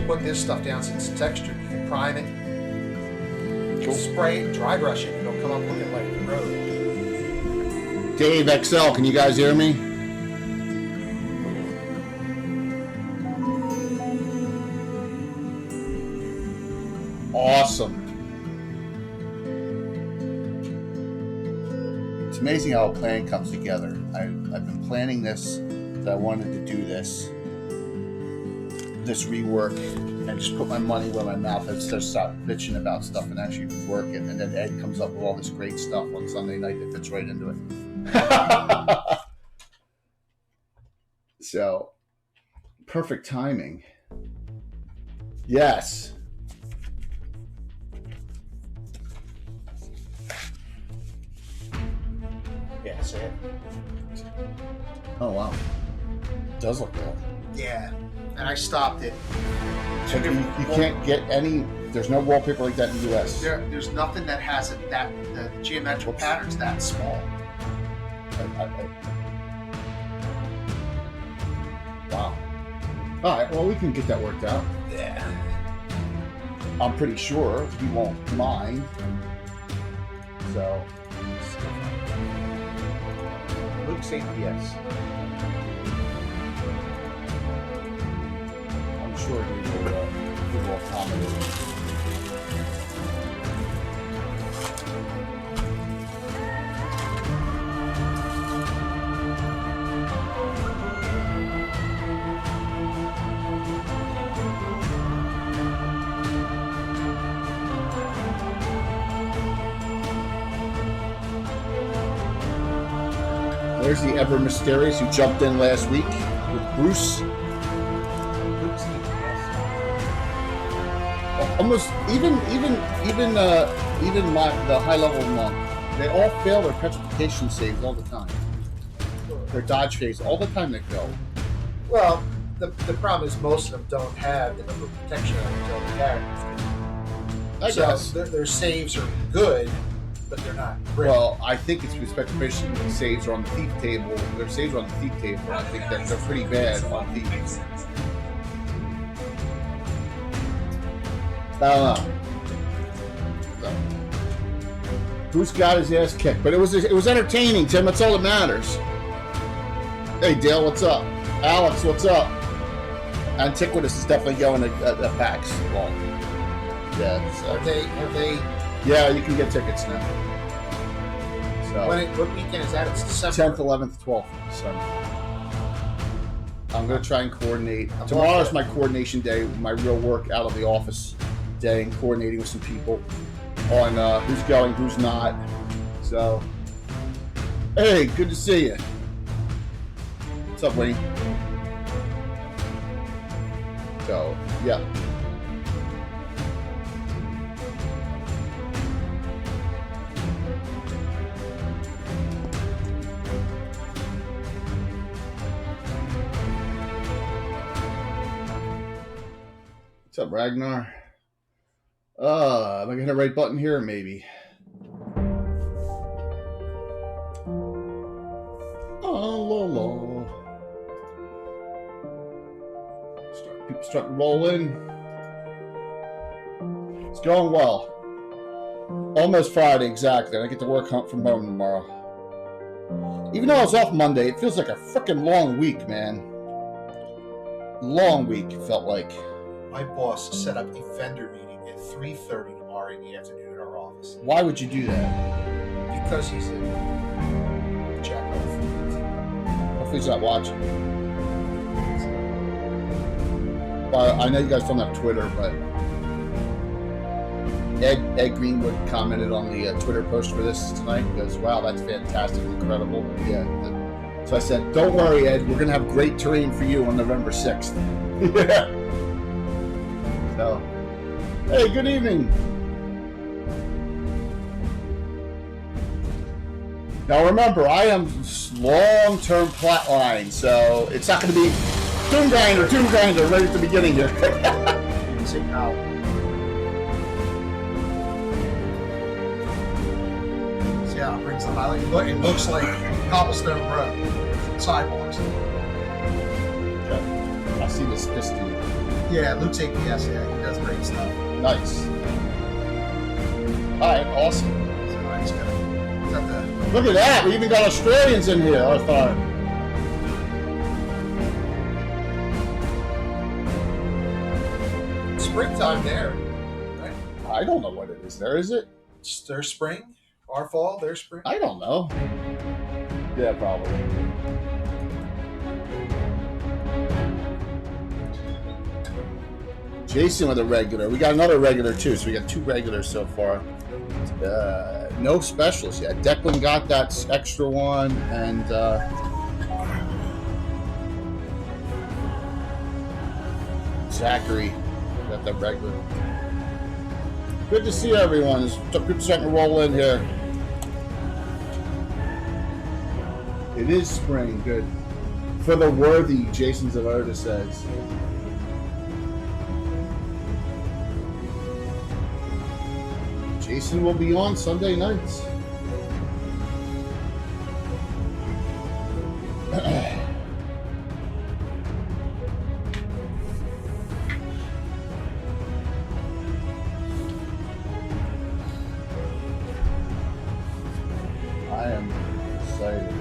put this stuff down since it's textured. You can prime it, cool. Spray it, dry brush it, and it'll come up looking like the road. Dave XL, can you guys hear me? Awesome. It's amazing how a plan comes together. I've been planning this, that I wanted to do this rework, and just put my money where my mouth is, just stop bitching about stuff and actually work it. And then Ed comes up with all this great stuff on Sunday night that fits right into it. So, perfect timing. Yes. Yeah, see it? Oh, wow. It does look good. Yeah. And I stopped it. So you can't get any, there's no wallpaper like that in the US. There's nothing that has it that, the geometrical patterns that small. Wow. All right, well, we can get that worked out. Yeah. I'm pretty sure he won't mind. So, Luke's APS. I'm sure he will accommodate. There's the ever mysterious who jumped in last week with Bruce. Almost even the high level monk, they all fail their petrification saves all the time. Their dodge phase all the time they fail. Well, the problem is most of them don't have the number of protection until the characters. I guess their saves are good, but they're not great. Well, I think it's with petrification saves are on the thief table. Their saves are on the thief table. I think that they're pretty bad on thieves. I don't know. So, Bruce got his ass kicked, but it was entertaining, Tim. That's all that matters. Hey, Dale, what's up? Alex, what's up? Antiquitous is definitely going to PAX. Well, yeah. Have they? Yeah, you can get tickets now. So, what weekend is that? It's December 10th, 11th, 12th. So I'm going to try and coordinate. Tomorrow's my coordination day, my real work out of the office day, and coordinating with some people on who's going, who's not. So, hey, good to see you. What's up, Wayne? So, yeah. What's up, Ragnar? Am I gonna hit the right button here? Maybe. Oh, lol. People start rolling. It's going well. Almost Friday, exactly. I get to work from home tomorrow. Even though I was off Monday, it feels like a freaking long week, man. Long week, it felt like. My boss set up a vendor meeting at 3:30 tomorrow in the afternoon at our office. Why would you do that? Because he's a jack-off. Hopefully he's not watching. Well, I know you guys don't have Twitter, but Ed Greenwood commented on the Twitter post for this tonight. He goes, wow, that's fantastic, incredible. Yeah. So I said, don't worry, Ed. We're going to have great terrain for you on November 6th. Yeah. So, hey, good evening. Now remember, I am long-term plotline, so it's not going to be Doomgrinder right at the beginning here. See how? See how it brings the highlight? It looks like cobblestone road, sidewalks. Okay. I see this dude. Yeah, Luke's APS. Yeah, he does great stuff. Nice. All right, awesome. So I just gotta Look at that. We even got Australians in here, I thought. Springtime there, right? I don't know what it is there, is it? It's their spring, our fall, their spring. I don't know. Yeah, probably. Jason with a regular. We got another regular too, so we got 2 regulars so far. No specials yet. Declan got that extra one, and Zachary got that regular. Good to see everyone. It's good starting to roll in here. It is spring. Good. For the worthy, Jason Zavarda says. Jason will be on Sunday nights. I am excited.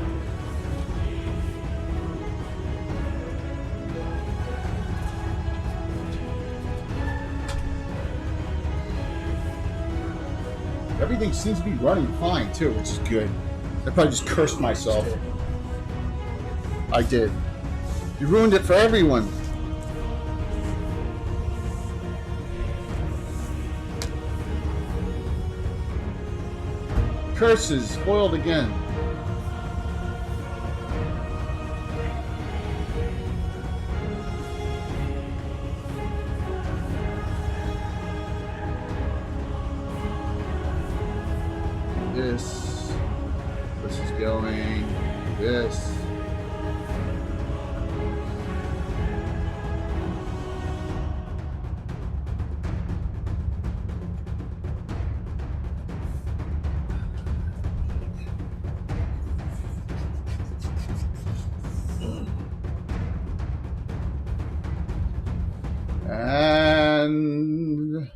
Everything seems to be running fine too, which is good. I probably just cursed myself. I did. You ruined it for everyone. Curses, spoiled again. This is going, this. And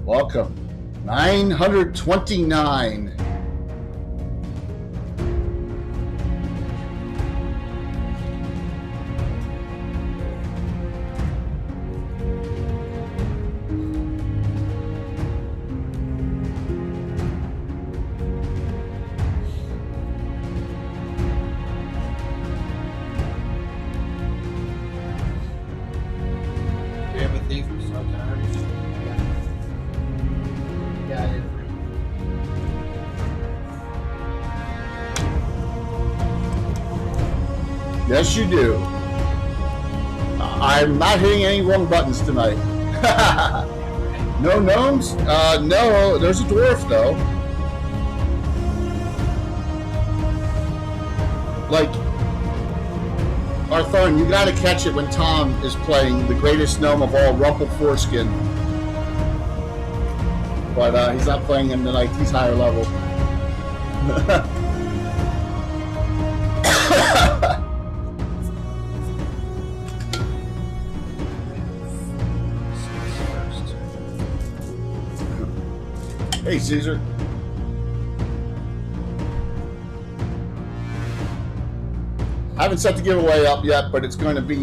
welcome. 929. Empathy for sometimes. Yeah, I did. Yes, you do. I'm not hitting any wrong buttons tonight. No gnomes? No, there's a dwarf though. Like, Arthur, you gotta catch it when Tom is playing the greatest gnome of all, Rumple Foreskin. But he's not playing him tonight, he's higher level. Hey, Caesar. I haven't set the giveaway up yet, but it's going to be,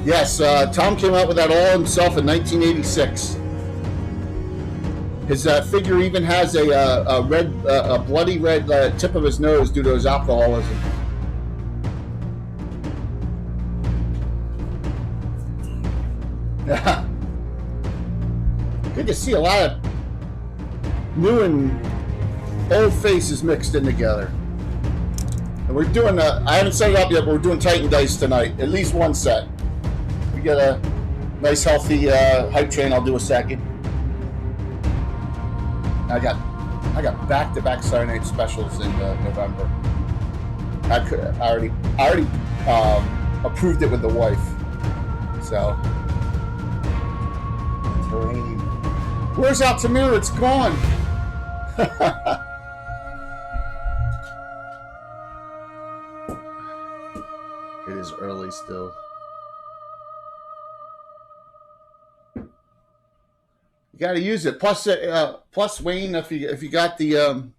yes, Tom came out with that all himself in 1986. His figure even has a red, a bloody red tip of his nose due to his alcoholism. Good to see a lot of new and old faces mixed in together. And we're doing I haven't set it up yet, but we're doing Titan Dice tonight. At least one set. We get a nice healthy hype train. I'll do a second. I got back-to-back Saturday night specials in November. I already approved it with the wife. So terrain. Where's Altamira? It's gone. It is early. silly still. You got to use it. Plus, Wayne, if you got the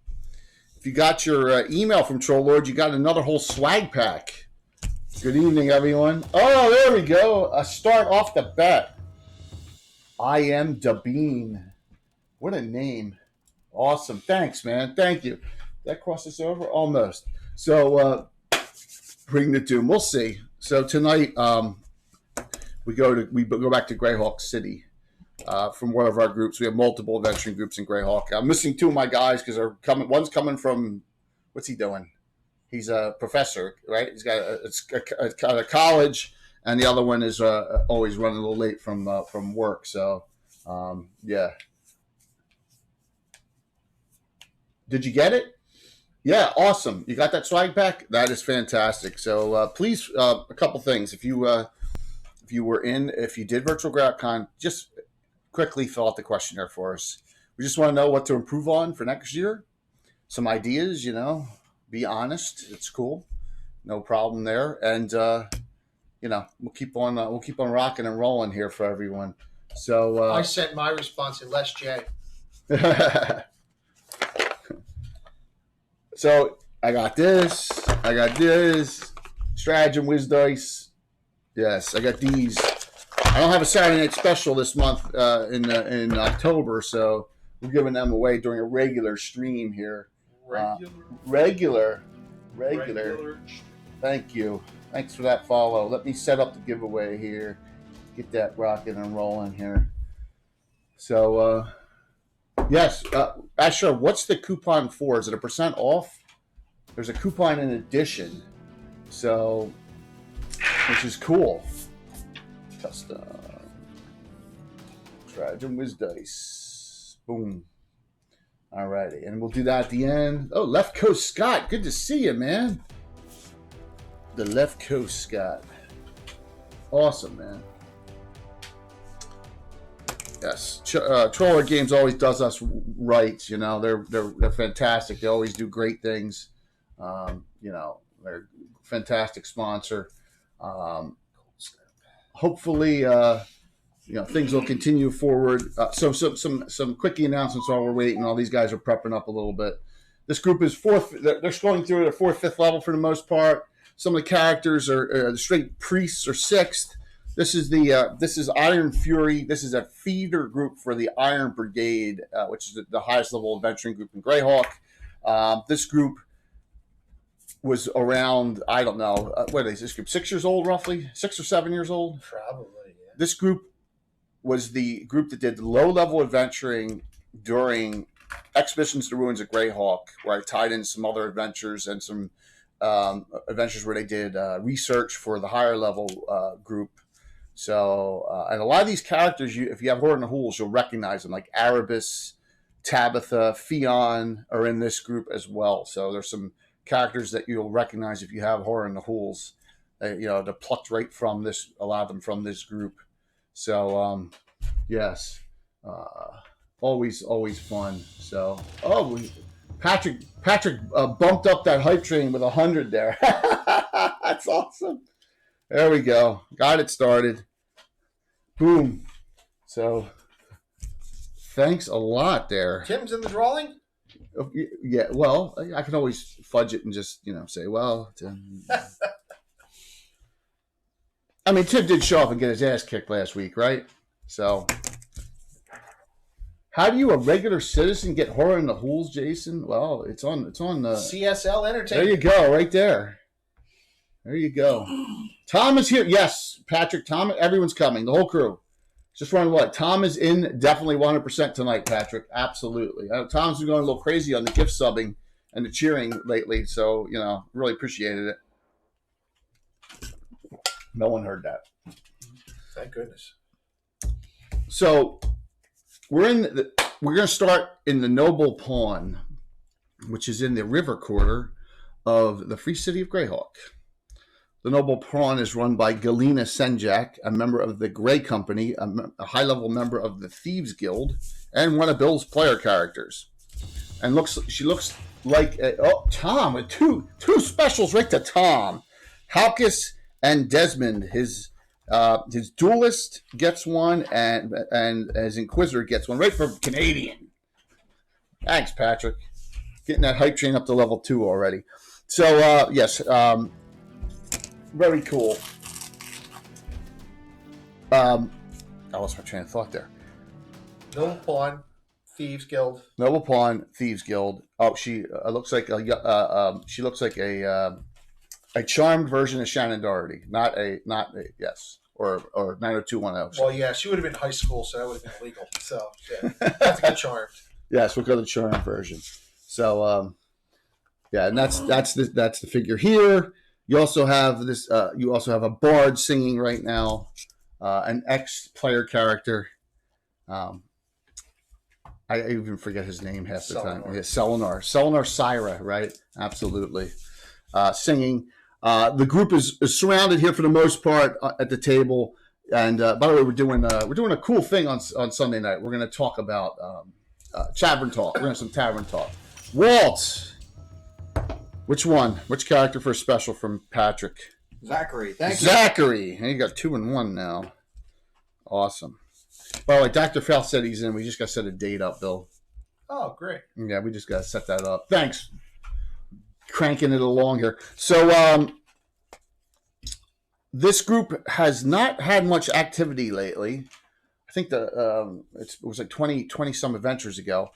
if you got your email from Troll Lord, you got another whole swag pack. Good evening, everyone. Oh, there we go. A start off the bat. I am Gabbin. What a name. Awesome. Thanks, man. Thank you. That crosses over? Almost. So, bring the doom. We'll see. So tonight, we go back to Greyhawk City. From one of our groups. We have multiple adventuring groups in Greyhawk. I'm missing two of my guys because they're coming. One's coming from, what's he doing? He's a professor, right? He's got a college, and the other one is always running a little late from work. So, yeah. Did you get it? Yeah, awesome. You got that swag pack? That is fantastic. So please, a couple things. If you did Virtual GrowCon, just quickly fill out the questionnaire for us. We just want to know what to improve on for next year. Some ideas, be honest. It's cool. No problem there. And, we'll keep on rocking and rolling here for everyone. So I sent my response in less J. So I got this. Stratagem Whiz Dice. Yes, I got these. I don't have a Saturday night special this month in October, so we're giving them away during a regular stream here. Regular. Thank you. Thanks for that follow. Let me set up the giveaway here. Get that rocking and rolling here. So, yes, Asher, what's the coupon for? Is it 1% off? There's a coupon in addition, so which is cool. Custom Stratagem Whiz Dice. Boom. Alrighty, and we'll do that at the end. Oh, Left Coast Scott, good to see you, man. The Left Coast Scott, awesome, man. Yes, Troller Games always does us right. They're fantastic. They always do great things. They're a fantastic sponsor. Hopefully, things will continue forward. So some quickie announcements while we're waiting. All these guys are prepping up a little bit. This group is fourth. They're scrolling through at a 4th, 5th level for the most part. Some of the characters are the straight priests or 6th. This is Iron Fury. This is a feeder group for the Iron Brigade, which is the highest level adventuring group in Greyhawk. This group was around, I don't know, what is this group? 6 years old, roughly? 6 or 7 years old? Probably, yeah. This group was the group that did low-level adventuring during Expeditions to the Ruins of Greyhawk, where I tied in some other adventures and some adventures where they did research for the higher-level group. So, and a lot of these characters, if you have Horror in the Hools, you'll recognize them, like Erebus, Tabitha, Fion are in this group as well. So there's some characters that you'll recognize if you have Horror in the Hools. They're plucked right from this, a lot of them from this group. So, yes, always fun. So, Patrick bumped up that hype train with 100 there. That's awesome. There we go. Got it started. Boom. So, thanks a lot there. Tim's in the drawing? Yeah, well, I can always fudge it and just, say, well, Tim. I mean, Tim did show up and get his ass kicked last week, right? So, how do you, a regular citizen, get Horror in the Hools, Jason? Well, it's on CSL Entertainment. There you go, right there. There you go. Tom is here. Yes, Patrick, Tom, everyone's coming. The whole crew. Just running what? Tom is in definitely 100% tonight, Patrick. Absolutely. Tom's been going a little crazy on the gift subbing and the cheering lately, so, really appreciated it. No one heard that. Thank goodness. So, we're going to start in the Noble Pawn, which is in the river quarter of the Free City of Greyhawk. The Noble Pawn is run by Galena Senjak, a member of the Grey Company, a high-level member of the Thieves Guild, and one of Bill's player characters. And she looks like Tom with two specials right to Tom. Halkus and Desmond. His duelist gets one, and his Inquisitor gets one, right from Canadian. Thanks, Patrick. Getting that hype train up to level 2 already. So, yes, very cool. I lost my train of thought there. Noble Pawn, Thieves Guild. Noble Pawn, Thieves Guild. Oh, she looks like she looks like a charmed version of Shannon Doherty, not a yes, or 90210. Well, yeah, she would have been high school, so that would have been illegal. So yeah, that's a good Charmed. Yes, we'll go to the charmed version. So yeah, and that's the figure here. You also have this. You also have a bard singing right now, an ex-player character. I even forget his name half the time. Yeah, Ceelakra Syra, right? Absolutely. Singing. The group is surrounded here for the most part at the table. And by the way, we're doing a cool thing on Sunday night. We're going to talk about tavern talk. We're going to have some tavern talk. Walt, which one? Which character for a special from Patrick? Zachary. Thank you. Zachary. And you got 2 and 1 now. Awesome. By the way, Dr. Faust said he's in. We just got to set a date up, Bill. Oh, great. Yeah, we just got to set that up. Thanks. Cranking it along here. So, this group has not had much activity lately. I think it was like 20 some adventures ago.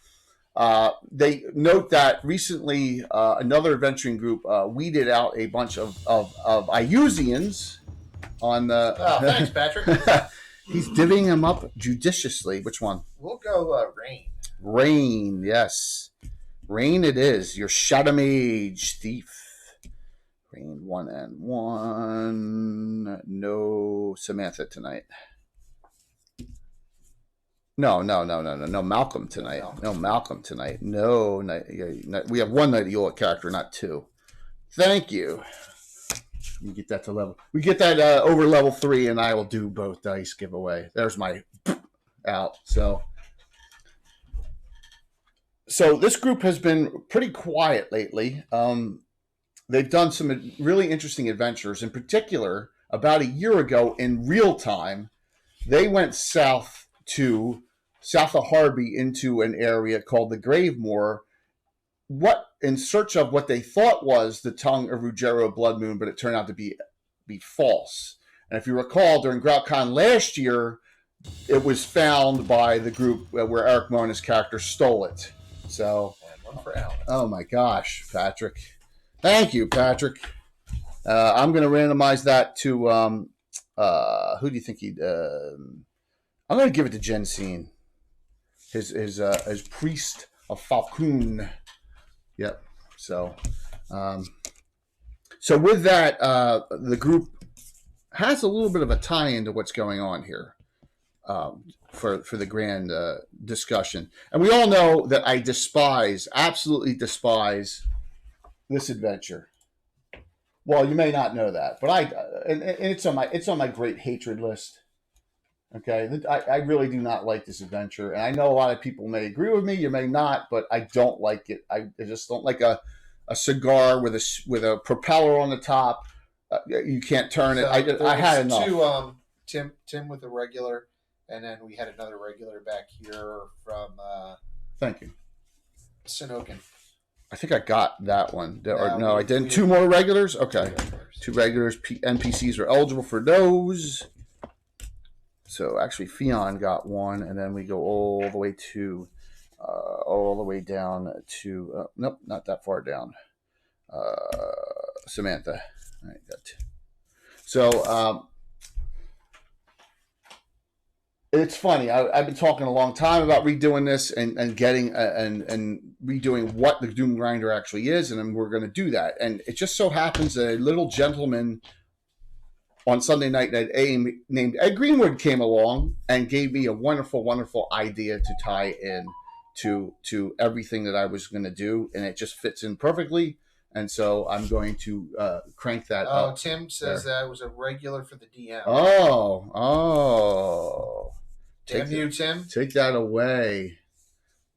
They note that recently another adventuring group weeded out a bunch of Iusians on the... Oh, thanks, Patrick. He's divvying them up judiciously. Which one? We'll go Rain. Rain, yes. Rain it is. Your Shadow Mage thief. Rain 1 and 1. No Samantha tonight. No, Malcolm tonight. No, Malcolm tonight. No, we have 1 Knight of Yola character, not 2. Thank you. You get that to level. We get that over level 3, and I will do both dice giveaway. There's my out. So this group has been pretty quiet lately. They've done some really interesting adventures. In particular, about a year ago, in real time, they went south of Harby into an area called the Gravemoor, in search of what they thought was the tongue of Ruggiero Blood Moon, but it turned out to be false. And if you recall, during GroutCon last year, it was found by the group where Eric Mona's character stole it. So, And 1 for Alan. oh my gosh, Patrick. Thank you, Patrick. I'm going to randomize that to, who do you think I'm going to give it to Jensine. His priest of Falcon. Yep. So with that, the group has a little bit of a tie into what's going on here for the grand discussion. And we all know that I absolutely despise this adventure. Well, you may not know that, but it's on my great hatred list. Okay, I really do not like this adventure, and I know a lot of people may agree with me. You may not, but I don't like it. I just don't like a cigar with a propeller on the top. You can't turn it. I had enough. 2, Tim with a regular, and then we had another regular back here from Thank you. Sinokin. I think I got that one. No, I didn't. 2 more regulars? Okay. 2 regulars. NPCs are eligible for those. So actually, Fion got 1, and then we go all the way down to nope, not that far down. Samantha. All right, got 2. So it's funny. I've been talking a long time about redoing this and getting and redoing what the Doomgrinder actually is, and then we're going to do that. And it just so happens that a little gentleman on Sunday night named Ed Greenwood came along and gave me a wonderful, wonderful idea to tie in to everything that I was going to do, and it just fits in perfectly. And so I'm going to crank that up. Tim says that was a regular for the DM. Oh. Damn you, Tim. Take that away.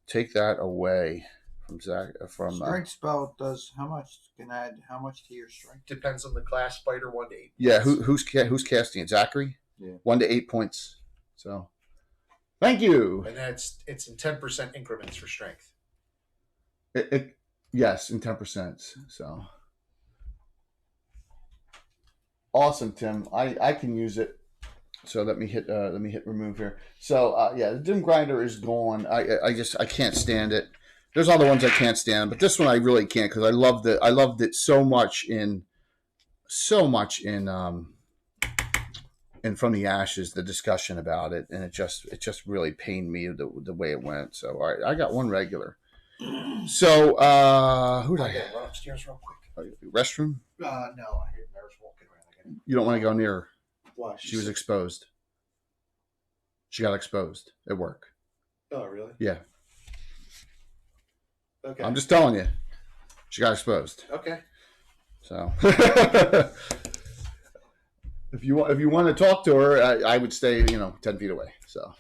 Take that away from Zach. Strength spell does how much? Can add how much to your strength? Depends on the class fighter, 1 to 8. Yeah, who's casting it? Zachary? Yeah. 1 to 8 points. So, thank you. And that's it's in 10% increments for strength. Yes, in 10%. So, awesome, Tim. I can use it. So let me hit remove here. So yeah, the Doomgrinder is gone. I can't stand it. There's other ones I can't stand, but this one I really can't because I loved it so much in and From the Ashes, the discussion about it, and it just really pained me the way it went. So all right, I got one regular. So who did I get? Run upstairs real quick. Restroom? No, I hear Mary's walking around. You don't want to go near her. Why? She was exposed. She got exposed at work. Oh, really? Yeah. Okay. I'm just telling you. She got exposed. Okay. So if you want to talk to her, I would stay 10 feet away. So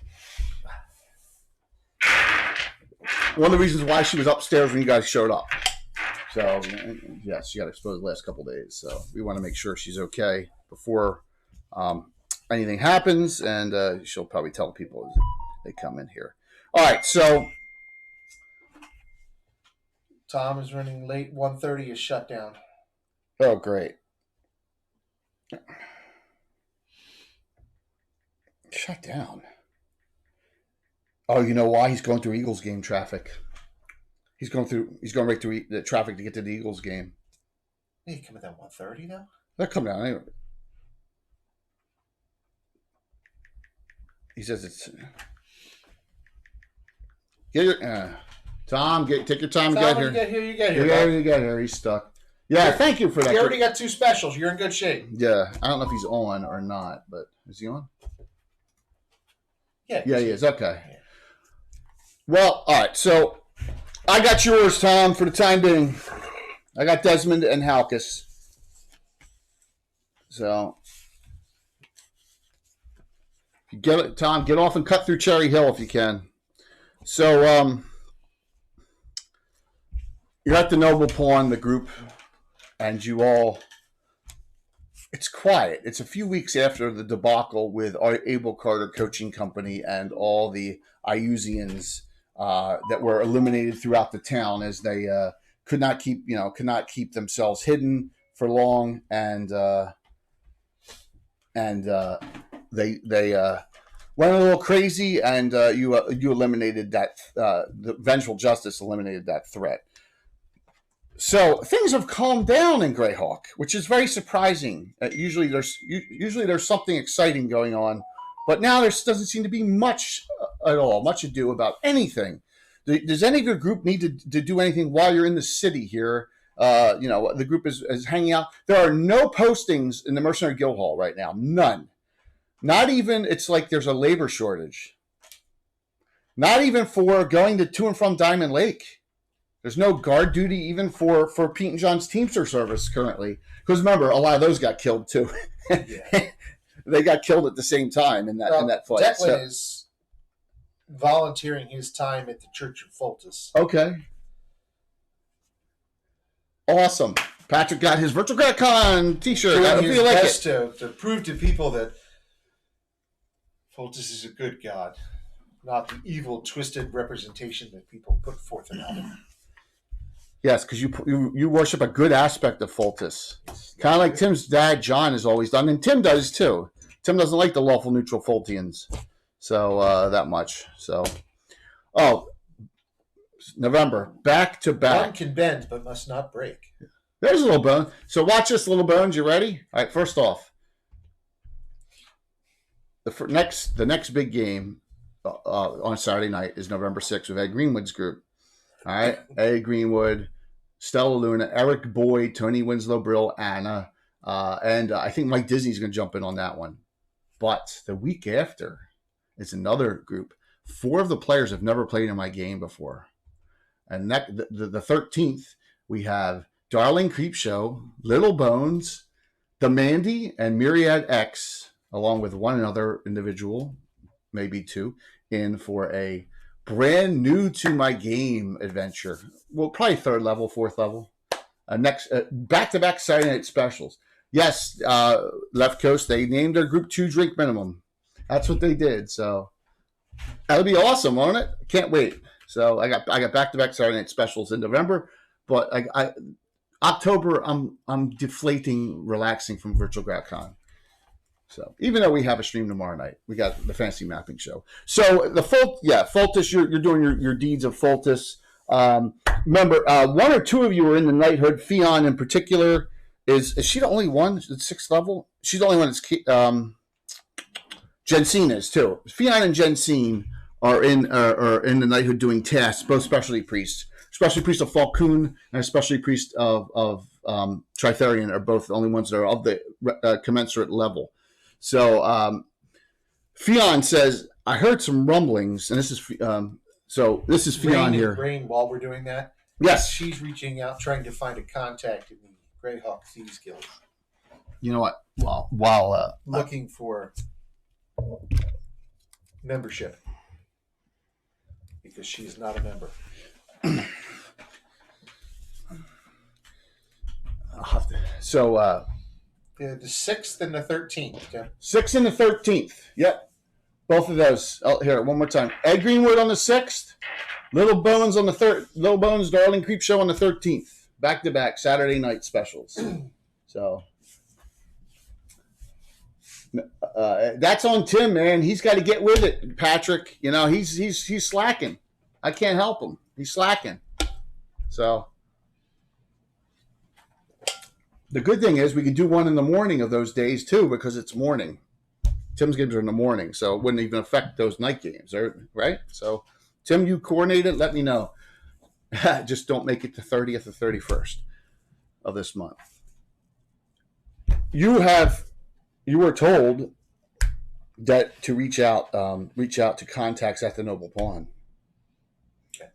one of the reasons why she was upstairs when you guys showed up. So yes, she got exposed the last couple of days. So we want to make sure she's okay before anything happens, and she'll probably tell people as they come in here. All right, so Tom is running late. 1:30 is shut down. oh great, shut down. Oh, you know why? He's going through Eagles game traffic. He's going right through the traffic to get to the Eagles game. Hey, you coming down 1:30 now? They'll come down anyway. He says it's. Get your Tom. Take your time to get here. You get here. You get here. He's stuck. Yeah, thank you for that. You already got 2 specials. You're in good shape. Yeah, I don't know if he's on or not, but is he on? Yeah, he is. Okay. Yeah. Well, all right. So I got yours, Tom, for the time being. I got Desmond and Halkus. So if you get it, Tom, get off and cut through Cherry Hill if you can. So you're at the Noble Pawn, the group, and you all. It's quiet. It's a few weeks after the debacle with Abel Carter Coaching Company and all the Iusians that were eliminated throughout the town as they could not keep themselves hidden for long, and they went a little crazy, and you eliminated that. The Vengeful Justice eliminated that threat. So things have calmed down in Greyhawk, which is very surprising. Usually there's something exciting going on, but now there doesn't seem to be much at all, much ado about anything. Does any of your group need to do anything while you're in the city here? The group is hanging out. There are no postings in the Mercenary Guild Hall right now. None. Not even, it's like there's a labor shortage. Not even for going to and from Diamond Lake. There's no guard duty even for Pete and John's Teamster service currently. Because remember, a lot of those got killed too. Yeah. They got killed at the same time in that fight. Declan is volunteering his time at the Church of Fultus. Okay. Awesome. Patrick got his Virtual GratCon t-shirt. I feel like best to prove to people that Fultus is a good god, not the evil, twisted representation that people put forth about him. Yes, because you worship a good aspect of Fultus. Kind of like Tim's dad, John, has always done. And Tim does, too. Tim doesn't like the lawful neutral Fultians. So, that much. So, November, back to back. One can bend, but must not break. There's a little bone. So, watch this, little bones. You ready? All right, first off, the next big game on Saturday night is November 6th with Ed Greenwood's group. All right, Ed Greenwood, Stella Luna, Eric Boyd, Tony Winslow Brill, Anna, and I think Mike Disney's going to jump in on that one. But the week after is another group. 4 of the players have never played in my game before. And the 13th, we have Darling Creepshow, Little Bones, Demandy, and Myriad X, along with one other individual, maybe 2, in for a brand new to my game adventure. Well, probably 3rd level, 4th level. Next, back-to-back Saturday night specials. Yes, Left Coast, they named their group 2 drink minimum. That's what they did. So that'll be awesome, won't it? Can't wait. So I got back-to-back Saturday night specials in November, but October I'm deflating, relaxing from Virtual GrowCon. So even though we have a stream tomorrow night, we got the fantasy mapping show. So the Fultus, you're doing your deeds of Fultus. Remember, 1 or 2 of you are in the knighthood. Fionn in particular is she the only one at 6th level? She's the only one that's Jensine is too. Fionn and Jensine are in the knighthood doing tasks. Both specialty priests, specialty priest of Falcoon and a specialty priest of Tritherian are both the only ones that are of the commensurate level. So Fionn says, I heard some rumblings, and this is Fionn here. Rain, while we're doing that, yes, she's reaching out, trying to find a contact in the Greyhawk Thieves Guild. You know what? While looking for membership because she's not a member. The 6th and the 13th. Okay? 6th and the 13th. Yep. Both of those. Oh, here, one more time. Ed Greenwood on the 6th. Little Bones on the Little Bones Darling Creep Show on the 13th. Back-to-back Saturday night specials. So that's on Tim, man. He's got to get with it, Patrick. You know, he's slacking. I can't help him. He's slacking. So the good thing is we could do one in the morning of those days too, because it's morning. Tim's games are in the morning, so it wouldn't even affect those night games, right? So, Tim, you coordinate it. Let me know. Just don't make it the 30th or 31st of this month. You were told that to reach out to contacts at the Noble Pawn. Okay.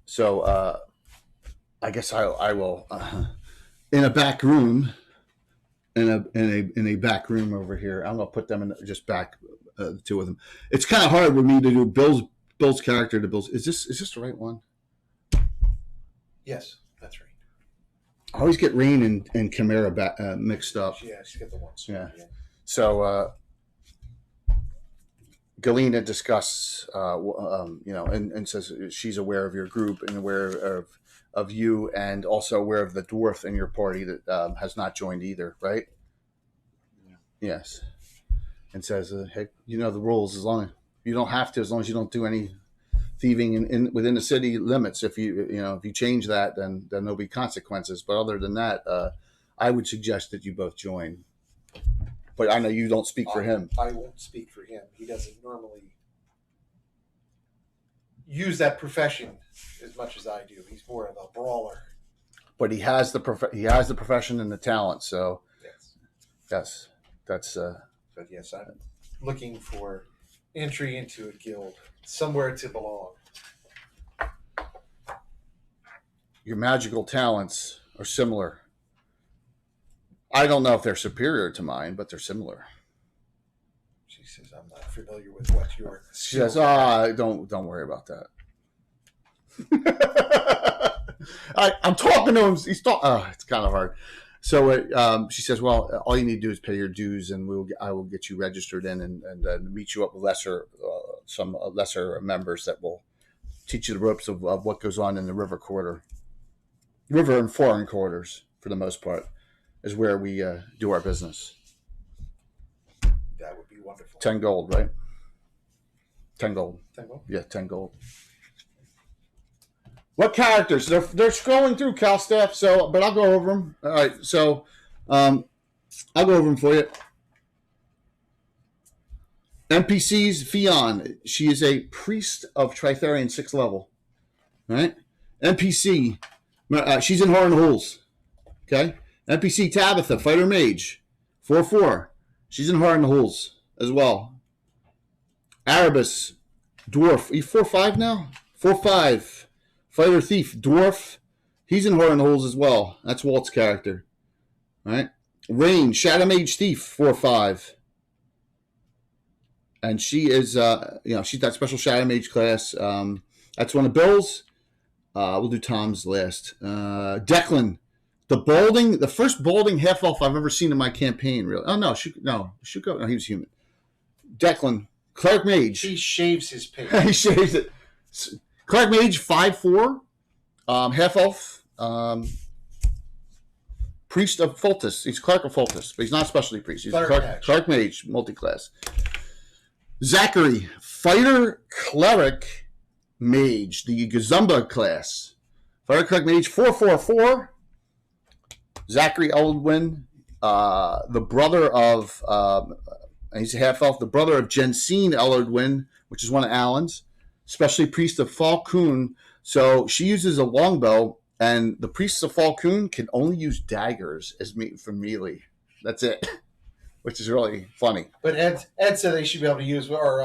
So, I guess I will in a back room. In a back room over here. I'm gonna put them in just back the 2 of them. It's kind of hard with me to do Bill's character to Bill's. Is this the right one? Yes, that's right. I always get Rain and Chimera mixed up. Yeah, she got the ones. Yeah. So Galena discusses, and says she's aware of your group and aware of you, and also aware of the dwarf in your party that has not joined either, right? Yeah. Yes. And says, hey, you know the rules. As long as you don't have to, as long as you don't do any thieving within the city limits. If you change that, then there'll be consequences. But other than that, I would suggest that you both join. But I know you don't speak for him. I won't speak for him. He doesn't normally use that profession as much as I do. He's more of a brawler. But he has the profession and the talent. So yes, that's. But yes, I'm looking for entry into a guild, somewhere to belong. Your magical talents are similar. I don't know if they're superior to mine, but they're similar. She says, "I'm not familiar with what you're." She says, don't worry about that." I'm talking to him. He's talking. It's kind of hard. So she says, "Well, all you need to do is pay your dues, and I will get you registered in, and meet you up with some lesser members that will teach you the ropes of what goes on in the river and foreign quarters for the most part, is where we do our business." That would be wonderful. 10 gold, right? 10 gold. 10 gold? Yeah, 10 gold. What characters? They're scrolling through Calstaff, but I'll go over them. All right, so I'll go over them for you. NPCs, Fionn. She is a priest of Tritherian 6th level. All right? NPC, she's in Horn Holes. Okay? NPC Tabitha, fighter mage, 4/4. She's in Horn Holes as well. Erebus, dwarf. Are you 4/5 now? 4/5. Fighter thief, dwarf. He's in Horn Holes as well. That's Walt's character. All right? Rain, Shadow Mage thief, 4/5. and she is she's that special Shadow Mage class. That's one of Bill's. We'll do Tom's last. Declan, the first balding half elf I've ever seen in my campaign. Really? Oh no, Shuko. No, he was human. Declan, Cleric Mage. He shaves his pig. He shaves it. Cleric Mage, 5'4", half elf. Priest of Fultus. He's Cleric of Fultus, but he's not a specialty priest. He's Cleric Mage, multi-class. Zachary, Fighter Cleric Mage, the Gazumba class. Fighter Cleric Mage, 444. Zachary Eldwin, the brother of, he's a half elf, the brother of Jensine Eldwin, which is one of Alan's. Especially Priest of Falcoon. So she uses a longbow, and the Priests of Falcoon can only use daggers as for melee. That's it, which is really funny. But Ed said they should be able to use, or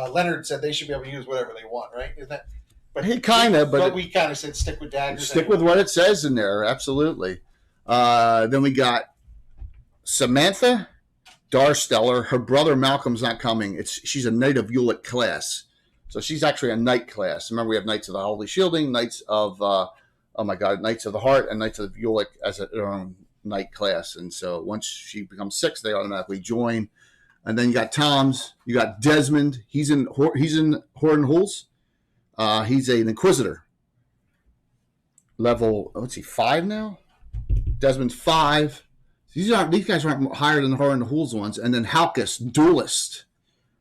Leonard said they should be able to use whatever they want, right? Isn't that? But he kind of, but we kind of said stick with daggers. Stick with what it says in there, absolutely. Then we got Samantha Darsteller. Her brother Malcolm's not coming. She's a Knight of Ulick class. So she's actually a knight class. Remember, we have Knights of the Holy Shielding, Knights of, Knights of the Heart, and Knights of Ulick as their own knight class. And so once she becomes 6, they automatically join. And then you got Tom's. You got Desmond. He's in Horton Hulls. He's an Inquisitor. Level, what's he, 5 now? Desmond's 5. These guys aren't higher than the Horton Hulls ones. And then Halkus, Duelist.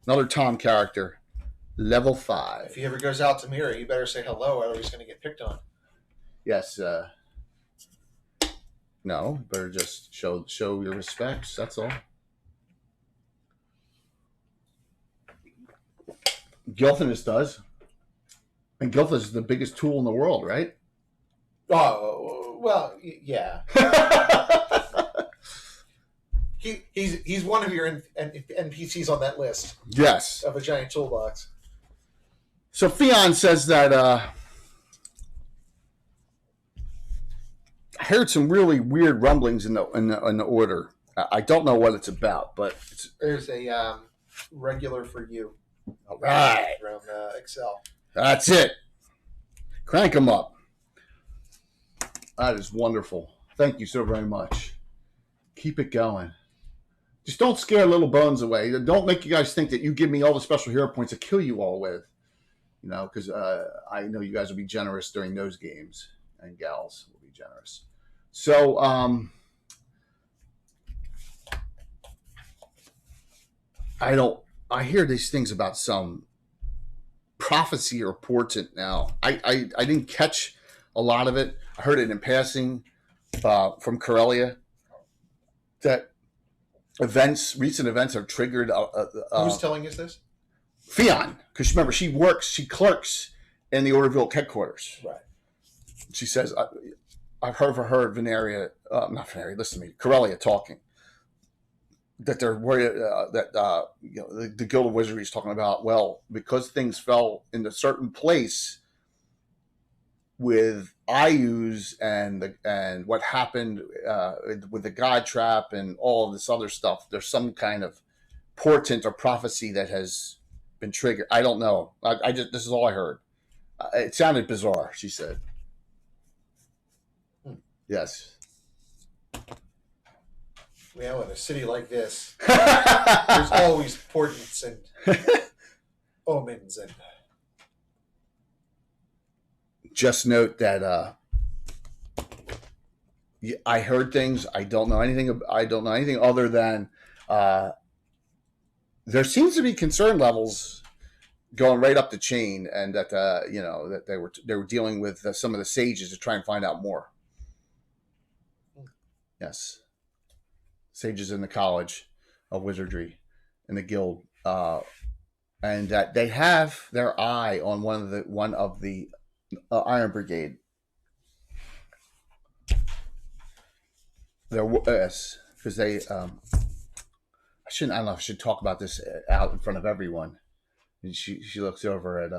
Another Tom character. Level 5. If he ever goes out to Mira, you better say hello, or he's going to get picked on. Yes. No, better just show your respects. That's all. Gilthanus does. And Gilthanus is the biggest tool in the world, right? Oh, well, yeah. He's one of your NPCs on that list. Yes. Of a giant toolbox. So Fionn says that I heard some really weird rumblings in the order. I don't know what it's about, but there's a regular for you. All right. From Excel. That's it. Crank them up. That is wonderful. Thank you so very much. Keep it going. Just don't scare little bones away. Don't make you guys think that you give me all the special hero points to kill you all with. Because I know you guys will be generous during those games, and gals will be generous. So, I hear these things about some prophecy or portent now. I didn't catch a lot of it. I heard it in passing from Corellia that recent events have triggered. Who's telling us this? Fionn, because remember, she clerks in the Order of Vilk headquarters. Right. She says, I've heard Corellia talking, that they're worried that the Guild of Wizardry is talking about, well, because things fell in a certain place with IUs and what happened with the God Trap and all of this other stuff, there's some kind of portent or prophecy that has been triggered. I don't know. This is all I heard. It sounded bizarre, she said. Yes. Well, in a city like this, there's always portents and omens. And just note that I heard things. I don't know anything other than there seems to be concern levels going right up the chain, and that that they were dealing with some of the sages to try and find out more. Yes, sages in the College of Wizardry, in the guild, and that they have their eye on one of the Iron Brigade. Yes, because they. I don't know if I should talk about this out in front of everyone. And she looks over at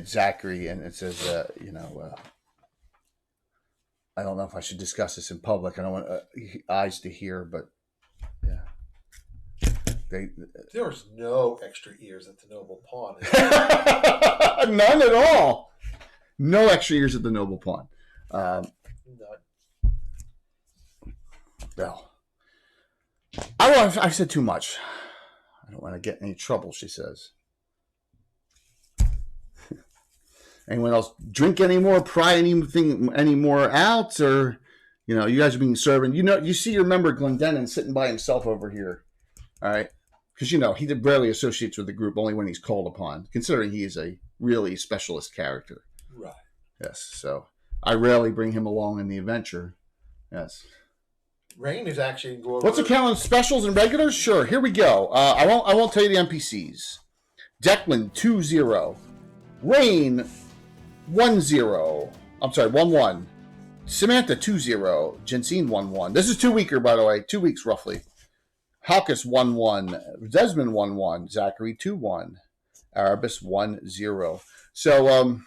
Zachary, and it says I don't know if I should discuss this in public. I don't want eyes to hear, but yeah. There's no extra ears at the Noble Pawn. None at all. No extra ears at the Noble Pawn. None. Well, I've said too much. I don't want to get in any trouble, she says. Anyone else drink anymore, pry anything anymore out, or you guys are being served? You see your member Glendenning sitting by himself over here. All right. Because, he rarely associates with the group, only when he's called upon, considering he is a really specialist character. Right. Yes. So I rarely bring him along in the adventure. Yes. Rain is actually going over. What's the count on specials and regulars? Sure. Here we go. I won't tell you the NPCs. Declan 2-0. Rain 1-0. I'm sorry, 1-1. Samantha 2-0. Jensine 1-1. This is 2 weeker, by the way. 2 weeks roughly. Halkus 1-1, Desmond 1-1, Zachary 2-1, Erebus 1-0. So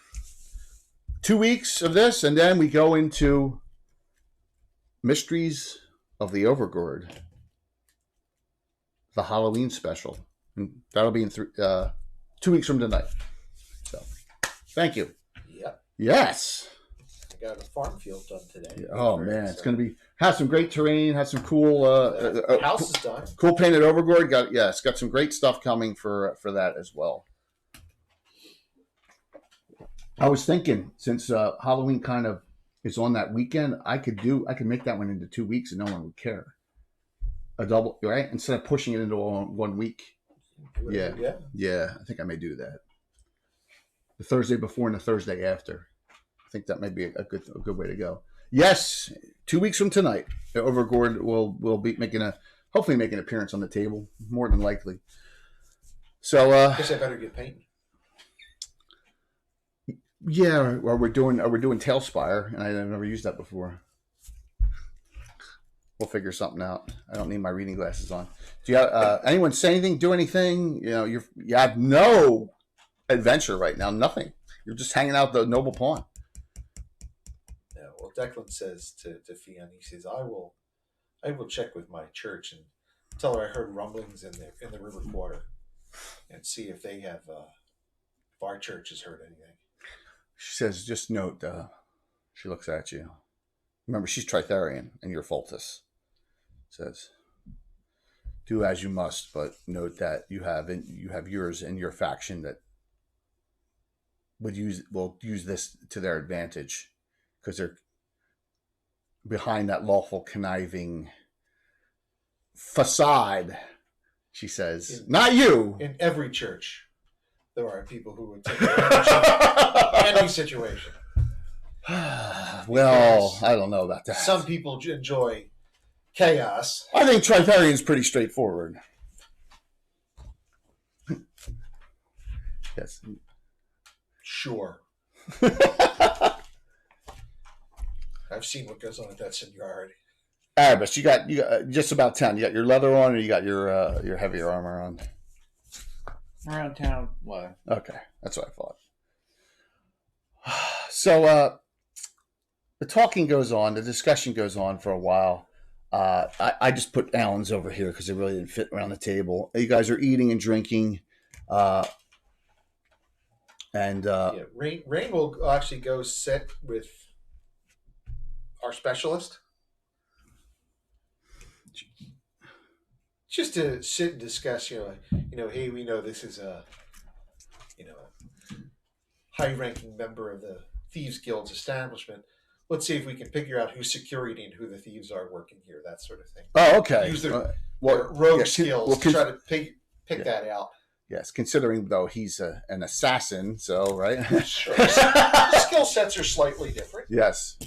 2 weeks of this, and then we go into Mysteries of the Overgord, the Halloween special, and that'll be in 2 weeks from tonight. So, thank you. Yep. Yes. I got a farm field done today. Oh man, it's going to be have some great terrain, have some cool house is done. Cool painted overboard. It's got some great stuff coming for that as well. I was thinking since Halloween kind of is on that weekend, I could make that one into 2 weeks and no one would care. A double, right? Instead of pushing it into 1 week. Yeah. I think I may do that. The Thursday before and the Thursday after. I think that may be a good way to go. Yes, 2 weeks from tonight, Overgord will be hopefully make an appearance on the table, more than likely. So I guess I better get painting. Yeah, or we're doing Tailspire, and I've never used that before. We'll figure something out. I don't need my reading glasses on. Do you have anyone say anything? Do anything? You have no adventure right now. Nothing. You're just hanging out the Noble Pawn. Well, Declan says to Fionn, he says, I will check with my church and tell her I heard rumblings in the river quarter and see if they have if our church has heard anything. She says, just note, she looks at you. Remember, she's Tritharian and you're Fultus. Says, do as you must, but note that you have yours in your faction that will use this to their advantage because they're behind that lawful conniving facade, she says. Not you. In every church, there are people who would take advantage of any situation. Well, I don't know about that. Some people enjoy chaos. I think Tritharian's pretty straightforward. Yes. Sure. I've seen what goes on at that seniority. Erebus, you got just about 10. You got your leather on, or you got your heavier armor on? Around town, what? Okay, that's what I thought. So the talking goes on, the discussion goes on for a while. I just put Alan's over here because it really didn't fit around the table. You guys are eating and drinking, and Rain will actually go sit with our specialist, just to sit and discuss. Hey, we know this is a high-ranking member of the Thieves Guild's establishment. Let's see if we can figure out who's security and who the thieves are working here, that sort of thing. Oh, okay. Use their rogue skills to try to pick that out. Yes, considering, though, he's an assassin, so, right? Sure. Skill sets are slightly different. Yes.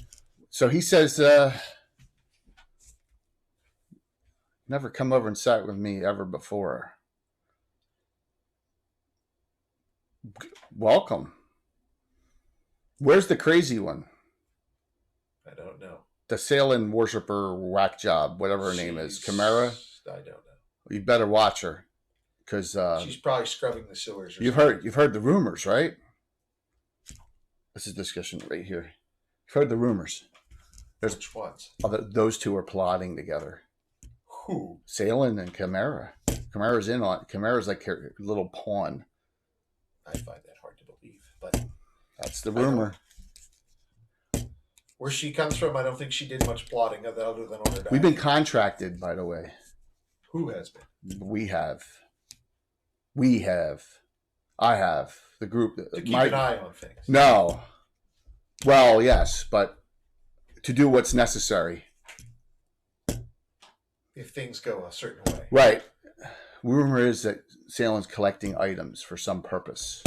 So he says, never come over and sat with me ever before. Welcome. Where's the crazy one? I don't know. The Sailing worshiper whack job, whatever her name is. Chimera? I don't know. You better watch her. Because she's probably scrubbing the sewers. You've heard the rumors, right? This is discussion right here. You've heard the rumors. There's Which ones? those two are plotting together. Who? Salen and Chimera. Chimera's in on. Chimera's like her little pawn. I find that hard to believe, but That's the rumor. where she comes from, I don't think she did much plotting other than on her back. We've been contracted, by the way. Who has been? We have. I have. The group. To keep an eye on things. No. Well, yes, but to do what's necessary. If things go a certain way. Right. Rumor is that Salen's collecting items for some purpose.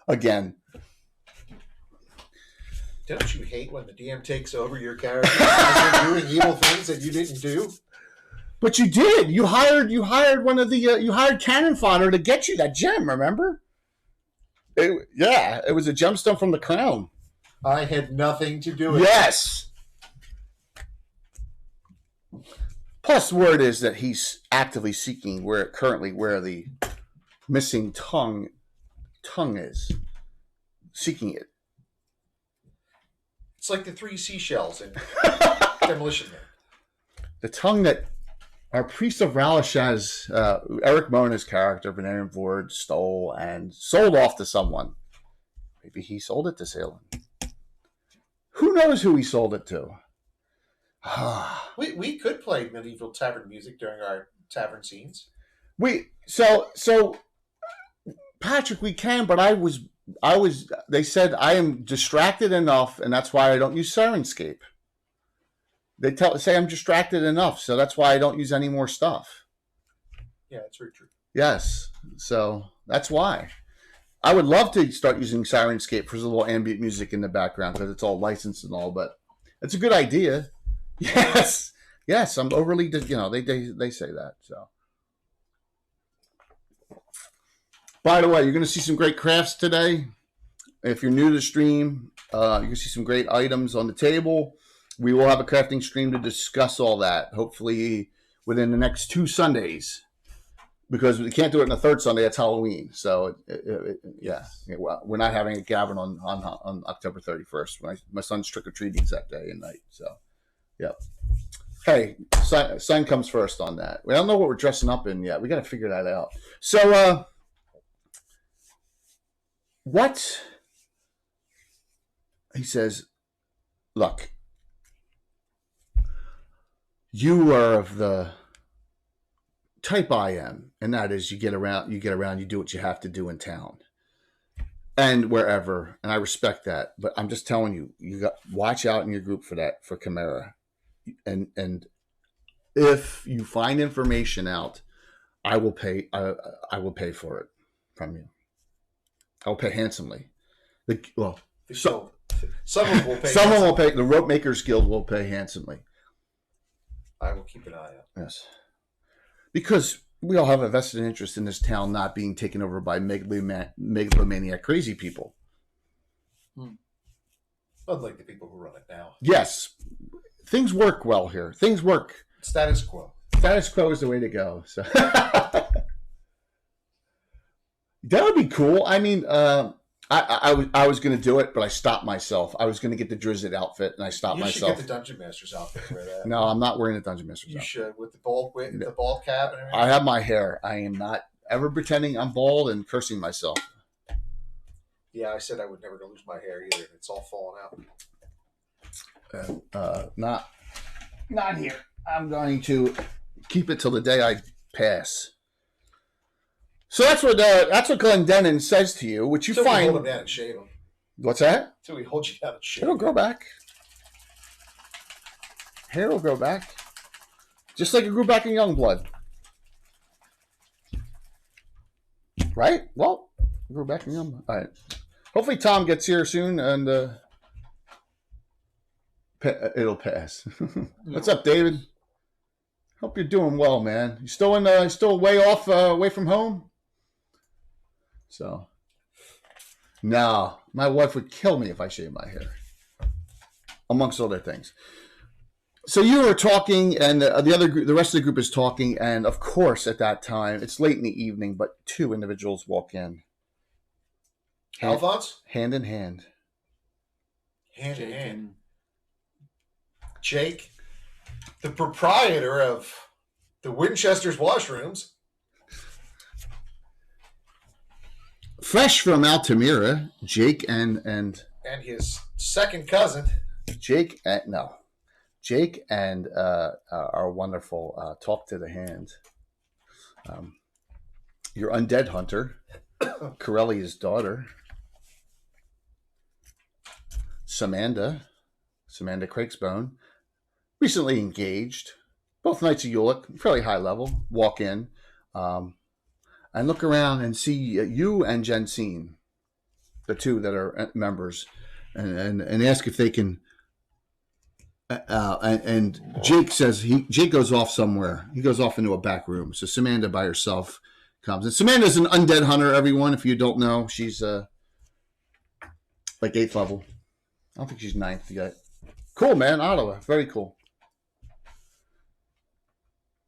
Again. Don't you hate when the DM takes over your character and you're doing evil things that you didn't do? But you did. You hired one of the. You hired cannon fodder to get you that gem. Remember? It was a gemstone from the crown. I had nothing to do with it. Yes. Plus, word is that he's actively seeking where the missing tongue is. Seeking it. It's like the 3 seashells in Demolition Man. The tongue that our priest of Ralashaz, Eric Mona's character, Venarian Vord, stole and sold off to someone. Maybe he sold it to Salen. Who knows who he sold it to? We could play medieval tavern music during our tavern scenes. So Patrick, we can, but they said I am distracted enough, and that's why I don't use Sirenscape. They say I'm distracted enough, so that's why I don't use any more stuff. Yeah, that's very true. Yes, so that's why. I would love to start using Sirenscape for a little ambient music in the background because it's all licensed and all, but it's a good idea. Yes, I'm overly, they say that, so. By the way, you're going to see some great crafts today. If you're new to the stream, you can see some great items on the table. We will have a crafting stream to discuss all that, hopefully within the next 2 Sundays. Because we can't do it on the 3rd Sunday, that's Halloween. So, we're not having a Gabbin on October 31st. My son's trick-or-treating that day and night. So, yep. Hey, sign comes first on that. We don't know what we're dressing up in yet. We got to figure that out. So, what? He says, look, you are of the type I am, and that is you get around, you do what you have to do in town and wherever, and I respect that. But I'm just telling you, watch out in your group for that, for Chimera, and if you find information out, I will pay. I will pay for it from you. I will pay handsomely. Someone will pay. Someone will pay. The Rope Makers Guild will pay handsomely. I will keep an eye out. Yes. Because we all have a vested interest in this town not being taken over by megalomaniac crazy people. Unlike the people who run it now. Yes. Things work well here. Things work. Status quo. Status quo is the way to go. So that would be cool. I mean, I was going to do it, but I stopped myself. I was going to get the Drizzt outfit, and I stopped myself. You should get the Dungeon Master's outfit. Wear that. No, I'm not wearing the Dungeon Master's You outfit. should, with the bald cap and everything. I have my hair. I am not ever pretending I'm bald and cursing myself. Yeah, I said I would never lose my hair either. It's all falling out. Not here. I'm going to keep it till the day I pass. So that's what Glendenning says to you, which you Until find. we hold him down and shave him. What's that? Until we hold you down and shave It'll him. grow back. Hair will grow back, just like it grew back in Youngblood. Right? Well, it grew back in Youngblood. All right. Hopefully Tom gets here soon and it'll pass. What's up, David? Hope you're doing well, man. You still away from home? So, no, my wife would kill me if I shaved my hair, amongst other things. So you were talking, and the rest of the group is talking, and of course, at that time, it's late in the evening, but 2 individuals walk in. Alphonse? Hand in hand. Hand in Jake hand. and Jake, the proprietor of the Winchester's washrooms. Fresh from Altamira, Jake and his second cousin. Jake and our wonderful talk to the hand. Your undead hunter, Corelli's daughter, Samanda Crakesbone, recently engaged. Both Knights of Ulick, fairly high level. Walk in and look around and see you and Jensine, the two that are members, and ask if they can. And Jake says Jake goes off somewhere. He goes off into a back room. So Samanda by herself comes. And Samanda's an undead hunter, everyone. If you don't know, she's like 8th level. I don't think she's 9th yet. Cool, man. Ottawa. Very cool.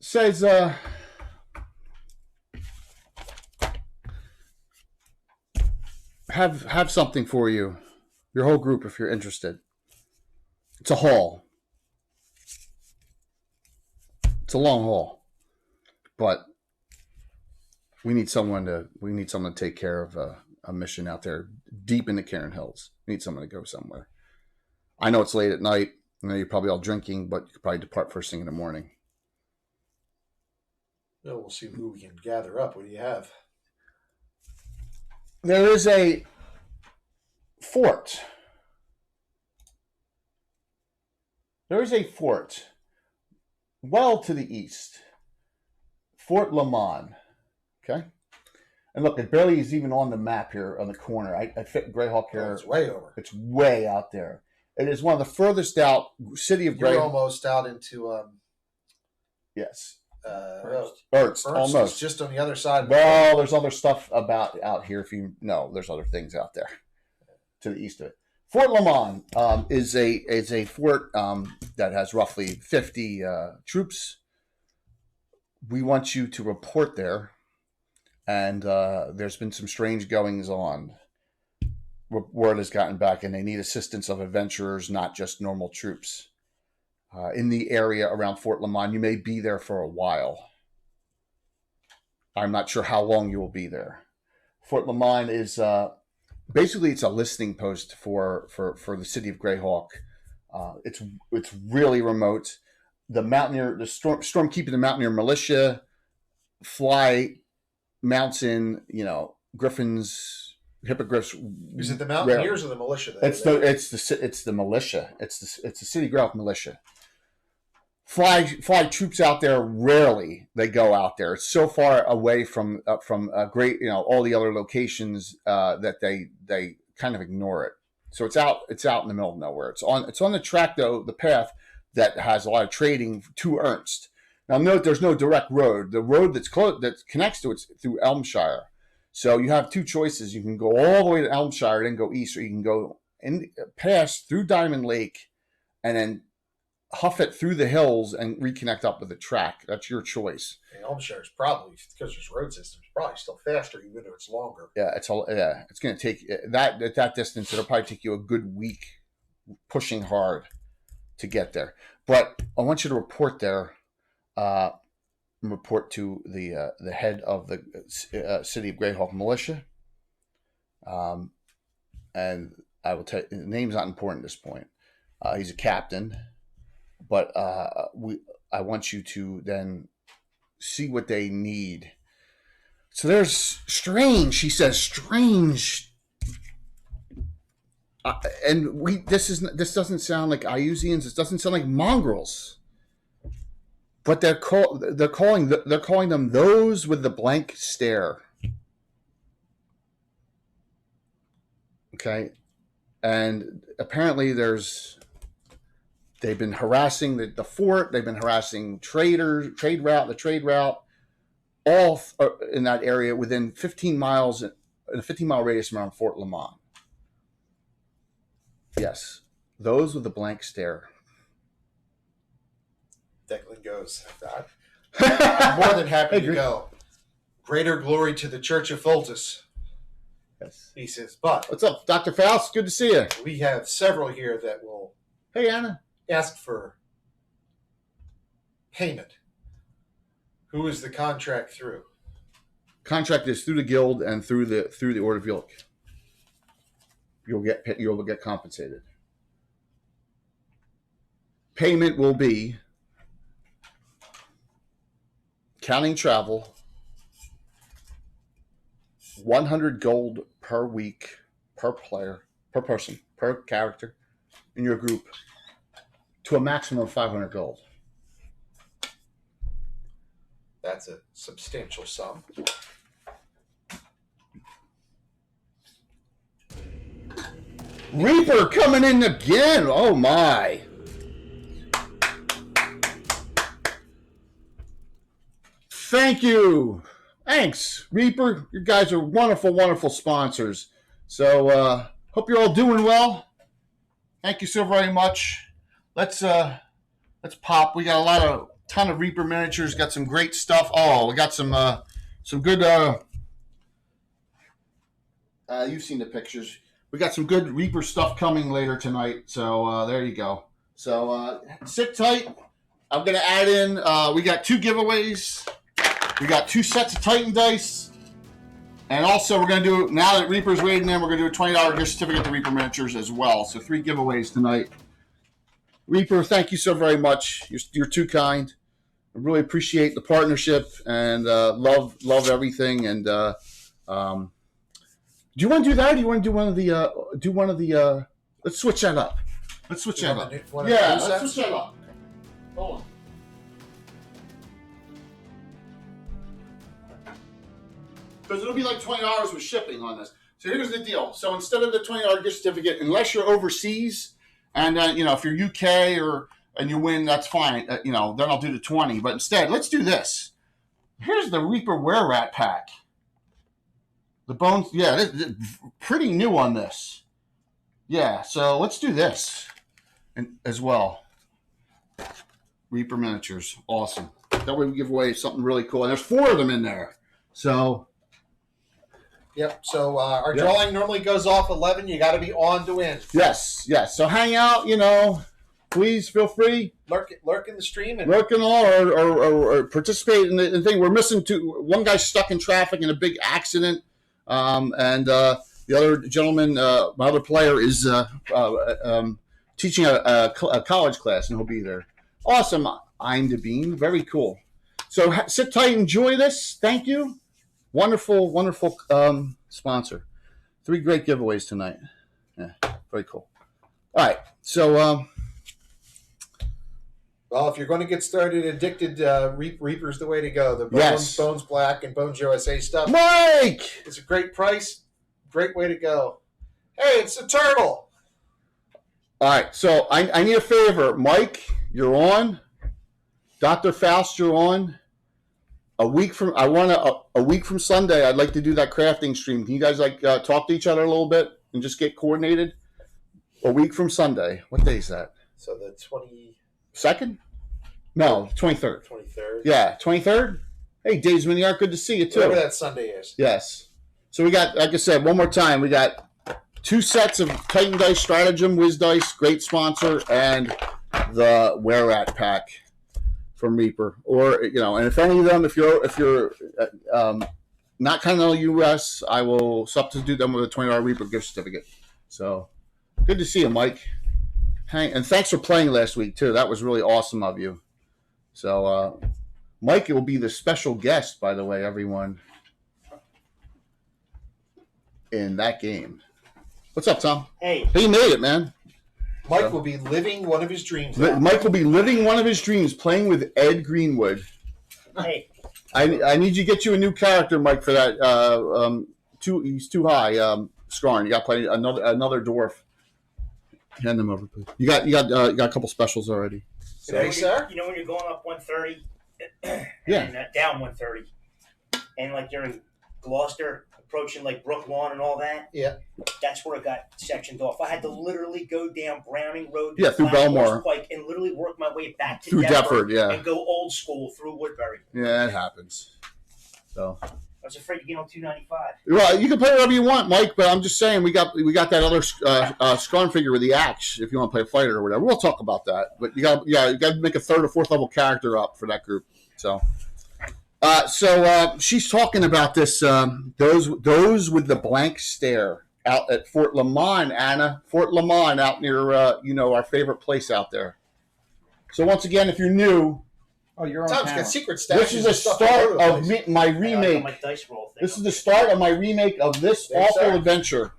Says, have something for you. Your whole group, if you're interested. It's a haul. It's a long haul. But we need someone to take care of a mission out there deep in the Cairn Hills. We need someone to go somewhere. I know it's late at night. I know you're probably all drinking, but you could probably depart first thing in the morning. Well, we'll see who we can gather up. What do you have? There is a fort. There is a fort well to the east. Fort Leman. Okay? And look, it barely is even on the map here on the corner. I fit Greyhawk here. Oh, it's way over. It's way out there. It is one of the furthest out city of You're Greyhawk. almost out into Yes. Ernst. Almost. It's just on the other side. Well, there's other stuff about out here. There's other things out there to the east of it. Fort Leman is a fort that has roughly 50 troops. We want you to report there, and there's been some strange goings on. Word has gotten back, and they need assistance of adventurers, not just normal troops. In the area around Fort Leman, you may be there for a while. I'm not sure how long you will be there. Fort Leman is basically it's a listing post for the city of Greyhawk. It's really remote. The stormkeeper, the Mountaineer militia, fly mounts in, griffins, hippogriffs. Is it the Mountaineers or the militia? It's the militia. It's the city Greyhawk militia. Fly troops out there. Rarely they go out there. It's so far away from great, all the other locations that they kind of ignore it. So it's out in the middle of nowhere. It's on the track though, the path that has a lot of trading to Ernst. Now note, there's no direct road. The road that connects to it's through Elmshire. So you have two choices. You can go all the way to Elmshire, then go east, or you can go pass through Diamond Lake, and then huff it through the hills and reconnect up with the track. That's your choice. Elmshire is probably, because there's road systems, probably still faster, even though it's longer. Yeah, it's going to take that at that distance. It'll probably take you a good week pushing hard to get there. But I want you to report there. Report to the head of the city of Greyhawk militia. And I will tell you, the name's not important at this point. He's a captain. But I want you to then see what they need. So there's strange. She says strange, and this doesn't sound like Iusians. This doesn't sound like mongrels. But they're calling them those with the blank stare. Okay, and apparently they've been harassing the fort. They've been harassing the trade route, all in that area within 15 miles, in a 15-mile radius around Fort Leman. Yes, those with the blank stare. Declan goes, I'm more than happy to go. Greater glory to the Church of Fultus. Yes. He says, but What's up, Dr. Faust? Good to see you. we have several here that will Hey, Anna. ask for payment. Who is the contract through? Contract is through the guild and through the Order of Yolk. You'll get compensated. Payment will be counting travel, 100 gold per week, per player, per person, per character in your group, to a maximum of 500 gold. That's a substantial sum. Reaper coming in again. Oh my. Thank you. Thanks, Reaper. You guys are wonderful, wonderful sponsors. So hope you're all doing well. Thank you so very much. Let's pop. We got a ton of Reaper miniatures. Got some great stuff. Oh, we got some good. You've seen the pictures. We got some good Reaper stuff coming later tonight. So there you go. So sit tight. I'm gonna add in. We got 2 giveaways. We got 2 sets of Titan dice. And also we're going to do, now that Reaper's raiding in, we're going to do a $20 gift certificate to Reaper Miniatures as well. So 3 giveaways tonight. Reaper, thank you so very much. You're too kind. I really appreciate the partnership and love everything. And do you want to do that? Or do you want to do one of the, let's switch that up. Let's switch that up. Yeah, let's switch that up. Hold on. Because it'll be like $20 with shipping on this. So here's the deal. So instead of the $20 gift certificate, unless you're overseas, and if you're UK and you win, that's fine. Then I'll do the 20. But instead, let's do this. Here's the Reaper Were-Rat pack. The bones, yeah, pretty new on this. Yeah, so let's do this as well. Reaper miniatures, awesome. That way we give away something really cool. And there's 4 of them in there. So. Yep. So our drawing normally goes off 11. You got to be on to win. Yes. So hang out. Please feel free. Lurk in the stream and lurk and all, or participate in the thing. We're missing 2. One guy's stuck in traffic in a big accident, and the other gentleman, my other player, is teaching a college class, and he'll be there. Awesome. I'm the Bean. Very cool. So sit tight, enjoy this. Thank you. Wonderful, wonderful sponsor. 3 great giveaways tonight. Yeah, very cool. All right, so well, if you're going to get started addicted, Reaper's the way to go. The Bones Black and Bones USA stuff. Mike! It's a great price. Great way to go. Hey, it's a turtle. All right, so I need a favor. Mike, you're on. Dr. Faust, you're on. A week from Sunday, I'd like to do that crafting stream. Can you guys talk to each other a little bit and just get coordinated? A week from Sunday. What day is that? So the 22nd? No, 23rd. 23rd. Yeah, 23rd. Hey, Dave's Mini Art, good to see you too. Whatever that Sunday is. Yes. So we got, like I said, one more time, we got 2 sets of Titan Dice Stratagem, Wiz Dice, great sponsor, and the Were-Rat pack from Reaper. Or, and if any of them, if you're not continental US, I will substitute them with a $20 Reaper gift certificate. So good to see you, Mike. And thanks for playing last week too. That was really awesome of you. So Mike will be the special guest, by the way, everyone, in that game. What's up, Tom? Hey. You made it, man. Mike will be living one of his dreams. Mike will be living one of his dreams, playing with Ed Greenwood. Hey. I need you to get you a new character, Mike, for that. He's too high. Scarn. You got to play another dwarf. Hand them over, please. You got a couple specials already. Hey, sir. You know when you're going up 130 Yeah. and down 130, and like you're in Gloucester, approaching like Brook Lawn and all that. Yeah. That's where it got sectioned off. I had to literally go down Browning Road, Yeah, through Belmore, Pike, and literally work my way back to through Deptford, yeah, and go old school through Woodbury. Yeah, it happens. So, was afraid to get on 295. Well, you can play whatever you want, Mike. But I'm just saying we got that other Scorn figure with the axe. If you want to play a fighter or whatever, we'll talk about that. But you got to make a 3rd or 4th level character up for that group. So she's talking about this. Those with the blank stare out at Fort Leman, Anna. Fort Leman out near our favorite place out there. So once again, if you're new. Oh, you're on Tom's camera. got secret stashes. This is the and stuff all over start the of place. my I got remake. my dice roll thing. This is the start of my remake of this Yes, awful sir. adventure,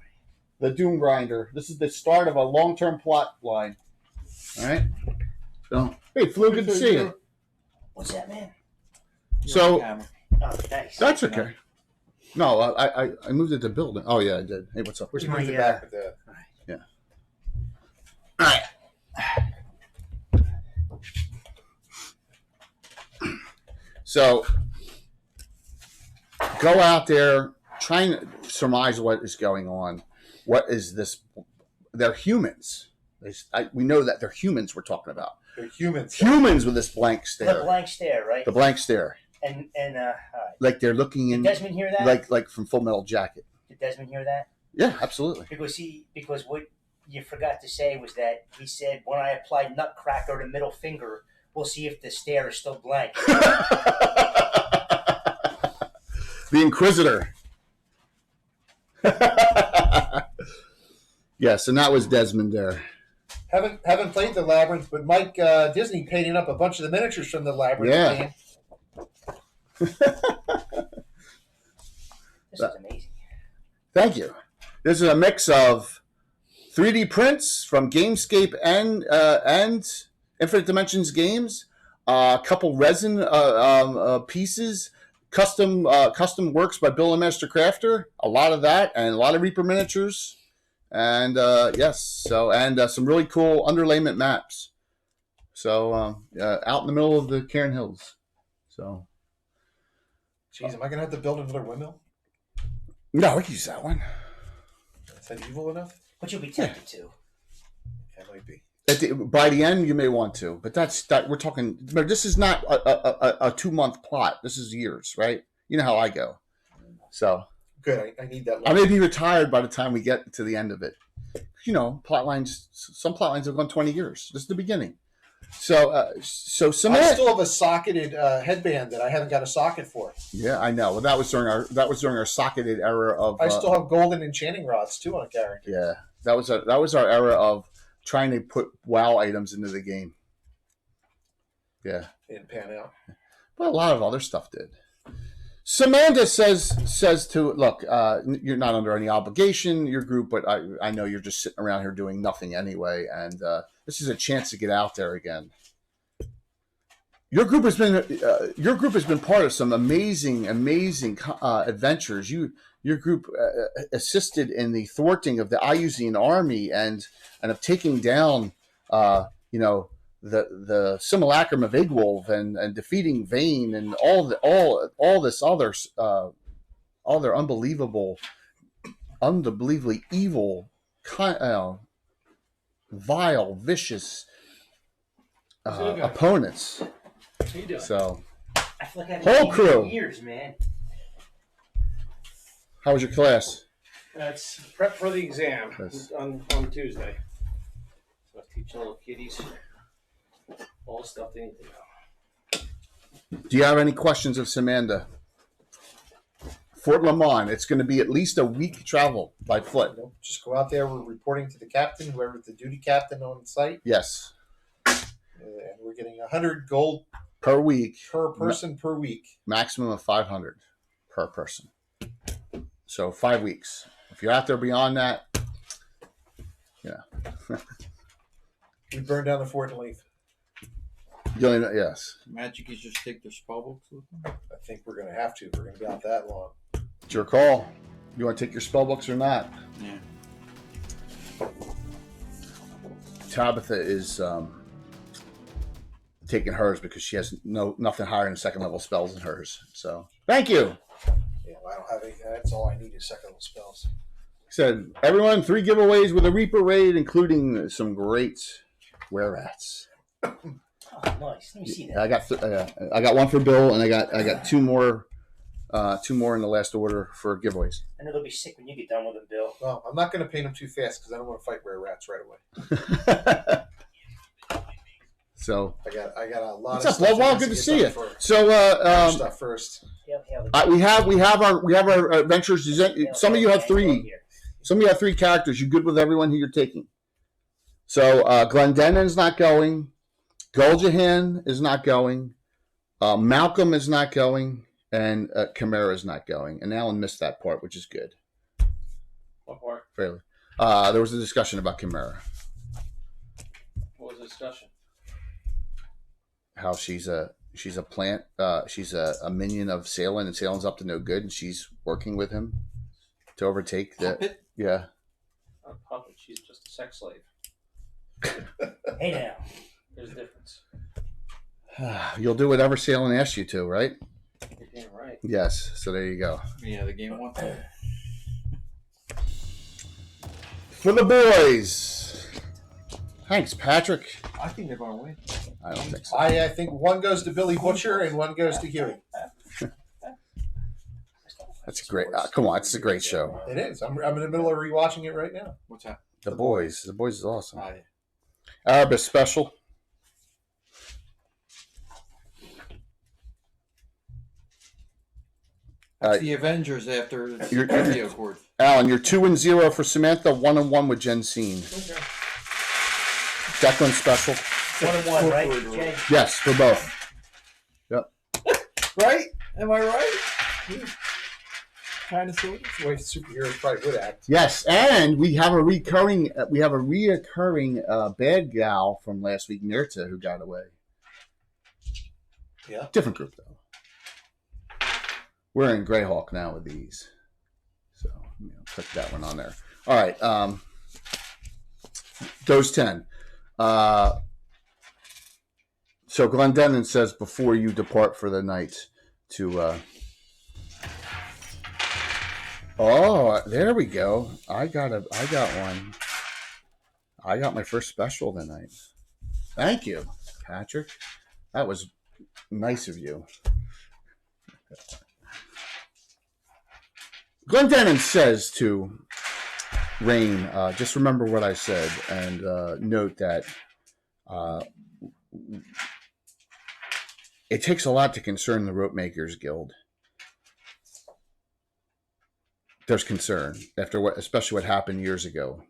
the Doomgrinder. This is the start of a long-term plot line. All right. So, hey, Flu, good to see you. What's that, man? You're So- on camera. Oh, thanks. That's okay. No, I moved it to building. Oh yeah, I did. Hey, what's up? Where's My, the back of the? All right. So, go out there, try and surmise what is going on. What is this? They're humans. We know that they're humans we're talking about. They're humans. Humans with this blank The stare. blank stare, right? The blank stare. And all right. Like they're looking Did in, Desmond hear that? like from Full Metal Jacket. Did Desmond hear that? Yeah, absolutely. Because what you forgot to say was that he said, when I apply Nutcracker to middle finger, we'll see if the stare is still blank. The Inquisitor. Yes, and that was Desmond there. Haven't played the Labyrinth, but Mike Disney painted up a bunch of the miniatures from the Labyrinth Yeah. game. This is amazing. Thank you. This is a mix of 3D prints from Gamescape and Infinite Dimensions games, a couple resin pieces, custom works by Bill and Master Crafter, a lot of that, and a lot of Reaper miniatures, and some really cool underlayment maps. So out in the middle of the Cairn Hills. So Jeez, am I gonna have to build another windmill? no, we can use that one. Is that evil enough? But you'll be tempted to. That might be. By the end, you may want to, but that we're talking. This is not a 2-month plot. This is years, right? You know how I go. So Good. I need that. I may be retired by the time we get to the end of it. You know, plot lines. Some plot lines have gone 20 years. This is the beginning. So Samantha. I still have a socketed headband that I haven't got a socket for. Yeah, I know. Well, that was during our socketed era of. I still have golden enchanting rods too on a character. Yeah, that was our era of trying to put WoW items into the game. Yeah. Didn't pan out. But a lot of other stuff did. Samantha says to look, you're not under any obligation, your group, but I know you're just sitting around here doing nothing anyway, and this is a chance to get out there again. Your group has been part of some amazing adventures. Your group assisted in the thwarting of the Iusian army and of taking down the Ceelakra of Igwolf and defeating Vane and all this other unbelievably evil, vile, vicious opponents. How you doing? So, I feel like I've Whole been crew. in years, man. how was your class? That's prep for the exam Yes. on Tuesday. So I was teaching little kiddies all the stuff they need to know. Do you have any questions of Samantha? Fort Leman. It's going to be at least a week travel by foot. Just go out there. We're reporting to the captain, whoever's the duty captain on site, Yes, and we're getting 100 gold per week. per person per week. Maximum of 500 per person. So 5 weeks. If you're out there beyond that, We burn down the fort and leave. you only know, yes, Magic is just take their spell books with them. I think we're going to have to. We're going to be out that long. it's your call. You want to take your spell books or not? Yeah. Tabitha is taking hers because she has nothing higher than second level spells in hers. So thank you. Yeah, well, I don't have any. That's all I need is second level spells. Said everyone 3 giveaways with a Reaper raid, including some great were-rats. Oh, nice. Let me see that. I got one for Bill, and I got 2 more Two more in the last order for giveaways. I know they'll be sick when you get done with them, Bill. Well, I'm not going to paint them too fast because I don't want to fight rare rats right away. So I got a lot. what's of up, Bloodwall? Good to see you. So Stuff first. we have our adventures. Some of you have three. Some of you have three characters. You good with everyone who you're taking? So Glendennon's not going. Guljahan is not going. Malcolm is not going. And Chimera is not going. And Alan missed that part, which is good. What part? Fairly. There was a discussion about Chimera. What was the discussion? How she's a plant. She's a minion of Salen, and Salen's up to no good, and she's working with him to overtake the. Puppet? Yeah. Not a puppet. She's just a sex slave. Hey now. There's a difference. You'll do whatever Salen asks you to, right? You're damn right. Yes. So there you go. Yeah, the game one. For the boys. Thanks, Patrick. I think they're going to win. I don't think so. I think one goes to Billy Butcher and one goes to Huey. That's a great. Come on, it's a great show. It is. I'm in the middle of rewatching it right now. What's that? The boys. The boys is awesome. Yeah. Arabis special. That's the Avengers after the You're- video cord. Alan, you're 2-0 for Samantha, 1-1 with Jensine. Declan special. 1-1, right, Jay? Yes, for both. Right? Am I right? Kind of sort of. That's the way superheroes probably would act. Yes, and we have a reoccurring bad gal from last week, Nirta, who got away. Yeah. Different group though. We're in Greyhawk now with these, so click that one on there. All right, those 10. So Glendennon says before you depart for the night to. Oh, there we go. I got one. I got my first special tonight. Thank you, Patrick. That was nice of you. Glendennon says to Rain, just remember what I said and note that it takes a lot to concern the Rope Makers Guild. There's concern after especially what happened years ago.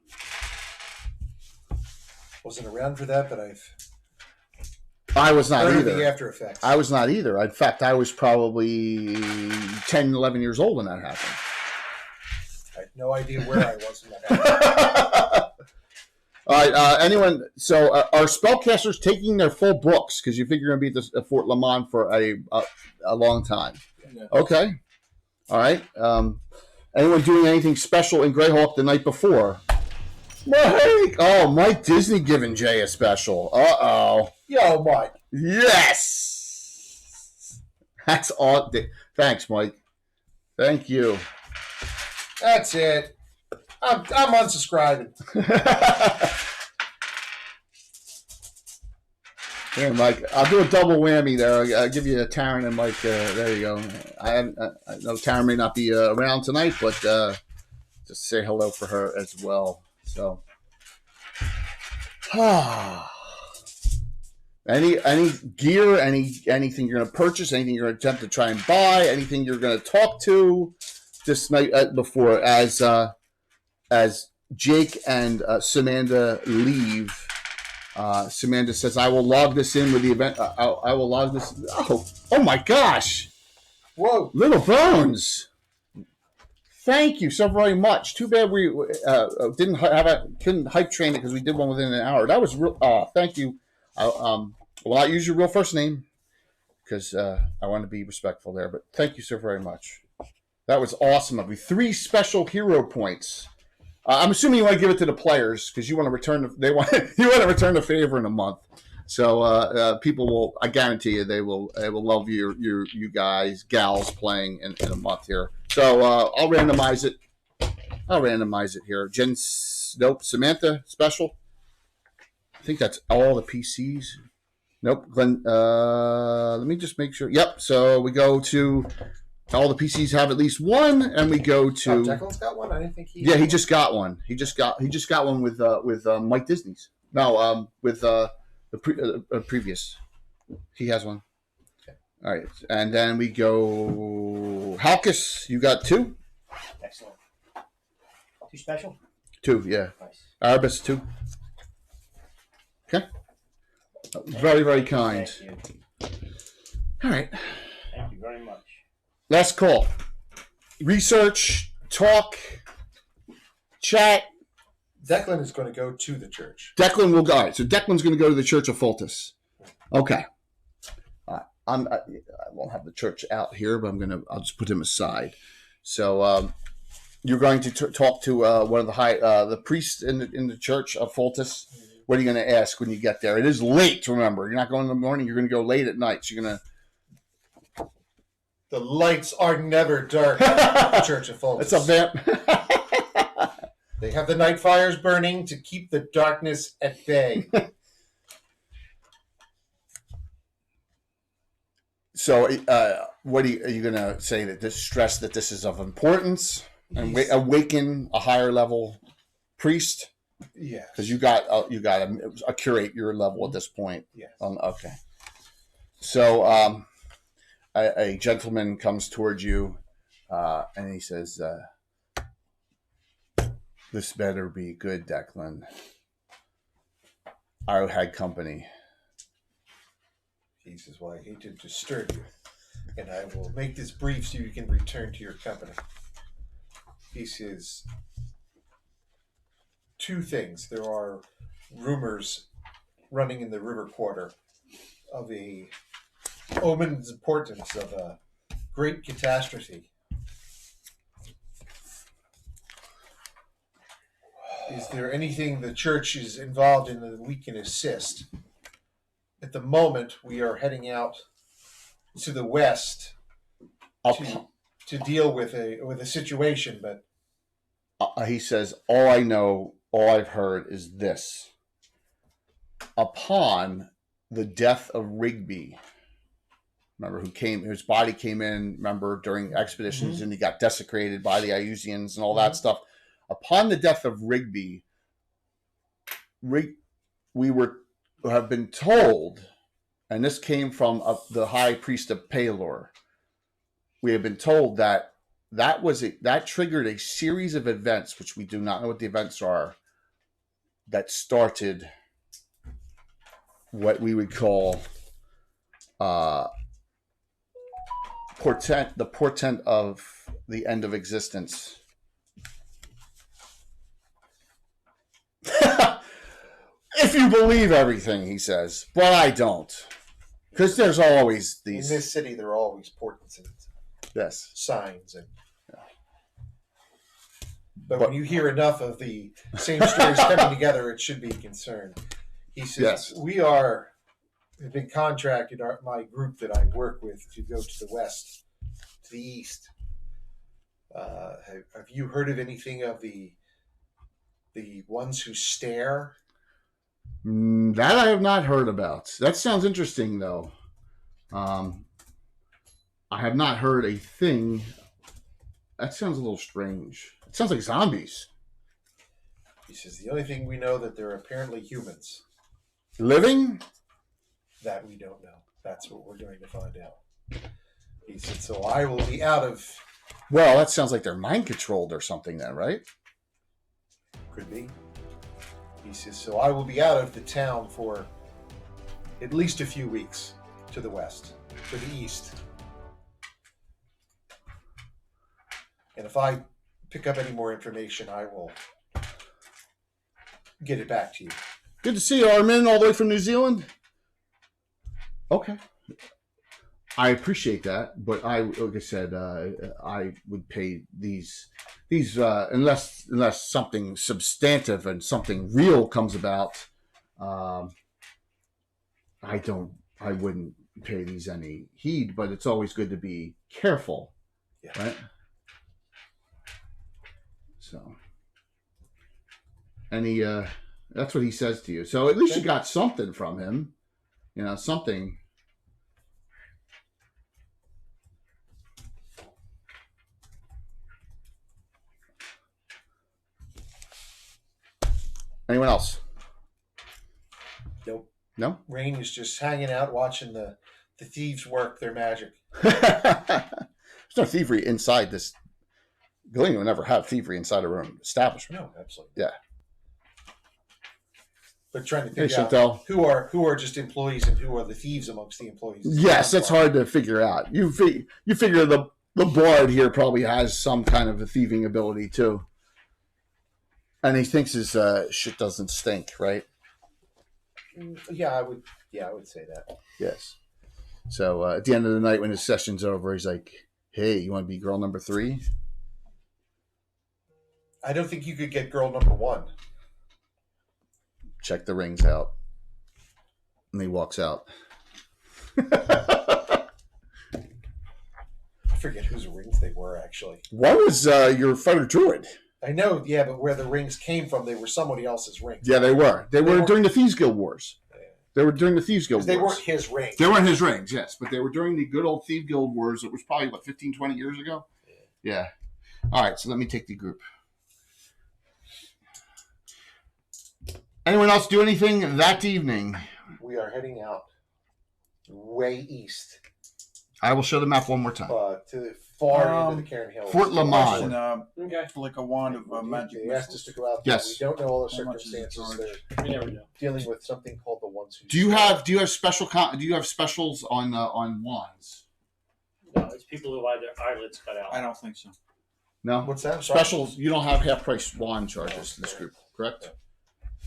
Wasn't around for that, but I was not heard of either. the after effects. I was not either. In fact, I was probably 10, 11 years old when that happened. I had no idea where I was when that happened. All right, anyone? So, are spellcasters taking their full books? Because you figure you're going to be at Fort Leman for a long time. Yeah. Okay. All right. Anyone doing anything special in Greyhawk the night before? Mike! Oh, Mike Disney giving Jay a special. Uh-oh. Yo, Mike. Yes! That's all. Thanks, Mike. Thank you. That's it. I'm unsubscribing. Here, Mike. I'll do a double whammy there. I'll give you a Taryn and Mike. There you go. I know Taryn may not be around tonight, but just say hello for her as well. So, any gear, anything you're going to purchase, anything you're going to attempt to try and buy, anything you're going to talk to this night before as Jake and Samantha leave. Samantha says, "I will log this in with the event. I will log this." Oh my gosh! Whoa, Little Bones. Thank you so very much. Too bad we couldn't hype train it because we did one within an hour. That was real. Thank you. I will not use your real first name because I want to be respectful there. But thank you so very much. That was awesome of you. 3 special hero points. I'm assuming you want to give it to the players because you want to return. You want to return the favor in a month. So people will. I guarantee you, they will love you guys, gals playing in a month here. So I'll randomize it. Here. Nope. Samantha special. I think that's all the PCs. Nope. Glenn. Let me just make sure. Yep. So we go to All the PCs have at least one, and we go to. Oh, Declan's got one. I didn't think he. Yeah, he just got one. He just got one with Mike Disney's. No, with the previous. He has one. Okay. All right, and then we go. Halkus, you got two. Excellent. Too special? Two, yeah. Nice. Arbus, two. Okay. Very, very kind. Thank you. All right. Thank you very much. Last call. Research, talk, chat. Declan is going to go to the church. Declan will go. All right, so Declan's going to go to the Church of Fultus. Okay. I won't have the church out here, but I'll just put him aside. So you're going to talk to one of the priests in the Church of Fultus. What are you going to ask when you get there? It is late, remember. You're not going in the morning. You're going to go late at night. So you're going to. The lights are never dark at the Church of Fulton. It's a vamp. They have the night fires burning to keep the darkness at bay. So, what are you going to say? Stress that this is of importance and awaken a higher level priest? Yeah, because you got to curate your level at this point. Yes. Okay. So, a gentleman comes towards you, and he says, "This better be good, Declan. I had company." He says, "Well, I hate to disturb you, and I will make this brief so you can return to your company." He says, two things. There are rumors running in the river quarter of a omens and portents of a great catastrophe. Is there anything the church is involved in that we can assist? At the moment, we are heading out to the west to deal with a situation, but he says, all I've heard is this. Upon the death of Rigby, remember whose body came in, remember, during expeditions, and he got desecrated by the Iusians and all that stuff. Upon the death of Rigby, we have been told, and this came from the high priest of Palor, we have been told that triggered a series of events, which we do not know what the events are, that started what we would call the portent of the end of existence. If you believe everything he says, but I don't, because there's always these. In this city, there are always portents and signs, and but when you hear enough of the same stories coming together, it should be concerned. He says, "We have been contracted, my group that I work with, to go to the west, to the east. Have you heard of anything of the ones who stare?" That I have not heard about. That sounds interesting, though. I have not heard a thing. That sounds a little strange. It sounds like zombies. He says, "The only thing we know that they're apparently humans. Living? That we don't know. That's what we're going to find out." He said, "So I will be out of..." Well, that sounds like they're mind controlled or something then, right? Could be. He says, "So I will be out of the town for at least a few weeks to the west, to the east. And if I pick up any more information, I will get it back to you." Good to see you, Armin, all the way from New Zealand. Okay. I appreciate that, but like I said, I would pay these unless something substantive and something real comes about. I wouldn't pay these any heed, but it's always good to be careful, right? So, and that's what he says to you. So at least you got something from him, something. Anyone else? Nope. No? Rain is just hanging out watching the thieves work their magic. There's no thievery inside this building. Will never have thievery inside a room establishment. No, absolutely. Yeah. But trying to Hey, figure out Chantel. who are just employees and who are the thieves amongst the employees. Yes, that's hard to figure out. You figure the bard here probably has some kind of a thieving ability too, and he thinks his shit doesn't stink, right? Yeah, I would say that. Yes. So at the end of the night, when his session's over, he's like, "Hey, you want to be girl number 3?" I don't think you could get girl number 1. Check the rings out, and he walks out. I forget whose rings they were actually. What was your fighter druid? I know, yeah, but where the rings came from, they were somebody else's rings. Yeah, they were. They were during the Thieves Guild Wars. Yeah. They were during the Thieves Guild Wars. They weren't his rings. They weren't his rings, yes, but they were during the good old Thieves Guild Wars. It was probably, 15, 20 years ago? Yeah. All right, so let me take the group. Anyone else do anything that evening? We are heading out way east I will show the map one more time. to the far end of the Cairn Hills. Fort Leman. Question, Okay. like a wand of magic They asked us missiles. to go out there. Yes. We don't know all the How much is it circumstances. charged? They're We never know. dealing with something called the ones who. Do you have special do you have specials on wands? No, it's people who have their eyelids cut out. I don't think so. No. What's that? I'm sorry. Specials. You don't have half price wand charges in this group, correct?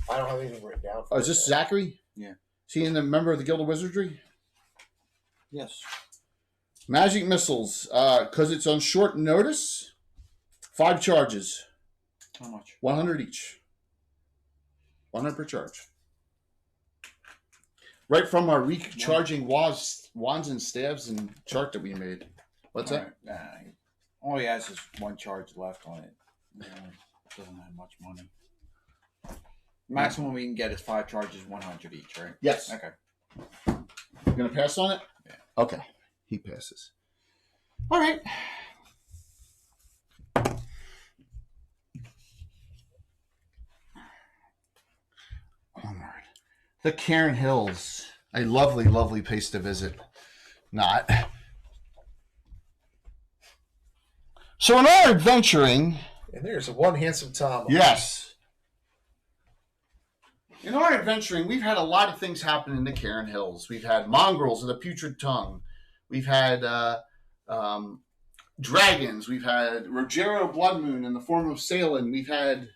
I don't have anything written down. Oh, is this Zachary? Yeah. Is he a member of the Guild of Wizardry? Yes. Magic missiles, because it's on short notice. 5 charges, How much? 100 each. 100 per charge. Right from our recharging wands and staves and chart that we made. What's that? All right. Nah, all he has is 1 charge left on it. Doesn't have much money. Maximum we can get is 5 charges, 100 each, right? Yes. Okay. You gonna pass on it? Yeah. Okay. He passes. All right. Onward. The Cairn Hills. A lovely, lovely place to visit. Not. So in our adventuring, And there's one handsome Tom. yes. In our adventuring, we've had a lot of things happen in the Cairn Hills. We've had mongrels and a putrid tongue. We've had dragons. We've had Rogero Bloodmoon in the form of Salem. We've had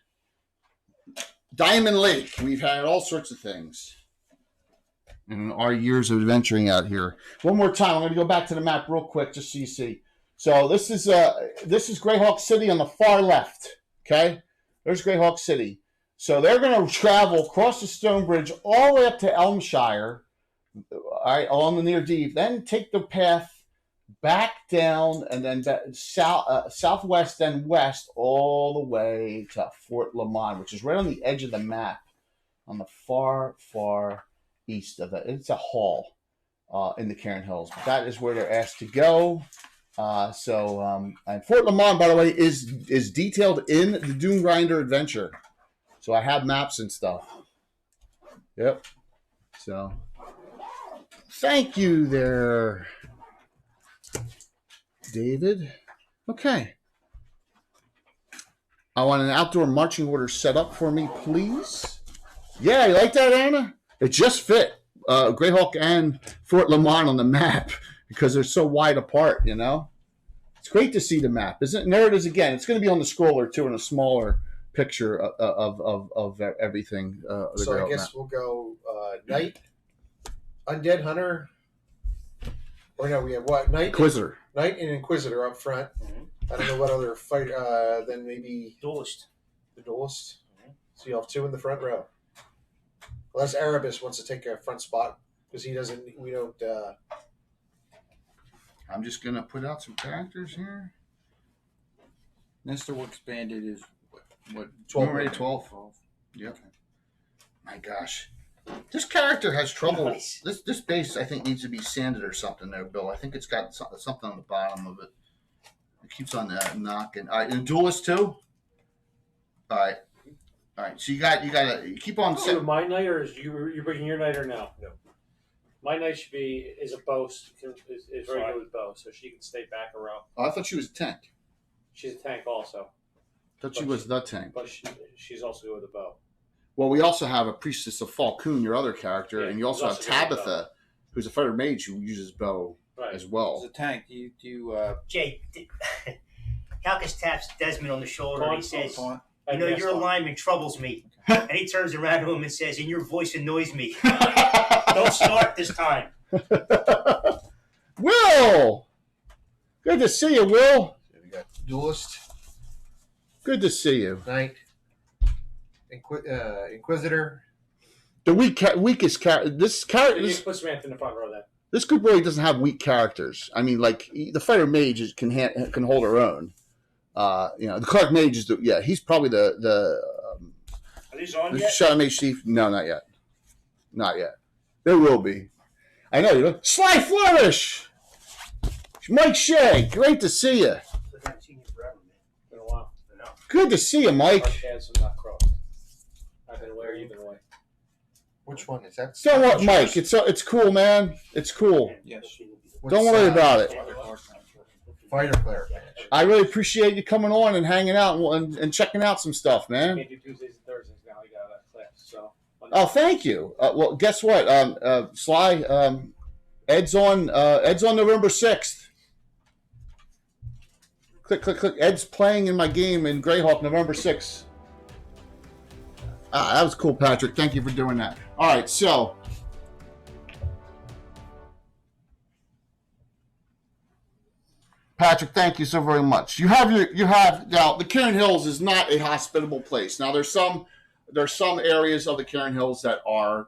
Diamond Lake. We've had all sorts of things in our years of adventuring out here. One more time, I'm going to go back to the map real quick just so you see. So this is Greyhawk City on the far left. Okay, there's Greyhawk City. So they're going to travel across the Stone Bridge all the way up to Elmshire, all right, along the near deep, then take the path back down and then southwest and west all the way to Fort Leman, which is right on the edge of the map on the far, far east of it. It's a hall in the Cairn Hills. But that is where they're asked to go. And Fort Leman, by the way, is detailed in the Doomgrinder adventure. So I have maps and stuff. Yep. So thank you there, David. Okay. I want an outdoor marching order set up for me, please. Yeah, you like that, Anna? It just fit Greyhawk and Fort Leman on the map because they're so wide apart, you know? It's great to see the map, isn't it? And there it is again. It's going to be on the scroller, too, in a smaller picture of everything. So I guess we'll go Knight, Undead Hunter, or no, we have what? Inquisitor. Knight and Inquisitor up front. I don't know what other fight. Then maybe Duelist. the Duelist. So you have 2 in the front row. Unless Erebus wants to take a front spot because he doesn't. We don't. I'm just going to put out some characters here. Nestor Works Bandit is what 12. Already 12. Yep. My gosh. This character has trouble. Nice. This base, I think, needs to be sanded or something there, Bill. I think it's got something on the bottom of it. It keeps on knocking. All right, and Duelist, too? All right. All right, so you gotta keep on. So my knight, or is you're bringing your knight, or no? No. My knight should be is a bow. Is very good with bow, so she can stay back a row. Oh, I thought she was a tank. She's a tank also, Thought she was the tank. but she's also good with a bow. Well, we also have a priestess of Falcoon, your other character, Yeah, and you also have who's also good with Tabitha, who's a fighter mage who uses bow Right. as As well. a tank, do you Jay, Calcus taps Desmond on the shoulder and he says, go on. "You know, your alignment troubles me." And he turns around to him and says, "And your voice annoys me. Don't start this time." Will, good to see you, Will. So we got duelist, Good to see you. knight, inquisitor. The weakest character. You put Samantha in the front row then. This group really doesn't have weak characters. I mean, like the fighter mage can hold her own. The cleric mage is he's probably the Are these on the yet? shadow mage chief. No, not yet. Not yet. There will be. I know you. Sly Flourish. Mike Shea, great to see you. I haven't seen you forever, man. Been a while. I know. Good to see you, Mike. Arcads and not crossed. I've been away or you've been away. Which one is that? So what, Mike? It's cool, man. It's cool. Yes. What's, Don't worry about it. Fighter player match. I really appreciate you coming on and hanging out and checking out some stuff, man. Can't do Tuesdays and Thursdays now. I got a class, so. Oh, thank you. Well, guess what, Sly? Ed's on November 6th. Click. Ed's playing in my game in Greyhawk November 6th. That was cool, Patrick. Thank you for doing that. All right, so Patrick, thank you so very much. You have now. The Cairn Hills is not a hospitable place. Now there's some areas of the Cairn Hills that are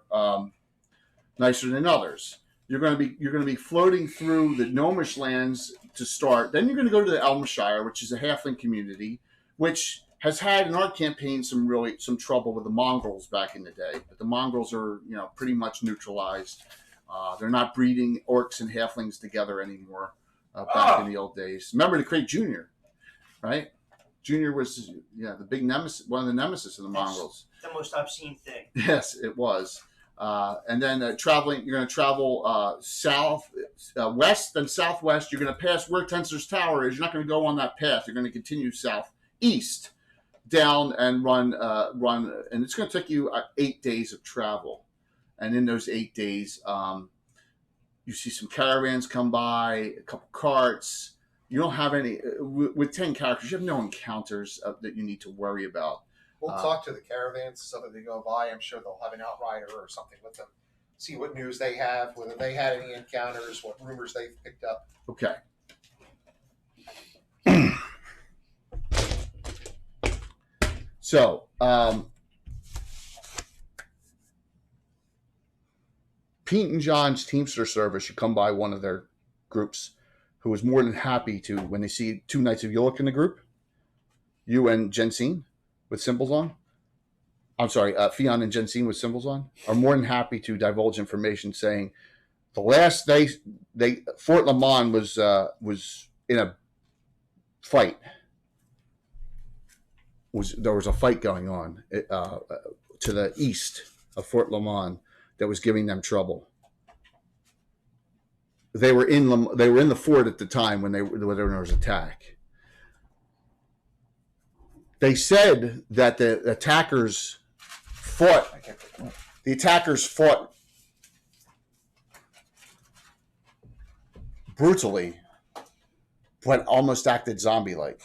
nicer than others. You're going to be floating through the Gnomish lands to start. Then you're going to go to the Elmshire, which is a halfling community, which has had in our campaign some trouble with the mongrels back in the day. But the mongrels are pretty much neutralized. They're not breeding orcs and halflings together anymore. Back in the old days. Remember the Crate Junior, right? Junior was the big nemesis, one of the nemesis of the mongrels. The most obscene thing. Yes, it was. And then you're going to travel west, then southwest. You're going to pass where Tensor's Tower is. You're not going to go on that path. You're going to continue southeast down and run, and it's going to take you 8 days of travel. And in those 8 days, you see some caravans come by, a couple carts. You don't have any with 10 characters. You have no encounters that you need to worry about. We'll talk to the caravans, so that they go by. I'm sure they'll have an outrider or something with them. See what news they have, whether they had any encounters, what rumors they've picked up. Okay. So, Pete and John's Teamster service should come by one of their groups, who is more than happy to, when they see two Knights of York in the group, you and Jensine with symbols on. I'm sorry, Fionn and Jensine with symbols on, are more than happy to divulge information saying the last Fort Leman was in a fight. There was a fight going on to the east of Fort Leman that was giving them trouble. They were in the fort at the time when there was attack. They said that the attackers fought brutally, but almost acted zombie-like.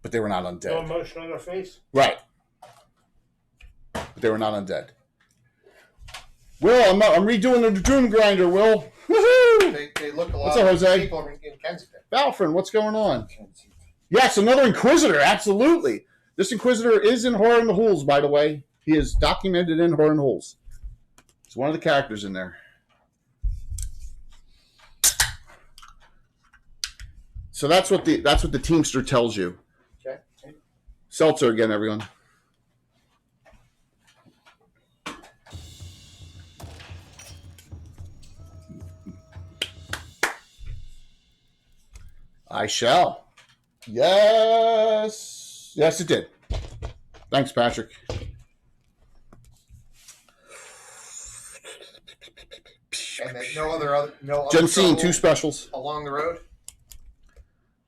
But they were not undead. No emotion on their face. Right. But they were not undead. Will, I'm redoing the Doomgrinder, Will. Woohoo! They look a lot What's up, like Jose? people in Kensington. Balfrin, what's going on? Yes, another Inquisitor, absolutely. This Inquisitor is in Horror in the Hools, by the way. He is documented in Horror in the Hools. He's one of the characters in there. So that's what the Teamster tells you. Okay. Seltzer again, everyone. I shall. Yes. Yes, it did. Thanks, Patrick. And then no other Jensine, trouble 2 specials. along the road.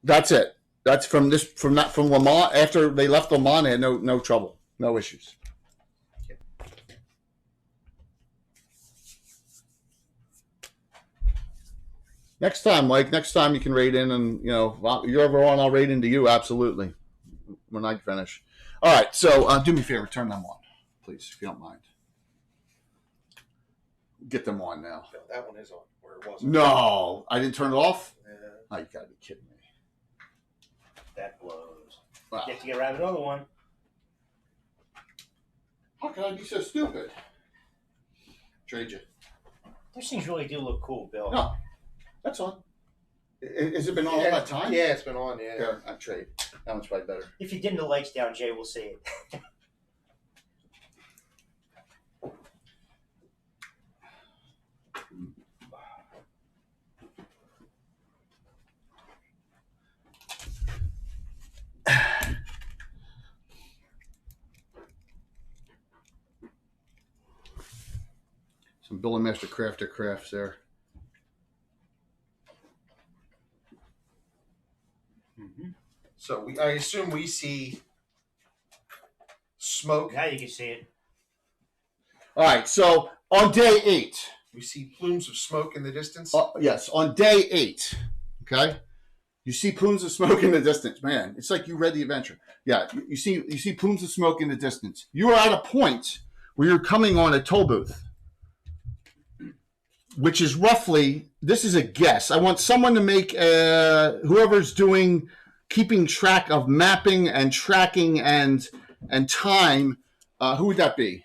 That's it. That's from Lamont. After they left Lamont, they had no trouble, no issues. Next time, Mike. Next time you can raid in, and you're ever on, I'll raid into you. Absolutely. When I finish. All right. So do me a favor, turn them on, please, if you don't mind. Get them on now. No, that one is on where it was. No, I didn't turn it off. Yeah. Oh, you gotta be kidding me. That blows. Wow. You have to get around another one. How can I be so stupid? Trade you. Those things really do look cool, Bill. No, that's on. Has it been on all that time? Yeah, it's been on. Yeah. Here, I trade. That one's probably better. If you dim the lights down, Jay will see it. Some Bill and Master Crafter crafts there. So I assume we see smoke. Now you can see it. All right, so on day 8. We see plumes of smoke in the distance. Yes, on day 8, okay? You see plumes of smoke in the distance. Man, it's like you read the adventure. Yeah, you see plumes of smoke in the distance. You are at a point where you're coming on a toll booth, which is roughly, this is a guess. I want someone to make, whoever's keeping track of mapping and tracking and time, who would that be?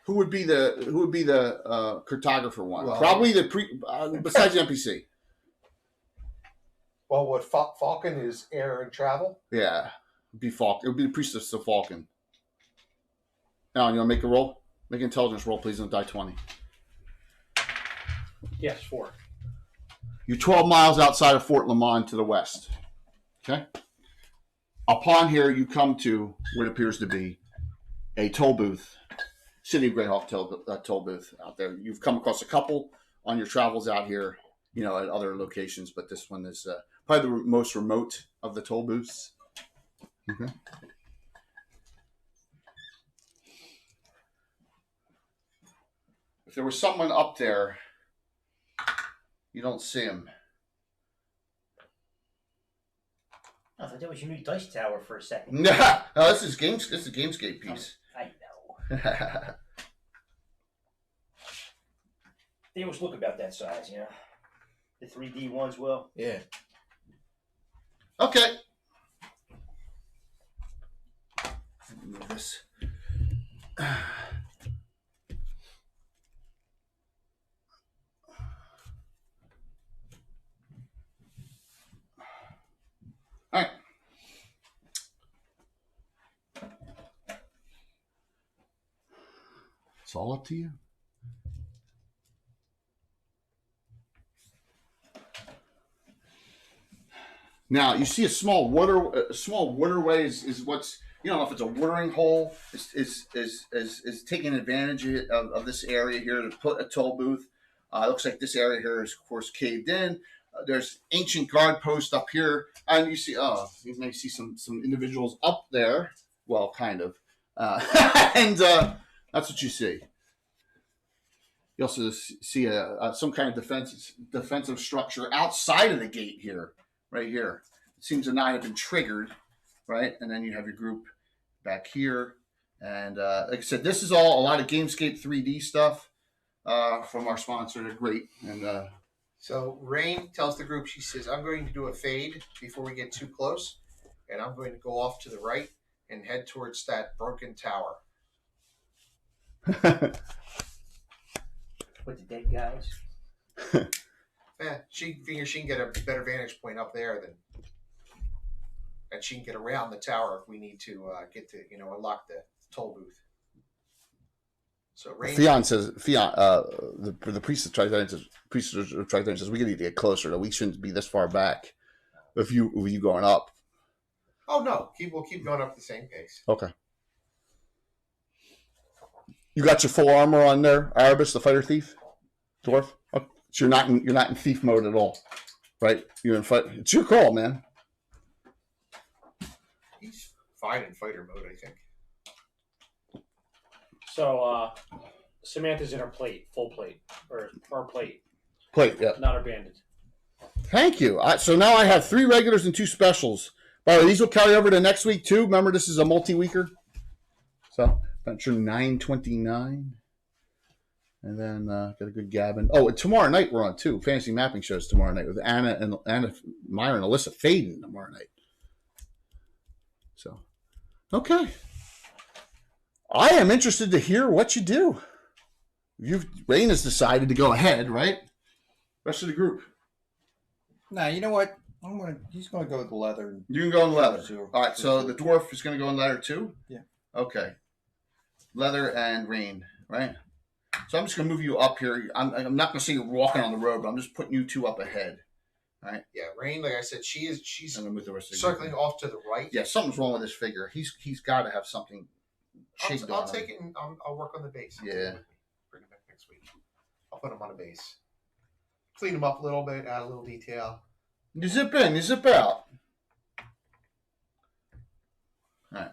Who would be the cartographer one? Well, probably besides the NPC. Well, what Falcon is air and travel. Yeah, it'd be Falcon. It would be the priestess of Falcon. Alan, you want to make a roll? Make an intelligence roll, please, on die 20. Yes, 4. You're 12 miles outside of Fort Leman to the west. Okay. Upon here, you come to what appears to be a toll booth. City of Greyhawk toll booth out there. You've come across a couple on your travels out here, at other locations, but this one is probably the most remote of the toll booths. Okay. If there was someone up there, you don't see him. I thought that was your new dice tower for a second. No, this is a Gamescape piece. I know. They always look about that size, The 3D ones will. Yeah. Okay. Move this. All right. It's all up to you. Now you see a small waterway is what's, you don't know if it's a watering hole, is taking advantage of this area here to put a toll booth. It looks like this area here is, of course, caved in. There's ancient guard post up here, and you may see some individuals up there. Well, kind of, and that's what you see. You also see some kind of defensive structure outside of the gate here, right here. It seems to not have been triggered, right? And then you have your group back here, and like I said, this is all a lot of Gamescape 3D stuff from our sponsor. They're great, and. So Rain tells the group, she says, I'm going to do a fade before we get too close, and I'm going to go off to the right and head towards that broken tower. With the dead guys? She figures she can get a better vantage point up there and she can get around the tower if we need to get to, unlock the toll booth. So Rain, the priest of Tritonian says we need to get closer. That we shouldn't be this far back. If you going up, Oh no, we'll keep going up at the same pace. Okay. You got your full armor on there, Erebus, the fighter thief, dwarf. Okay. So you're not in thief mode at all, right? You're in fight. It's your call, man. He's fine in fighter mode, I think. So Samantha's in her plate, full plate, or her plate, Plate, yeah. not her banded. Thank you. So now I have 3 regulars and 2 specials. By the way, these will carry over to next week too. Remember, this is a multi-weeker. So, Venture 929. And then got a good Gabbin. Oh, and tomorrow night we're on too. Fantasy mapping shows tomorrow night with Anna Meyer and Alyssa Faden tomorrow night. So, okay. I am interested to hear what you do. Rain has decided to go ahead, right? Rest of the group. Nah, you know what? He's gonna go with the leather. You can go in leather. Sure. All right, so the dwarf is going to go in leather too? Yeah. Okay. Leather and rain, right? So I'm just going to move you up here. I'm not going to say you're walking on the road, but I'm just putting you 2 up ahead. All right? Yeah, Rain, like I said, she's I'm going to move the rest of the circling group. off to the right. Yeah, something's wrong with this figure. He's got to have something shaped I'll on him. take it and I'll work on the base. Yeah. Bring him back next week. I'll put him on a base. Clean him up a little bit, add a little detail. You zip in, you zip out. All right.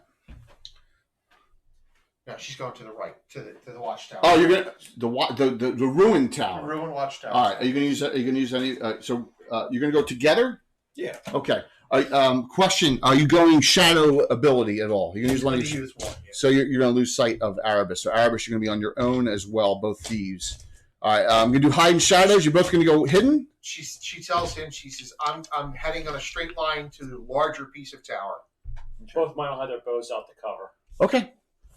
No, she's going to the right, to the watchtower. Oh, you're gonna the ruined tower. Ruin watchtower. All right. Are you gonna use any? So you're gonna go together? Yeah. Okay. Question: are you going shadow ability at all? You're gonna use one of these. Use one, yeah. So you're gonna lose sight of Erebus. So Erebus, you're gonna be on your own as well, both thieves. All right. I'm gonna do hide and shadows. You're both gonna go hidden. She tells him, she says, I'm heading on a straight line to the larger piece of tower. Both mine will have their bows out to cover. Okay.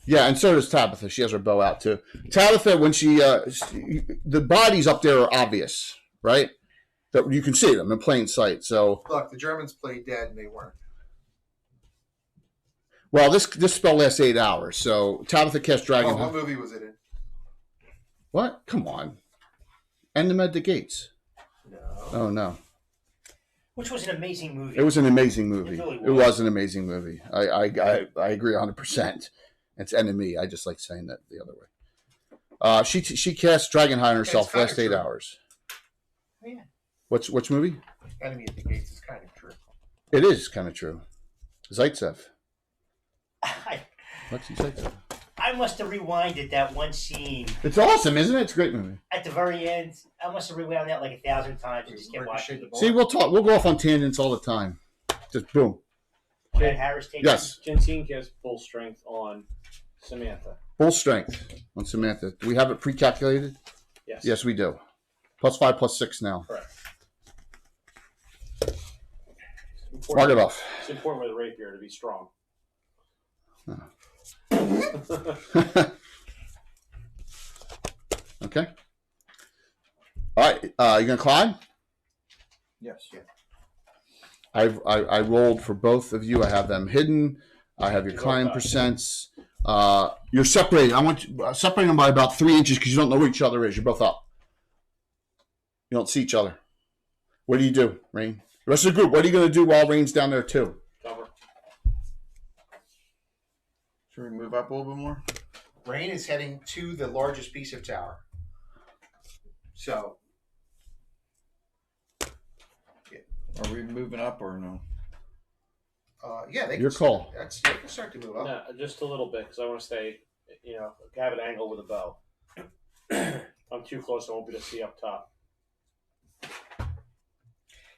Yeah, and so does Tabitha. She has her bow out too. Tabitha, when the bodies up there are obvious, right? That you can see them in plain sight. So Look, the Germans played dead and they weren't. well, this spell lasts 8 hours. So Tabitha cast Dragon. What movie was it in? What? Come on. End at the gates. No. Oh no. Which was an amazing movie. It was an amazing movie. It really It was. was an amazing movie. I agree 100%. It's enemy. I just like saying that the other way. She cast Dragonhide on herself kinda last 8 true. hours. Oh, yeah. Which movie? Enemy at the Gates is kind of true. It is kind of true. Zaitsev. I What's Zaitsev? must have rewinded that one scene It's awesome, isn't it? It's a great movie. at the very end. I must have rewound that like 1,000 times and just kept Ricochet watching. the ball. See, we'll talk. We'll go off on tangents all the time. Just boom. Ted Harris taking Yes. Jensine has full strength on Samantha. Full strength on Samantha. Do we have it pre-calculated? Yes. Yes, we do. +5, +6 now. Correct. Mark it off. It's important with a rapier to be strong. Okay. All right. You gonna climb? Yes. Yeah. I rolled for both of you. I have them hidden. I have your climb percents. You're separated. I want you separate them by about 3 inches because you don't know where each other is. You're both up. You don't see each other. What do you do, Rain? The rest of the group, what are you going to do while Rain's down there too? Cover. Should we move up a little bit more? Rain is heading to the largest piece of tower. So, Are we moving up or no? yeah, they Your can call. They can start to move up. No, just a little bit because I want to stay, have an angle with a bow. I'm too close. I won't be able to see up top.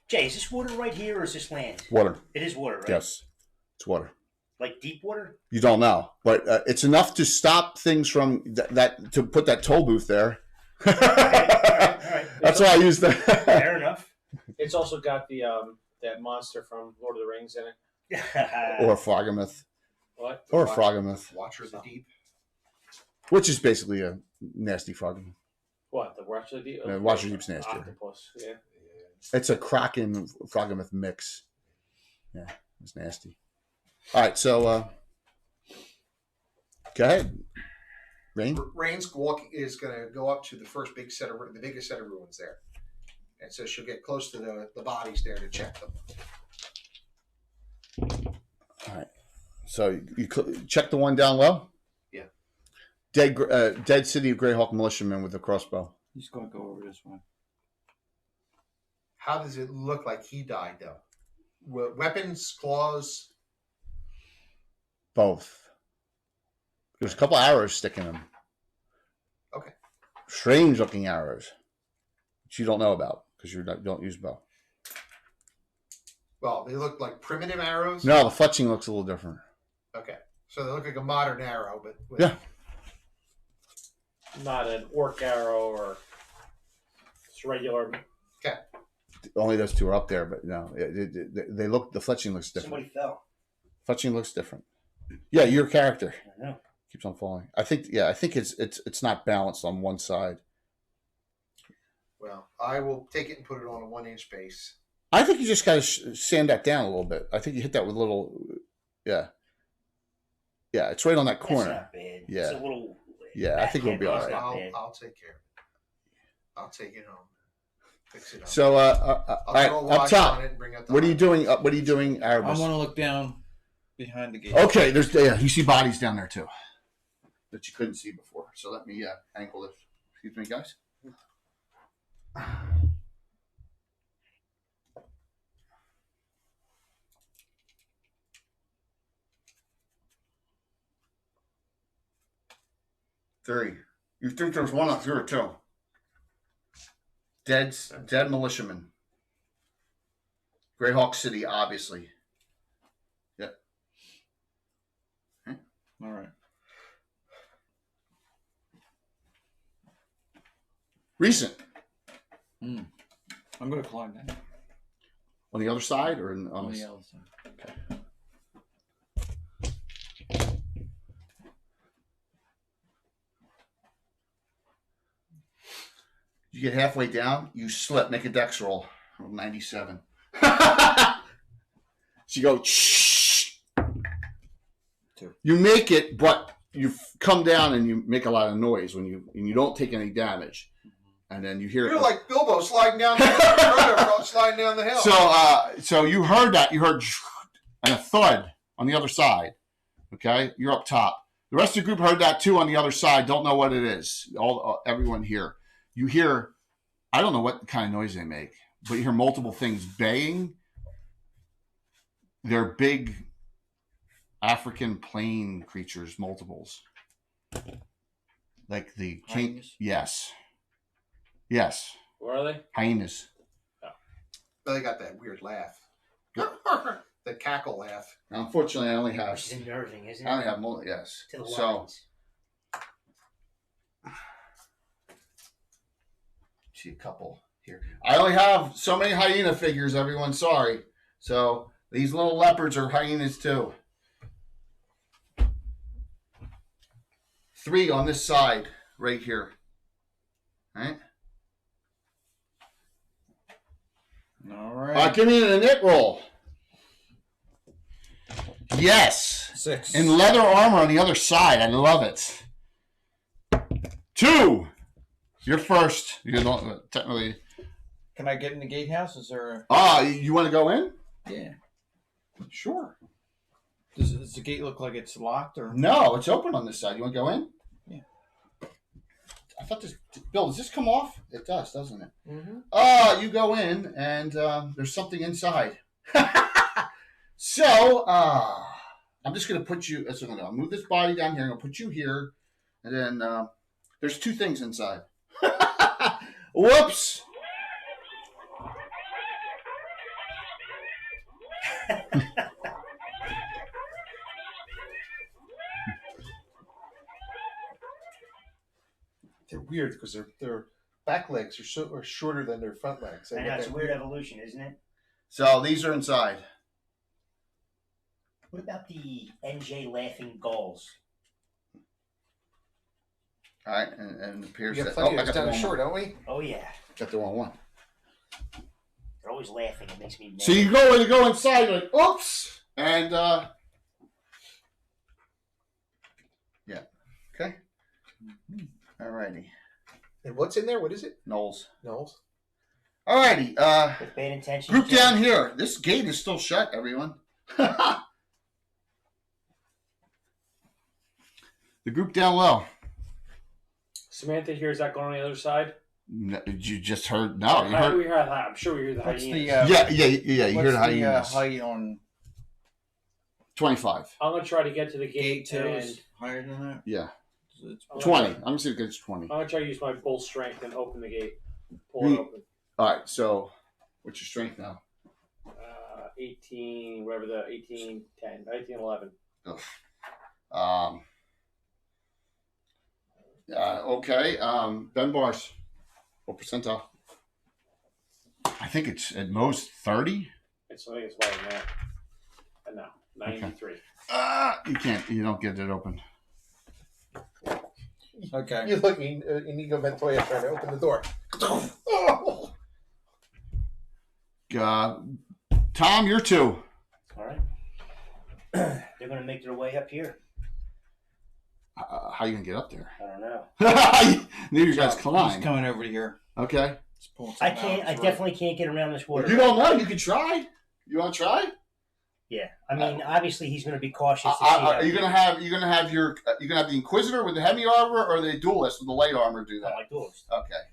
Jay, is this water right here or is this land? Water. It is water, right? Yes. It's water. Like deep water? You don't know, but it's enough to stop things from that to put that toll booth there. All right. That's why I used that. Fair enough. It's also got the that monster from Lord of the Rings in it. Or Froggamoth. What? Or Froggamoth, Watcher of the Deep. which is basically a nasty Froggamoth. What? The Watcher of the Deep? Yeah, Watcher of the Deep's nasty. Octopus. Yeah. It's a Kraken Froggamoth mix. Yeah, it's nasty. All right, so go ahead, Rain. Rain's walk is going to go up to the first big set of the biggest set of ruins there, and so she'll get close to the bodies there to check them. All right. So you check the one down low. Yeah. Dead city of Greyhawk militiaman with a crossbow. He's going to go over this one. How does it look like he died, though? Weapons, claws? Both. There's a couple arrows sticking in him. Okay. Strange looking arrows, which you don't know about because you don't use bow. Well, they look like primitive arrows? No, the fletching looks a little different. Okay. So they look like a modern arrow, but... Yeah. Not an orc arrow or just regular. Okay. Only those two are up there, but no, they look. The fletching looks different. Somebody fell. Fletching looks different. Yeah, your character I know. keeps on falling. I think it's not balanced on one side. Well, I will take it and put it on a 1-inch base. I think you just got to sand that down a little bit. I think you hit that with a little, yeah, it's right on that corner. That's not bad. Yeah. It's a little. Yeah, I think we'll be all right. I'll take care of it. I'll take it home. Fix it up. So, all right, throw a up wash top. on it and bring out the What are you hot- doing? What are you doing, I Arabus? want to look down behind the gate. Okay, you see bodies down there too that you couldn't see before. So let me angle this. Excuse me, guys. Three. You think there's one up here too? Dead militiaman. Greyhawk City, obviously. Yep. All right. Recent. I'm going to climb down On the other side or on on the the other side. Okay. You get halfway down, you slip, make a dex roll. Roll 97. So you go, shh. Two. You make it, but you come down and you make a lot of noise when you don't take any damage. And then you hear You're like Bilbo sliding down the hill. Sliding down the hill. So you heard that. You heard and a thud on the other side. Okay? You're up top. The rest of the group heard that too on the other side. Don't know what it is. Everyone here. You hear, I don't know what kind of noise they make, but you hear multiple things baying. They're big African plain creatures, multiples. Like the king. Hyenas? Yes. Yes. Where are they? Hyenas. But they got that weird laugh. The cackle laugh. Unfortunately, I only have. Which is unnerving, isn't I only it? have more. Yes. To the So. lions. See a couple here. I only have so many hyena figures, everyone. Sorry. So these little leopards are hyenas too. 3 on this side, right here. All right. All right. Give me an knit roll. Yes. 6. In leather armor on the other side. I love it. 2. You're first. You don't technically. Can I get in the gatehouse? Is there You want to go in? Yeah. Sure. Does the gate look like it's locked or? No, it's open on this side. You want to go in? Yeah. I thought this. Bill, does this come off? It does, doesn't it? Mm-hmm. You go in, and there's something inside. So, I'm just going to put you. That's what I'm going to do. I'll move this body down here. I'm going to put you here, and then there's 2 things inside. Whoops. They're weird because their back legs are shorter than their front legs. I know, it's a weird evolution, isn't it? So these are inside. What about the NJ laughing gulls? All right, and it appears We that. got plenty I of got the down the wrong shore, one. don't we? Oh yeah, Got the wrong one. they're always laughing. It makes me mad. So you go inside, like, oops, and yeah, okay, all righty, And what's in there? What is it? Knowles. Knowles. All righty, With bad intentions. group Jim. down here. This gate is still shut, everyone. The group down low. Samantha here. Is that going on the other side? No, you just heard. No, you heard. We heard that. I'm sure we heard the What's hyenas. Yeah. You heard the hyenas. height on 25. I'm gonna try to get to the gate gate too? and Is higher than that? Yeah. It's 20. I'm gonna see if it's 20. I'm gonna try to use my bull strength and open the gate. Pull it open. All right. So, what's your strength now? 18, whatever the 18, 10, 19, 11. Okay. Ben Bars. What percentile? I think it's at most 30. I think it's lower than that. And no, 93. You can't. You don't get it open. Okay. You're looking, Inigo Montoya trying to open the door. Oh! Tom, you're 2. All right. They're going to make their way up here. How you gonna get up there? I don't know. Maybe you guys He's climb. coming over here. Okay. He's pulling I some can't. I balance, right? definitely can't get around this water. You don't know. You can try. You want to try? Yeah. I mean, obviously he's going to be cautious. To see Are you gonna have the Inquisitor with the heavy armor or the Duelist with the light armor do that? my duelist. Okay.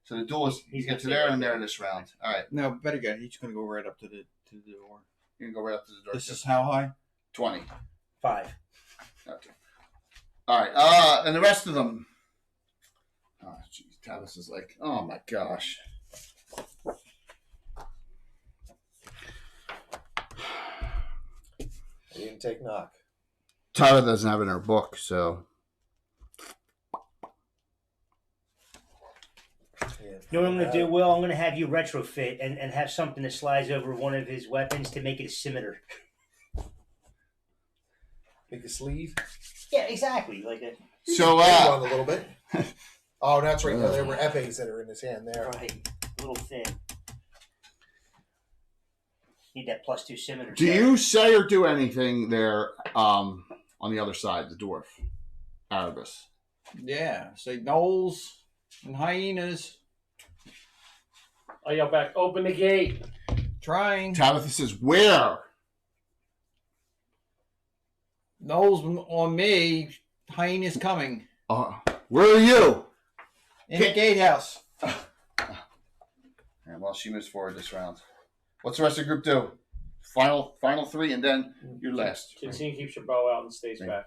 So the Duelist, you He's get to gonna there stay and right there there. this round. All right. No, better get. He's going to go right up to the door. You can go right up to the door. This is how high? 20. 5. Okay. All right. And the rest of them. Oh, jeez. Tavis is like, oh my gosh. I didn't take knock. Tyler doesn't have it in her book, so. Yeah. You know what I'm going to do, Will? I'm going to have you retrofit and have something that slides over one of his weapons to make it a scimitar. Make a sleeve. Yeah, exactly. Like a So, On a little bit. Oh, that's right. There were epes that are in his hand there. right, a little thin. Need that +2 scimitar. do you say or do anything there on the other side, the dwarf? Erebus. Yeah. Say gnolls and hyenas. I yell back, open the gate. Trying. Tabitha says, where? Gnolls on me. Hyenas coming. Where are you? In the gatehouse. And well, she moves forward this round. What's the rest of the group do? Final 3, and then you're last. Kinsine keeps your bow out and stays back.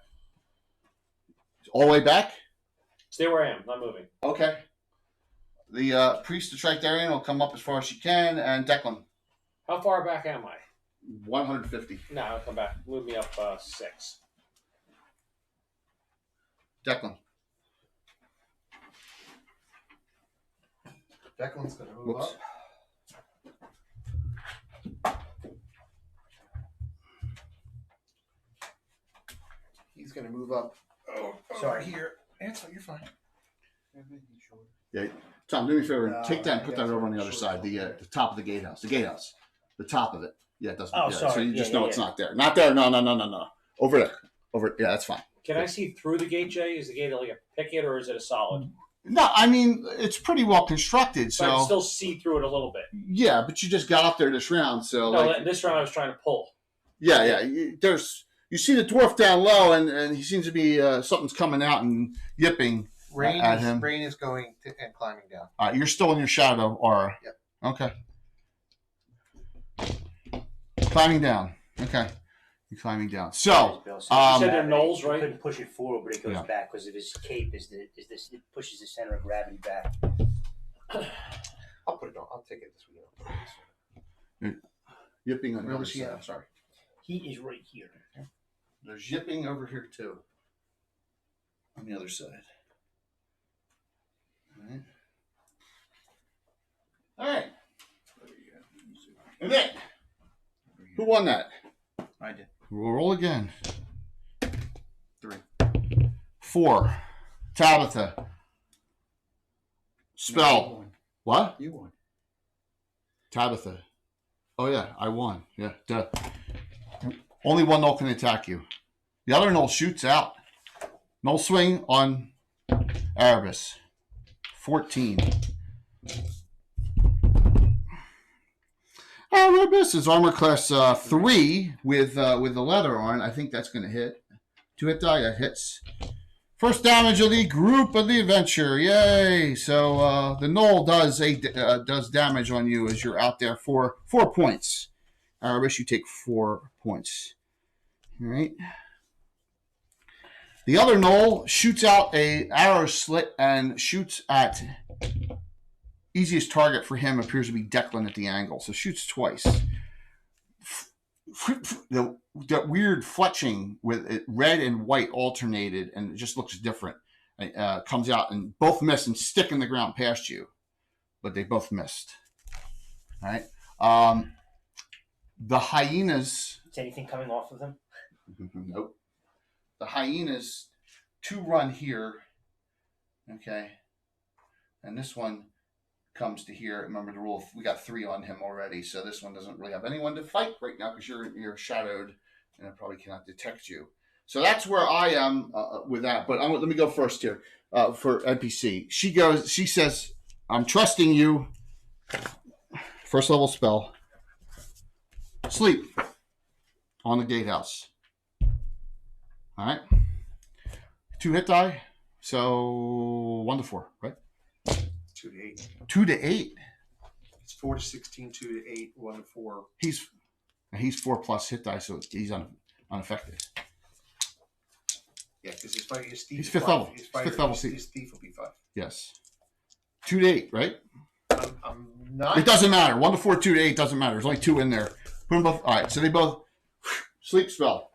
All the way back? Stay where I am, not moving. Okay. The priest, the Trictarian, will come up as far as she can, and Declan, How far back am I? 150. No, I'll come back. Move me up 6. Declan. Declan's going to move Whoops. up. He's going to move up. Oh, Sorry. here. You're fine. Yeah. Tom, do me a favor. No, Take that and I put got that over on the you. other Sure. side, the top of the gatehouse. The gatehouse. The top of it. Yeah, it doesn't. Oh, yeah, sorry. So you Yeah, just yeah, know it's yeah. not there. Not there. No. Over there. Yeah, that's fine. Can I see through the gate, Jay? Is the gate like a picket or is it a solid? No, I mean, it's pretty well constructed, So I can so. still see through it a little bit. Yeah, but you just got up there this round, so. No, like, this round I was trying to pull. yeah. You see the dwarf down low, and he seems to be, something's coming out and yipping at him. Rain is going to, and climbing down. You're still in your shadow aura. Yep. Okay. Climbing down. Okay. You're climbing down. So, You said they're gnolls, You right? couldn't push it forward, but it goes Yeah. back because of his cape. It pushes the center of gravity back. I'll put it on. I'll take it this week. I'll put it this yipping on the Where other was he side. at? Sorry. He is right here. There's yipping over here, too. On the other side. All right. And then, who won that? I did. We'll roll again. 3. 4. Tabitha. Spell. What? You won. Tabitha. Oh, yeah, I won. Yeah, duh. Only one Null can attack you. The other Null shoots out. Null swing on Erebus. 14. Erebus is armor class 3 with the leather on. I think that's going to hit. 2 hit die, that hits. First damage of the group of the adventure. Yay! So the Knoll does damage on you as you're out there for 4 points. I wish you take 4 points. All right. The other Knoll shoots out a arrow slit and shoots at easiest target for him appears to be Declan at the angle. So shoots twice. That weird fletching with it, red and white alternated, and it just looks different. Comes out and both miss and stick in the ground past you, but they both missed. All right. The hyenas. Is anything coming off of them? Nope. The hyenas 2 run here. Okay. And this one comes to here. Remember the rule, we got 3 on him already, so this one doesn't really have anyone to fight right now because you're shadowed and it probably cannot detect you. So that's where I am with that. But let me go first here for NPC. She says, I'm trusting you. First level spell. Sleep on the gatehouse. All right. 2 hit die. So 1 to 4, right? 2 to 8. 2 to 8. It's 4 to 16, 2 to 8, 1 to 4. He's 4 plus hit die, so he's unaffected. Yeah, because his thief. He's 5th level. His 5th level. His thief will be 5. Yes. 2 to 8, right? I'm not. It doesn't matter. 1 to 4, 2 to 8 doesn't matter. There's only 2 in there. Put them both. All right, so they both sleep spell.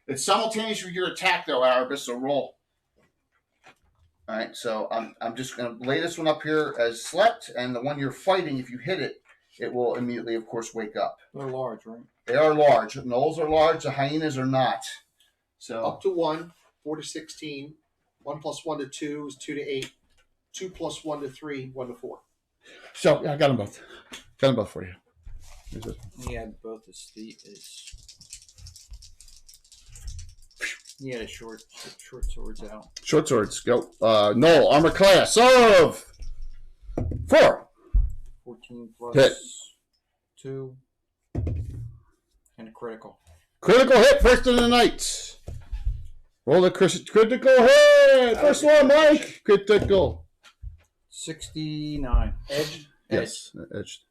It's simultaneous with your attack, though, Arabis. So roll. All right, so I'm just going to lay this one up here as slept, and the one you're fighting, if you hit it, it will immediately, of course, wake up. They're large, right? They are large. Gnolls are large. The hyenas are not. So Up to 1, 4 to 16. 1 plus 1 to 2 is 2 to 8. 2 plus 1 to 3, 1 to 4. So I got them both. Got them both for you. He had both his He had short swords out. Short swords, go. Knoll, armor class of 4. 14 plus Hit. 2. And a critical. Critical hit, first of the night. Roll the critical hit. First one, Mike. Critical. 69. Edged? Yes, edged.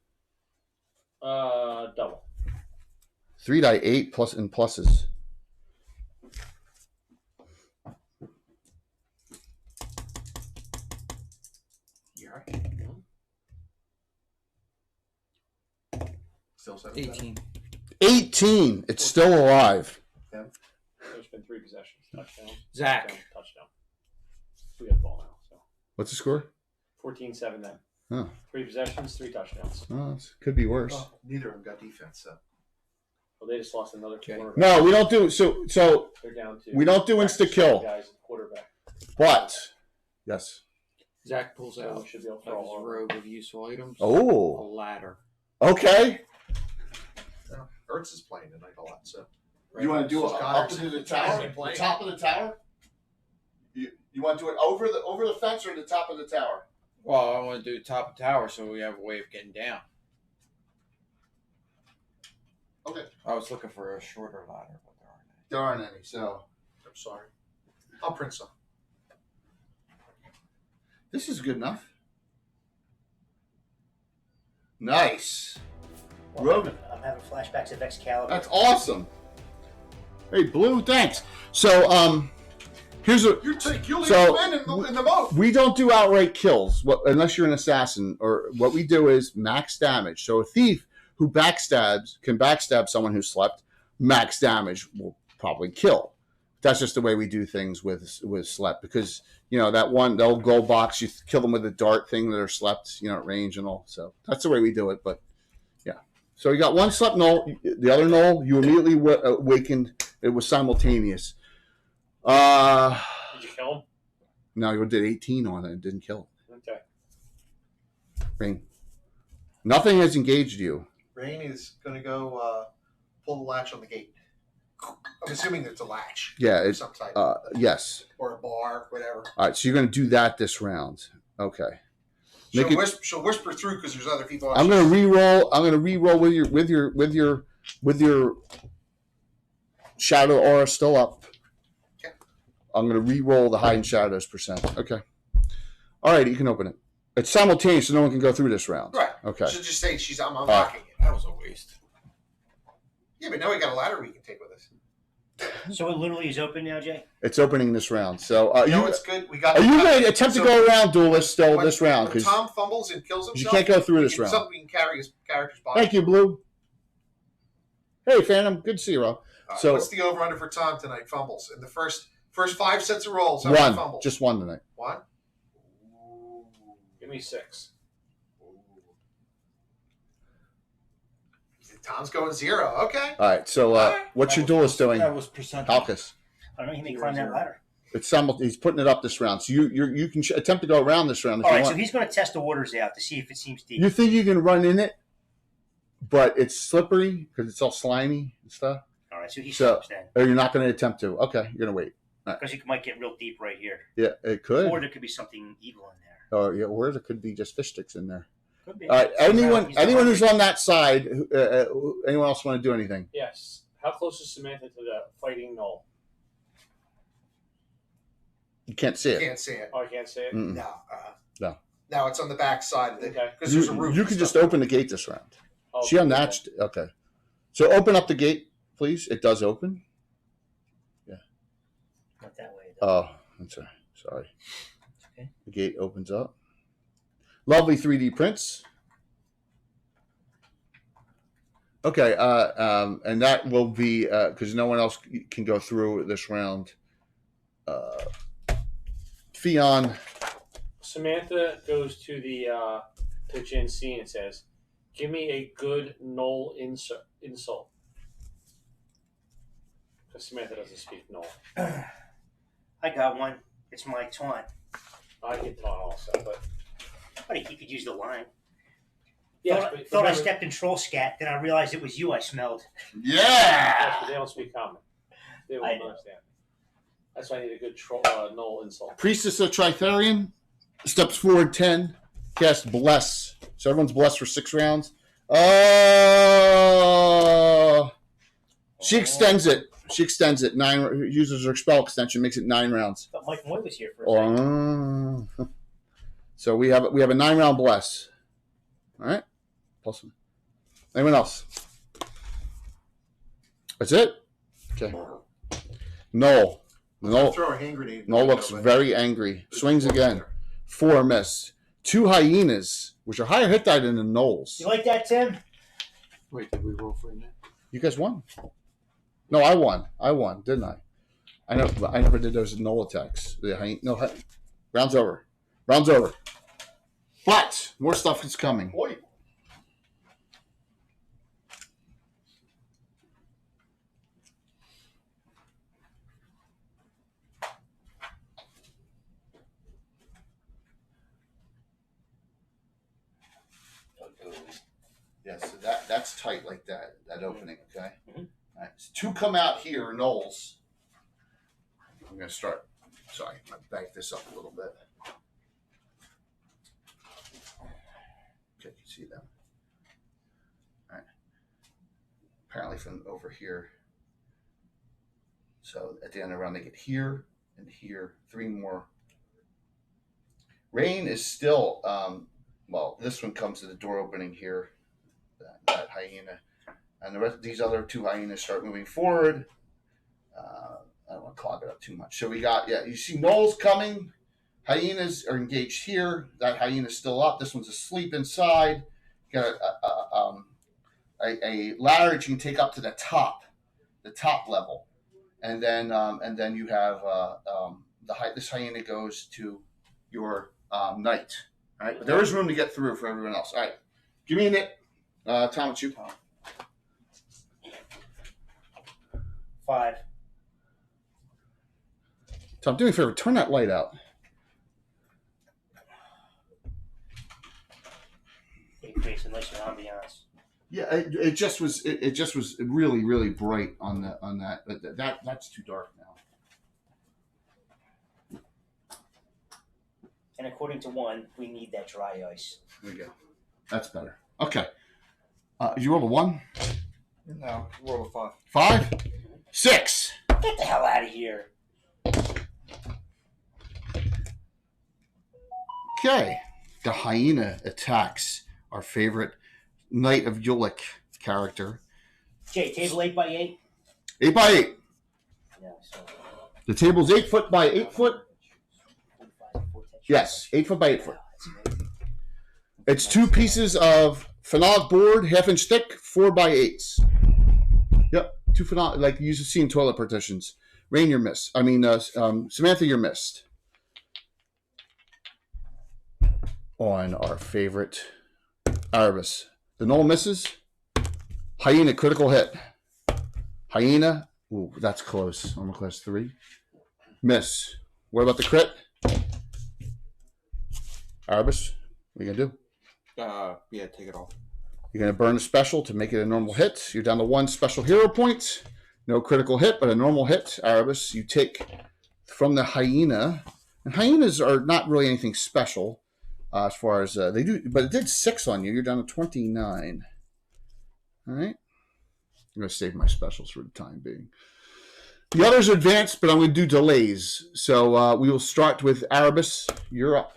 Double. 3 die 8 plus and pluses. Yeah. Still 7. 18. 18. It's still alive. There's been 3 possessions. Touchdown. Zach. Touchdown. We got the ball now. So What's the score? 14-7 then. Oh, 3 possessions, 3 touchdowns. it could be worse. Oh, neither of them got defense, so. Well, they just lost another quarterback. No, we don't do so. They're down to. We don't do insta kill. Guys, quarterback. But yes. Zach pulls So out we should be able to of throw his all over. robe of useful items. A Oh, ladder. okay. Well, Ertz is playing tonight a lot, so. You want to do it So up Goddard's- to the tower, the top of the tower? You want to do it over the fence or the top of the tower? Well, I want to do top of tower so we have a way of getting down. Okay. I was looking for a shorter ladder, but there aren't any. There aren't any, so I'm sorry. I'll print some. this is good enough. Nice. Rogan. I'm having flashbacks of Excalibur. That's awesome. Hey, Blue, thanks. So, here's a. You'll So- win in the vote. We don't do outright kills unless you're an assassin. Or what we do is max damage. So a thief who can backstab someone who slept. Max damage will probably kill. That's just the way we do things with slept because that one they'll gold box. You kill them with a dart thing that are slept at range and all. So that's the way we do it. But yeah. So you got one slept Knoll, the other Knoll. You immediately awakened. It was simultaneous. Did you kill him? No, you did 18 on it and didn't kill it. Okay. Rain. Nothing has engaged you. Rain is going to go pull the latch on the gate. I'm assuming it's a latch. Yeah, Of it's some type. yes. Or a bar, whatever. All right, so you're going to do that this round. Okay. Make it- She'll whisper through because there's other people. I'm going to re-roll. I'm going to re-roll with your shadow aura still up. Okay. I'm going to re-roll the hide and shadows %. Okay. All right, you can open it. It's simultaneous, so no one can go through this round. Right. Okay. She'll just say I'm unlocking it. That was a waste. Yeah, but now we got a ladder we can take with us. So it literally is open now, Jay? It's opening this round. So You know what's good? We got. are you ready to attempt to go around duelist still when, this round? When Because Tom fumbles and kills himself, you can't go through this round. Something we can carry his character's body. Thank you, Blue. Hey, Phantom. Good to see you, Rob. So what's the over under for Tom tonight? Fumbles in the first 5 sets of rolls. How one. many fumbles? Just one tonight. One. Give me 6. Tom's going 0. Okay. All right. So what's your duelist doing? That was percent. Halkus. I don't know. He may climb that ladder. It's he's putting it up this round. So you can attempt to go around this round if All you right, want. so he's going to test the waters out to see if it seems deep. You think you can run in it, but it's slippery because it's all slimy and stuff? All right, so he So- stops then. Or you're not going to attempt to? Okay, you're going to wait. Because he might get real deep right here. Yeah, it could. Or there could be something evil in there. Or there could be just fish sticks in there. Could be. All right, anyone He's not who's on that side, anyone else want to do anything? Yes. How close is Samantha to the fighting knoll? You can't see it. Can't see it. Oh, I can't say it. Mm-mm. No. No. No, it's on the back side of the. Okay. Because there's a roof. You and can just stuff. open the gate this round. Oh, She unlatched. Okay. So open up the gate, please. It does open. Not that way, though. Oh, I'm sorry. Sorry. Okay. The gate opens up. Lovely 3D prints. Okay, and that will be because no one else can go through this round. Fion, Samantha goes to the to Jensine and says, "Give me a good knoll insult." Because Samantha doesn't speak knoll. I got one. It's my taunt. I can taunt also, but But he could use the line. yes, thought but thought I remember- stepped in troll scat, then I realized it was you I smelled. Yes, yeah. but they don't speak common. They I won't know. understand. That's why I need a good knoll insult. Priestess of Tritharion steps forward 10, cast Bless. So everyone's blessed for 6 rounds. She extends it. She extends it 9. Uses her spell extension, makes it 9 rounds. But Mike Moy was here for a second. So we have a 9-round bless. All right. Plus one. Anyone else? That's it. Okay. Noel. Throw a hand grenade. Noel looks very angry. Swings again. 4 miss. 2 hyenas, which are higher hit die than the Knolls. You like that, Tim? Wait, did we roll for a minute? You guys won. No, I won. I won, didn't I? I know. I never did those Knoll attacks. Round's over. Round's over. But more stuff is coming. Boy. Yeah, so that's tight like that opening, okay? Mhm. All right. So 2 come out here, Knolls. I'm going to start. Sorry, I banked this up a little bit. Okay, you can see them. All right. Apparently from over here. So at the end of the round, they get here and here. 3 more. Rain is still, this one comes to the door opening here. That hyena. And the rest, these other 2 hyenas start moving forward. I don't want to clog it up too much. So we got, you see Knolls coming. Hyenas are engaged here. That hyena's still up. This one's asleep inside. You got a ladder that you can take up to the top level. And then you have this hyena goes to your knight. All right, but there is room to get through for everyone else. All right, give me a minute. Tom, it's you. 5. Tom, do me a favor. Turn that light out. Increase in nice ambiance. Yeah, it just was really, really bright on that. But that's too dark now. And according to 1, we need that dry ice. There we go. That's better. Okay. You rolled a 1? No, roll a 5. 5? 6. Get the hell out of here. Okay. The hyena attacks our favorite Knight of Ulick character. Jay, table 8x8. 8 by 8. Yeah, so The table's 8 foot by 8 foot. Yes, 8 foot by 8 foot. It's 2 pieces of phenolic board, 1/2 inch thick, 4 by 8s. Yep, 2 phenolic, like you see in toilet partitions. Rain, you're missed. I mean, Samantha, you're missed. On our favorite Erebus. The Knoll misses. Hyena, critical hit. Hyena, ooh, that's close. Armor class 3. Miss. What about the crit? Erebus, what are you going to do? Yeah, take it off. You're going to burn a special to make it a normal hit. You're down to 1 special hero point. No critical hit, but a normal hit. Erebus, you take from the hyena. And hyenas are not really anything special as far as they do, but it did 6 on you. You're down to 29. All right. I'm going to save my specials for the time being. The others are advanced, but I'm going to do delays. So we will start with Erebus. You're up.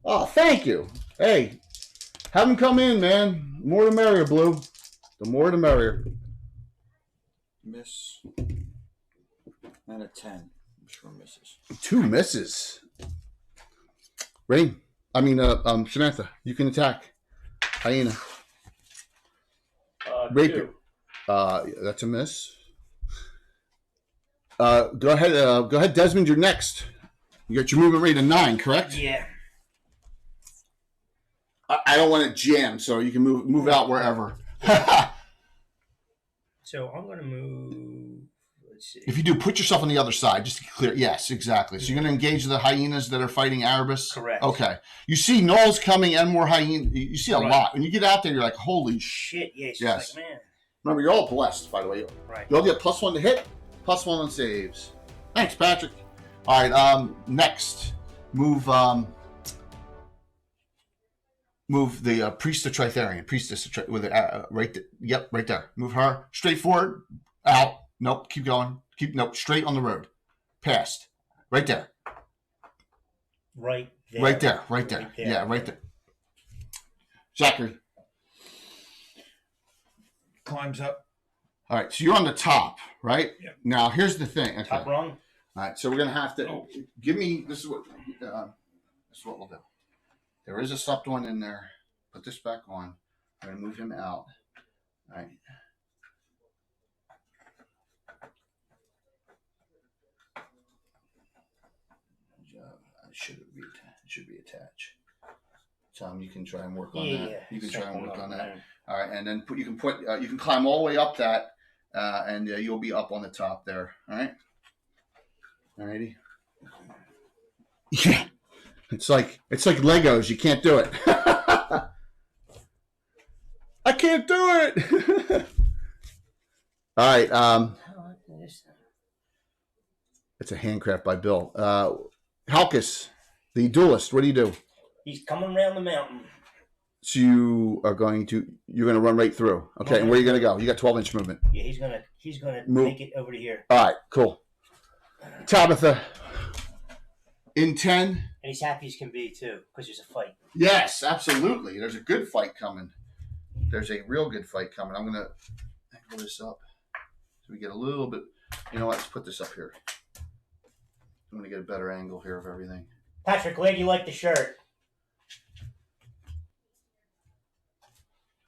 Oh, thank you. Hey, have them come in, man. More the merrier, Blue. The more the merrier. Miss. And a 10. I'm sure misses. 2 misses. Rain. Samantha, you can attack. Hyena. 2. That's a miss. Go ahead, Desmond. You're next. You got your movement rate of 9, correct? yeah. I don't want to jam, so you can move out wherever. So I'm going to move. Let's see. If you do, put yourself on the other side, just to be clear. Yes, exactly. So you're going to engage the hyenas that are fighting Erebus? Correct. Okay. You see gnolls coming and more hyenas. You see a lot. When you get out there, you're like, holy Shit, yeah. It's Yes. just like, man. Remember, you're all blessed, by the way. Right. You'll get +1 to hit, +1 on saves. Thanks, Patrick. All right, next. Move the Priest of Tritharian. Priestess of with it right there. Yep, right there. Move her. Straight forward. Out. Nope, keep going. Nope, straight on the road. Past. Right there. Right there. Right there. Right there. Yeah, right there. Zachary. Climbs up. All right, so you're on the top, right? Yeah. Now, here's the thing. Okay. Top rung. All right, so we're gonna have to give me. This is what we'll do. There is a slept one in there. Put this back on. I'm gonna move him out. All right. It should be attached. Tom, you can try and work on that. You can try and work on that. All right, and then you can climb all the way up that, and you'll be up on the top there. All right. All righty. Yeah, it's like Legos. You can't do it. I can't do it. All right. It's a handcraft by Bill. Halkus, the duelist. What do you do? He's coming around the mountain. So you're going to run right through. Okay, and where are you going to go? You got 12-inch movement. Yeah, he's gonna make it over to here. All right, cool. Tabitha, in 10. And he's happy as can be too, because there's a fight. Yes, absolutely. There's a good fight coming. There's a real good fight coming. I'm going to angle this up so we get a little bit. You know what? Let's put this up here. I'm going to get a better angle here of everything. Patrick, glad you like the shirt.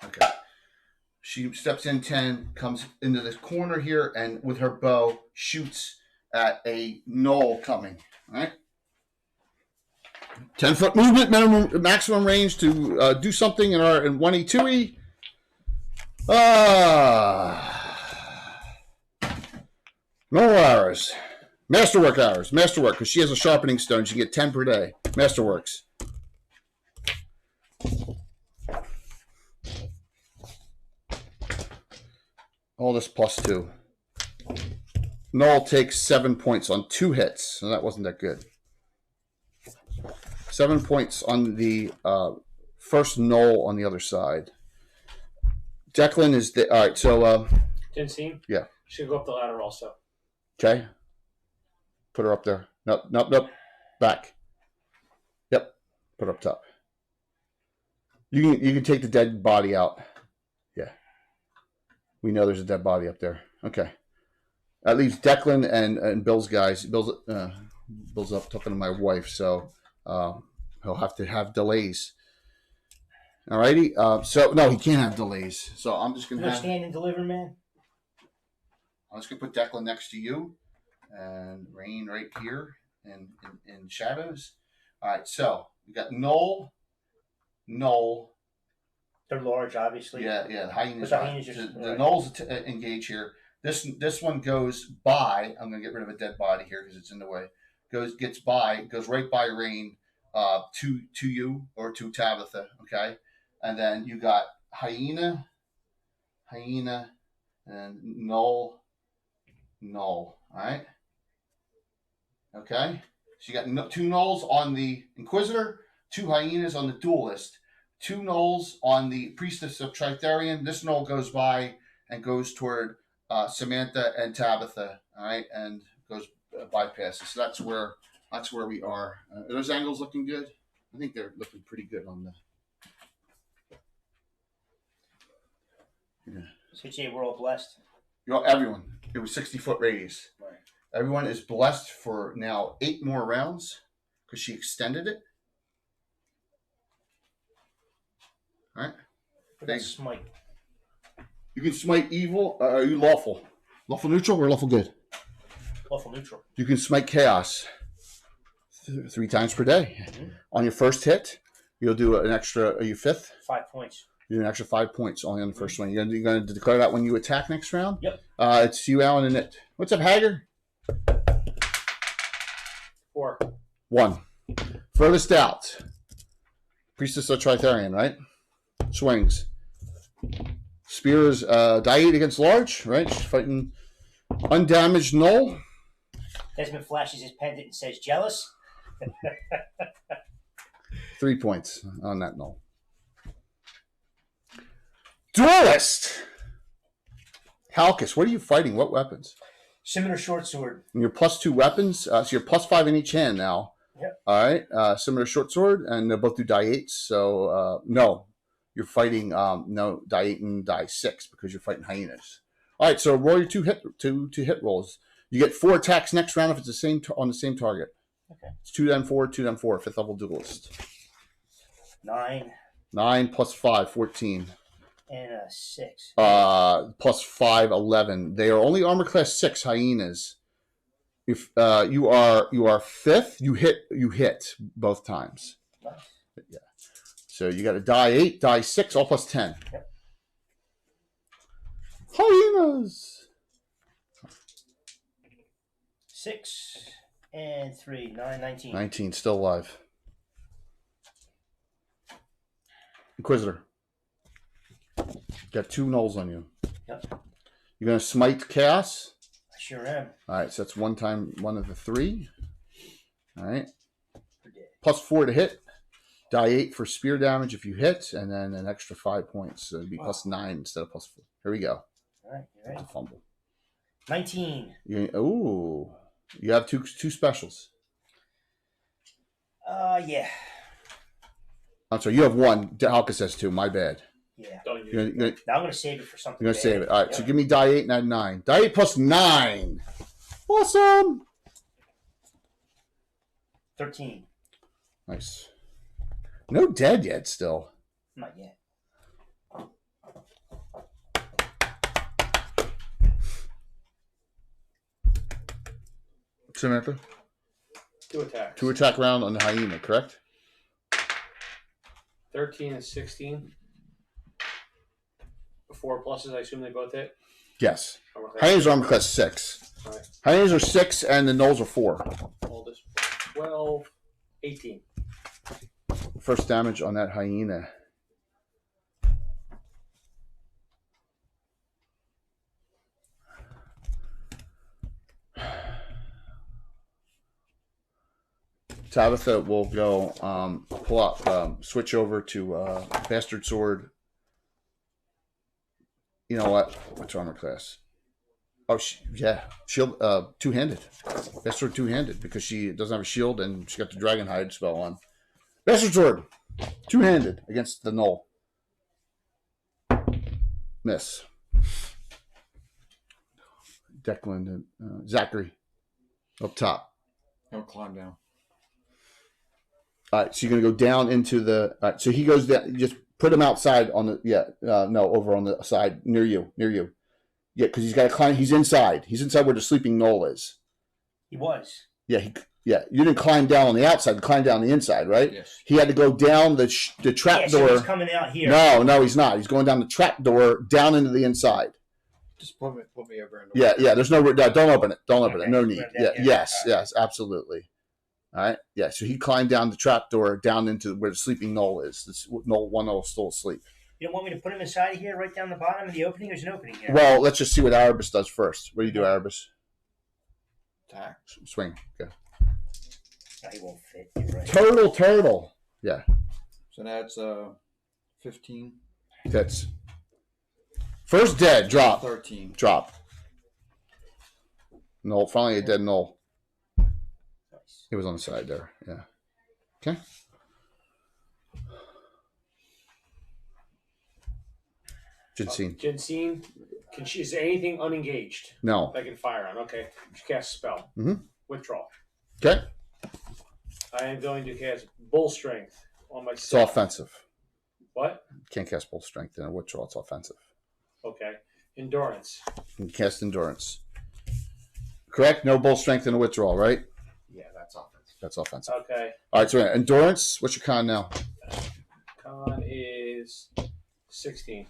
Okay. She steps in 10, comes into this corner here, and with her bow, shoots at a gnoll coming. All right? 10-foot movement, maximum range to do something in 1E, 2E. No hours. Masterwork hours. Masterwork, because she has a sharpening stone. She can get 10 per day. Masterworks. All this +2. Noel takes 7 points on 2 hits, so that wasn't that good. 7 points on the first Noel on the other side. Declan is the all right. So Didn't see? Yeah. Should go up the ladder also. Okay. Put her up there. Nope. Back. Put up top. You can take the dead body out. Yeah. We know there's a dead body up there. Okay. That leaves Declan and Bill's guys. Bill's up talking to my wife, so he'll have to have delays. Alrighty. So no, he can't have delays. So I'm just gonna stand and deliver, man. I'm just gonna put Declan next to you, and Rain right here, in shadows. All right. So we got Noel. They're large, obviously. Yeah. The hyenas. The right. Noel's engage here. This one goes by. I'm gonna get rid of a dead body here because it's in the way. Goes right by Rain, to you or to Tabitha. Okay, and then you got hyena, and Noel. All right. Okay. So you got 2 Knolls on the Inquisitor, 2 hyenas on the Duelist, 2 Knolls on the Priestess of Tritherion. This Knoll goes by and goes toward Samantha and Tabitha. All right, and goes bypasses. So that's where we are. Are those angles looking good? I think they're looking pretty good on the. Yeah. So you say we're all blessed. Everyone. It was 60-foot radius. Right. Everyone is blessed for now 8 more rounds because she extended it. All right. That's smite. You can smite evil. Are you lawful? Lawful neutral or lawful good? Lawful neutral. You can smite chaos 3 times per day. Mm-hmm. On your first hit, you'll do an extra. Are you 5th? 5 points. You do an extra 5 points only on the first one. You're going to declare that when you attack next round? Yep. It's you, Alan, and it. What's up, Hager? 4. 1. Furthest out. Priestess of Tritherion, right? Swings. Spears, die 8 against large, right? She's fighting undamaged Knoll. Desmond flashes his pendant and says, jealous? 3 points on that Knoll. Duelist! Halkus, what are you fighting? What weapons? Scimitar short sword. And you're +2 weapons, so you're +5 in each hand now. Yep. All right, Scimitar short sword, and they'll both do die 8s. So no, you're fighting die 8 and die 6 because you're fighting hyenas. All right, so roll your two hit rolls. You get 4 attacks next round if it's the same on the same target. Okay. It's 2 then 4, 2 then 4. 5th level duelist. 9. 9 + 5, 14. And a 6. +5, 11. They are only armor class 6 hyenas. If you are 5th, you hit both times. Nice. Yeah. So you got a die 8, die 6, all +10. Yep. Hyenas. 6 and 3, 9, 19. 19, still alive. Inquisitor. Got 2 Knolls on you. Yep. You're gonna smite chaos. I sure am. All right, so that's 1 of the 3. All right. Per day. +4 to hit. Die 8 for spear damage if you hit, and then an extra 5 points. So it'd be +9 instead of +4. Here we go. All right, you ready? It's a fumble. 19. You have two specials. Yeah. I'm sorry, you have 1. Halka says 2. My bad. Yeah. Don't use You're gonna, Now I'm going to save it for something. you're gonna save it. All right, Yep. so give me die 8 and add 9. Die 8 + 9. Awesome. 13. Nice. No dead yet. Still. Not yet. Samantha. 2 attacks. 2 attack round on the hyena, correct? 13 and 16. 4 pluses, I assume they both hit. Yes. Armor class. Hyenas are armor class 6. All right. Hyenas are 6, and the Knolls are 4. All this 12, 18. First damage on that hyena. Tabitha will go pull up, switch over to Bastard Sword. You know what? What's armor class? Oh, shield, 2-handed. Bastard Sword 2-handed because she doesn't have a shield and she got the Dragon Hide spell on. Bastard Sword. Two-handed against the Knoll. Miss. Declan and Zachary up top. He'll climb down. All right, so you're going to go down into the... All right, so he goes down. Just put him outside on the... Yeah, no, over on the side near you. Yeah, because he's got to climb. He's inside. He's inside where the sleeping Knoll is. He was. Yeah, you didn't climb down on the outside. You climbed down the inside, right? Yes. He had to go down the trap Yeah, door. so he's coming out here. No, he's not. He's going down the trap door down into the inside. Just put me over in the Yeah. There's no. Don't open it. Don't open it. Okay. No need. Yeah, Yeah. yeah. Yes. Absolutely. All right. Yeah. So he climbed down the trap door down into where the sleeping Knoll is. This one Knoll still asleep. You don't want me to put him inside of here, right down the bottom of the opening? There's an opening here. Well, let's just see what Erebus does first. What do you do, Erebus? attack. Swing. Okay. No, he won't fit. You're right. Turtle. Yeah. So that's 15. That's first dead. Drop. 13. Drop. Knoll. Finally a dead Knoll. Nice. He was on the side there. Yeah. Okay. Jensine. Jensine, is there anything unengaged No. that I can fire on? Okay. She casts a spell. Mhm. Withdraw. Okay. I am going to cast Bull Strength on It's myself. offensive. What? Can't cast Bull Strength in a withdrawal. It's offensive. Okay. Endurance. You can cast Endurance. Correct? No Bull Strength in a withdrawal, right? Yeah, that's offensive. That's offensive. Okay. All right, so Endurance. What's your con now? Con is 16.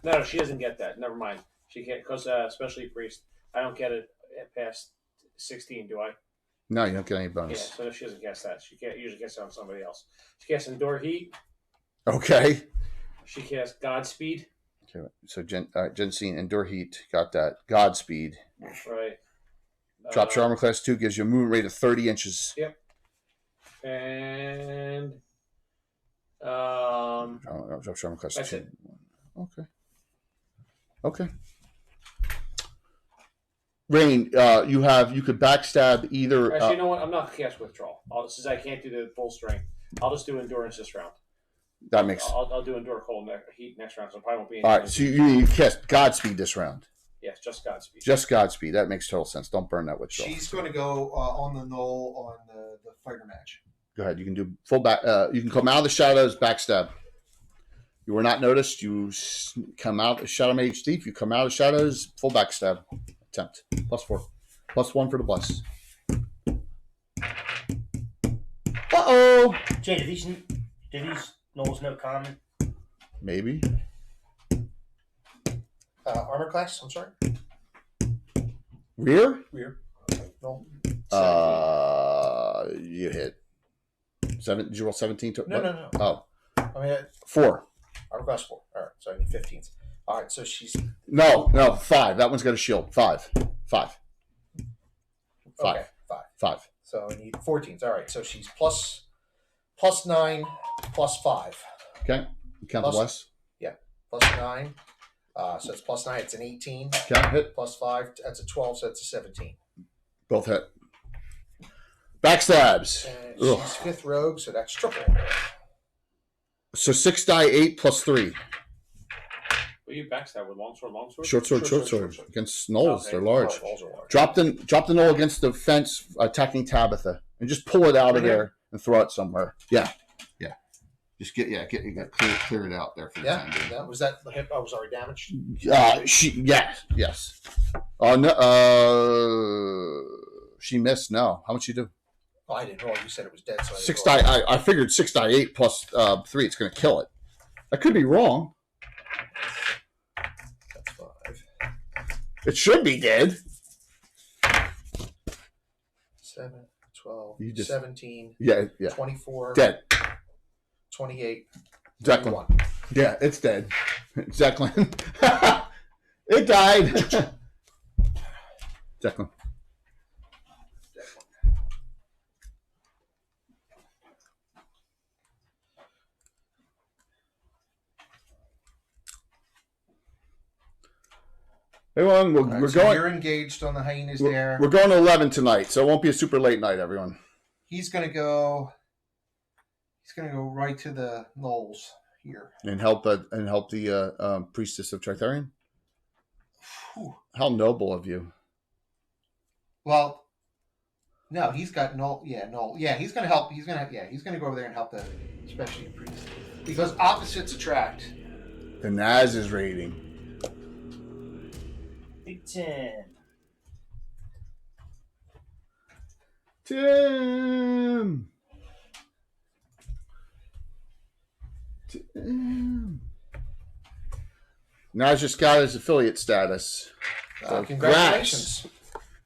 No, she doesn't get that. Never mind. She can't, because Specialty Priest, I don't get it past 16, do I? No, you don't get any Yeah, bonus. so she doesn't guess that. She can't usually guess it on somebody else. She casts Endure Heat. Okay. She casts Godspeed. Okay. So Jensine, Endure Heat. Got that. Godspeed. Right. Drops your armor class 2. Gives you a movement rate of 30 inches. Yep. And Drops your armor class That's 2. it. Okay. Rain, you could backstab either. actually, you know what? I'm not going to cast Withdrawal. Since I can't do the full strength, I'll just do Endurance this round. That makes. I'll do Endure Cold Heat next round, so I probably won't be. All right, so you cast Godspeed this round. Yes, just Godspeed. Just Godspeed. That makes total sense. Don't burn that withdrawal. She's going to go on the knoll on the fighter match. Go ahead. You can do full back. You can come out of the shadows, backstab. You were not noticed. You come out. Shadow Mage Thief. You come out of the shadows, full backstab attempt. +4, +1 for the bless. Jay, do these Knolls know common? Maybe. Armor class, I'm sorry. Rear. No. You hit. Did you roll 17? No. Oh, I mean, 4. armor class 4. All right, so I need 15s. All right, so she's No, 5. That one's got a shield. 5. okay. 5. 5. So I need 14s. All right, so she's +9, +5. Okay. You count the bless. +9. So it's +9. It's an 18. Okay. Hit. +5. That's a 12. So that's a 17. Both hit. Backstabs. And Ugh. she's 5th rogue, so that's triple. So 6 die 8 +3. Will you backstab with longsword? Short sword. Against Knolls. Okay. They're large. Balls are large. Drop the knoll against the fence, attacking Tabitha, and just pull it out of there and throw it somewhere. Yeah. Just clear it out there for the time being. That was that the hip. I was already damaged. Yes. Oh no. She missed. No. How much you do? Oh, I didn't roll. You said it was dead. So I 6 didn't roll. die. I figured 6 die 8 +3. It's going to kill it. I could be wrong. That's 5. It should be dead. 7, 12, You just- 17, Yeah. 24, Dead. 28, Declan. 31. Yeah, it's dead. Declan. It died. Declan. Everyone, All right, we're so going. You're engaged on the hyenas there. We're going to 11 tonight, so it won't be a super late night, everyone. He's going to go. He's going to go right to the Knolls here. And help the priestess of Tritharion. Whew. How noble of you. Well, no, he's got Knoll. Yeah, Knoll. Yeah, he's going to help. He's going to go over there and help the specialty priest. Because opposites attract. The Naz is raiding. Big Tim. Tim. Naz just got his affiliate status. So Congratulations.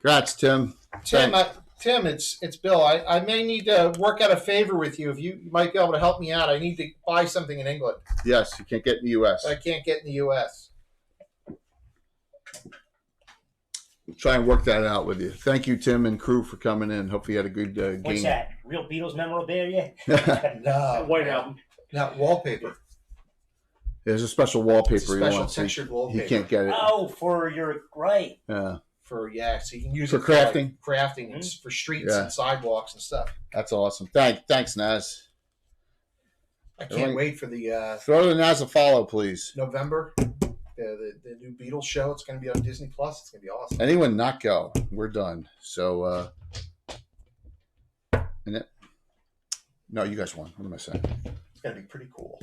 Congrats, Tim. Tim, it's Bill. I may need to work out a favor with you. If you might be able to help me out. I need to buy something in England. Yes, you can't get in the U.S. I can't get in the U.S. We'll try and work that out with you. Thank you, Tim and crew, for coming in. Hope you had a good game. What's that? Real Beatles memorabilia? No. White Album. Not wallpaper. There's a special wallpaper It's a you special want. textured wallpaper. You can't get it. Oh, for your right. Yeah, So you can use For it crafting? for crafting and for streets Yeah. and sidewalks and stuff. that's awesome. Thanks, Naz. I can't Everyone- wait for the Throw the Naz a follow, please. November, the new Beatles show. It's going to be on Disney Plus. It's going to be awesome. Anyone not go? We're done. So, no, you guys won. What am I saying? It's going to be pretty cool.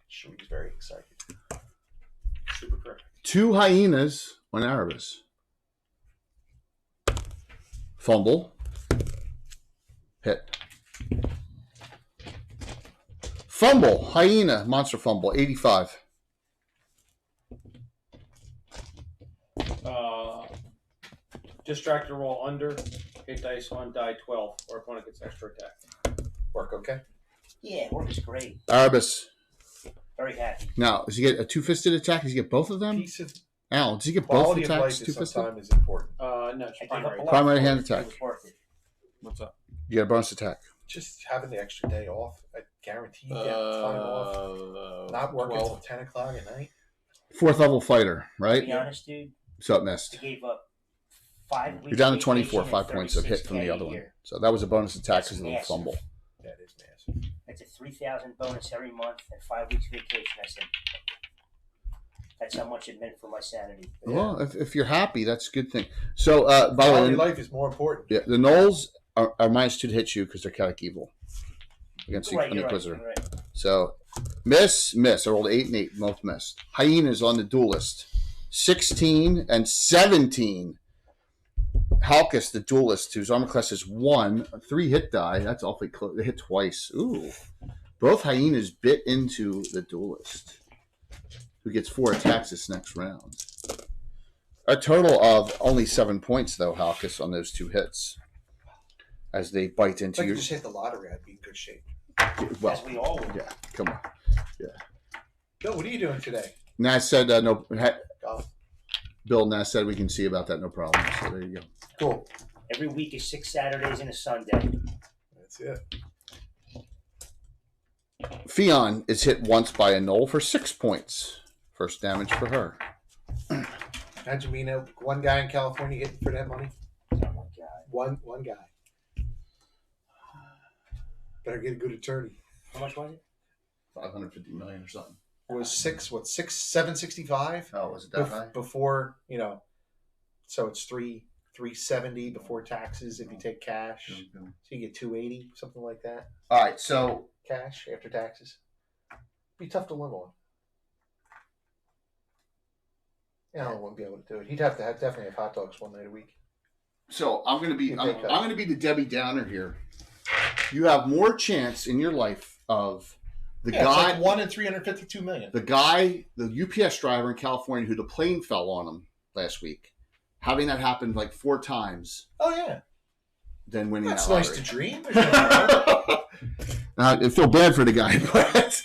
Shree's very excited. Super correct. 2 hyenas on Erebus. Fumble. Hit. Fumble. Hyena. Monster fumble. 85. Distractor roll under. Hit dice on die 12, or opponent gets extra attack. Work okay? Yeah, works great. Erebus. Very happy. Now, does he get a 2-fisted attack? Does he get both of them? Piece of Alan, does he get both quality of attacks life is 2-fisted? sometimes important. No, it's I gave primary. up a lot Primary for hand it. attack. It was worth it. What's up? You get a bonus attack. Just having the extra day off, I guarantee you get time off. Not working 12. until 10 o'clock at night. 4th level fighter, To right? be honest, dude, So it missed. I gave up 5 weeks. You're down to vacation 24, and 5 points of hit from the 36K other a one. year. So that was a bonus attack That's because of the massive. fumble. That is massive. It's a 3,000 bonus every month and 5 weeks vacation. I said, that's how much it meant for my sanity. Well, if you're happy, that's a good thing. So, by the Quality way, of life is more important. yeah, the Knolls are -2 to hit you because they're chaotic evil against the Right, you're right, Inquisitor. you're right. So, miss. I rolled 8 and 8, both missed. Hyenas on the duelist, 16 and 17. Halkus, the duelist, whose armor class is 1, 3 hit die. That's awfully close. They hit twice. Ooh. Both hyenas bit into the duelist, who gets 4 attacks this next round. A total of only 7 points, though, Halkus, on those 2 hits. As they bite If into I you. could just hit the lottery, I'd be in good shape. Well, As we all would. yeah, come on. Bill, what are you doing today? Naz said, no. Golf. Bill Naz said we can see about that, no problem. So there you go. Cool. Every week is 6 Saturdays and a Sunday. That's it. Fionn is hit once by a Knoll for 6 points. First damage for her. Imagine being one guy in California hitting for that money. Oh my God. One guy. Better get a good attorney. How much was it? 550 million or something. It was 765 Oh, was it that high? before, so it's 370 before taxes if you take cash. So you get 280, something like that. All right, so Cash after taxes. Be tough to live on. Yeah, I wouldn't be able to do it. He'd have to definitely have hot dogs one night a week. I'm going to be You I'm take that. going to be the Debbie Downer here. You have more chance in your life of the It's guy like 1 in 352 million. the UPS driver in California who the plane fell on him last week, having that happen like 4 times, Oh yeah, than winning that's that nice lottery. to dream. There's nothing wrong. I feel bad for the guy, but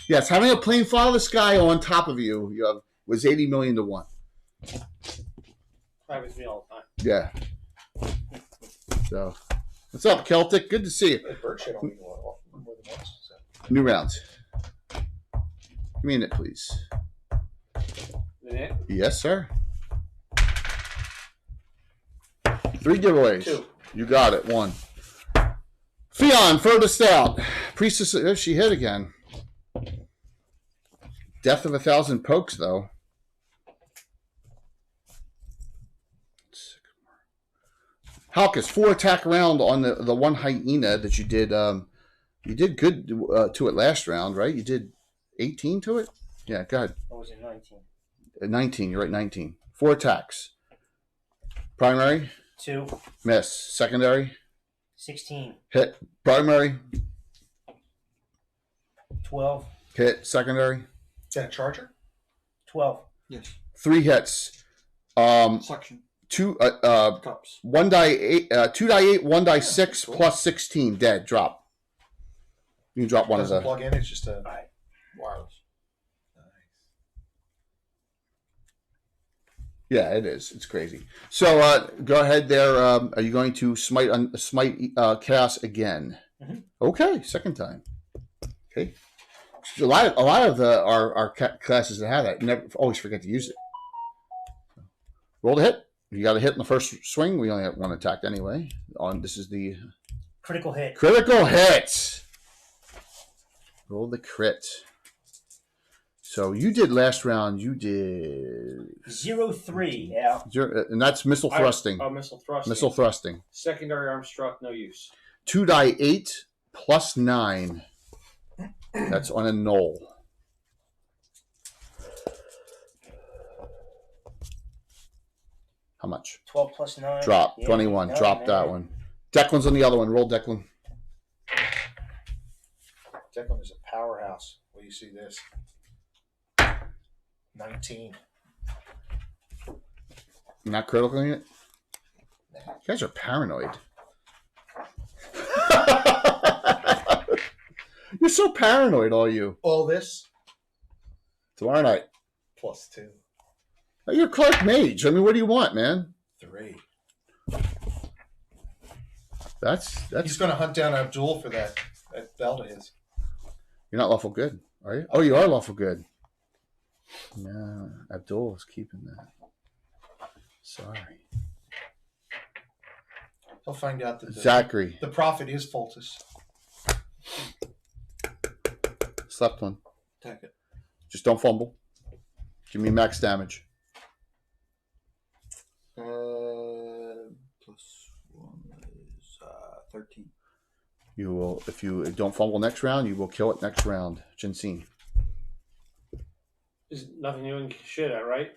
yes, having a plane fall the sky on top of you was 80 million to 1. Happens to me all the time. Yeah. So, what's up, Celtic? Good to see you. That bird shit don't mean more than once. So. New rounds. Give me a minute, please. Then it? Yes, sir. 3 giveaways. 2. You got it. 1. Fionn, furthest out. Priestess, she hit again. Death of 1,000 pokes, though. Halkus, 4 attack round on the one hyena that you did. You did good to it last round, right? You did 18 to it? Yeah, go ahead. What was it, 19? 19, you're right, 19. 4 attacks. Primary? 2. Miss. Secondary? 16. Hit. Primary? 12. Hit. Secondary? Is that a charger? 12. Yes. 3 hits. Suction. 2 Cups. 1 die 8 2 die 8 1 die 6 cool. plus 16 dead. Drop. You can drop one of Doesn't the plug in. It's just a Right. wireless. Nice. Yeah, it is. It's crazy. So go ahead there. Are you going to smite chaos again? Mm-hmm. Okay, second time. Okay. A lot of our classes that have that always forget to use it. Roll the hit. If you got a hit in the first swing, we only have 1 attack anyway. This is the Critical hit. critical hit. Roll the crit. So you did last round. You did 0-3, Al. and that's missile thrusting. Missile thrusting. Missile thrusting. Secondary arm struck, no use. 2 die 8 plus 9. That's on a null. How much? 12 plus 9. Drop. Yeah, 21. no, Drop man. that one. Declan's on the other one. Roll Declan. Declan is a powerhouse. Will you see this? 19. Not critical in it? You guys are paranoid. You're so paranoid, all you. All this Tomorrow night. plus 2. You're Clark Mage. I mean, what do you want, man? 3. That's He's going to hunt down Abdul for that belt of his. You're not lawful good, are you? Oh, you are lawful good. No, Abdul is keeping that. Sorry. He'll find out that Zachary. the prophet is Fultus. Slept one. Attack it. Just don't fumble. Give me max damage. Plus 1 is 13. You will, if you don't fumble next round, you will kill it next round. Jinseen. There's nothing you can shit at, right?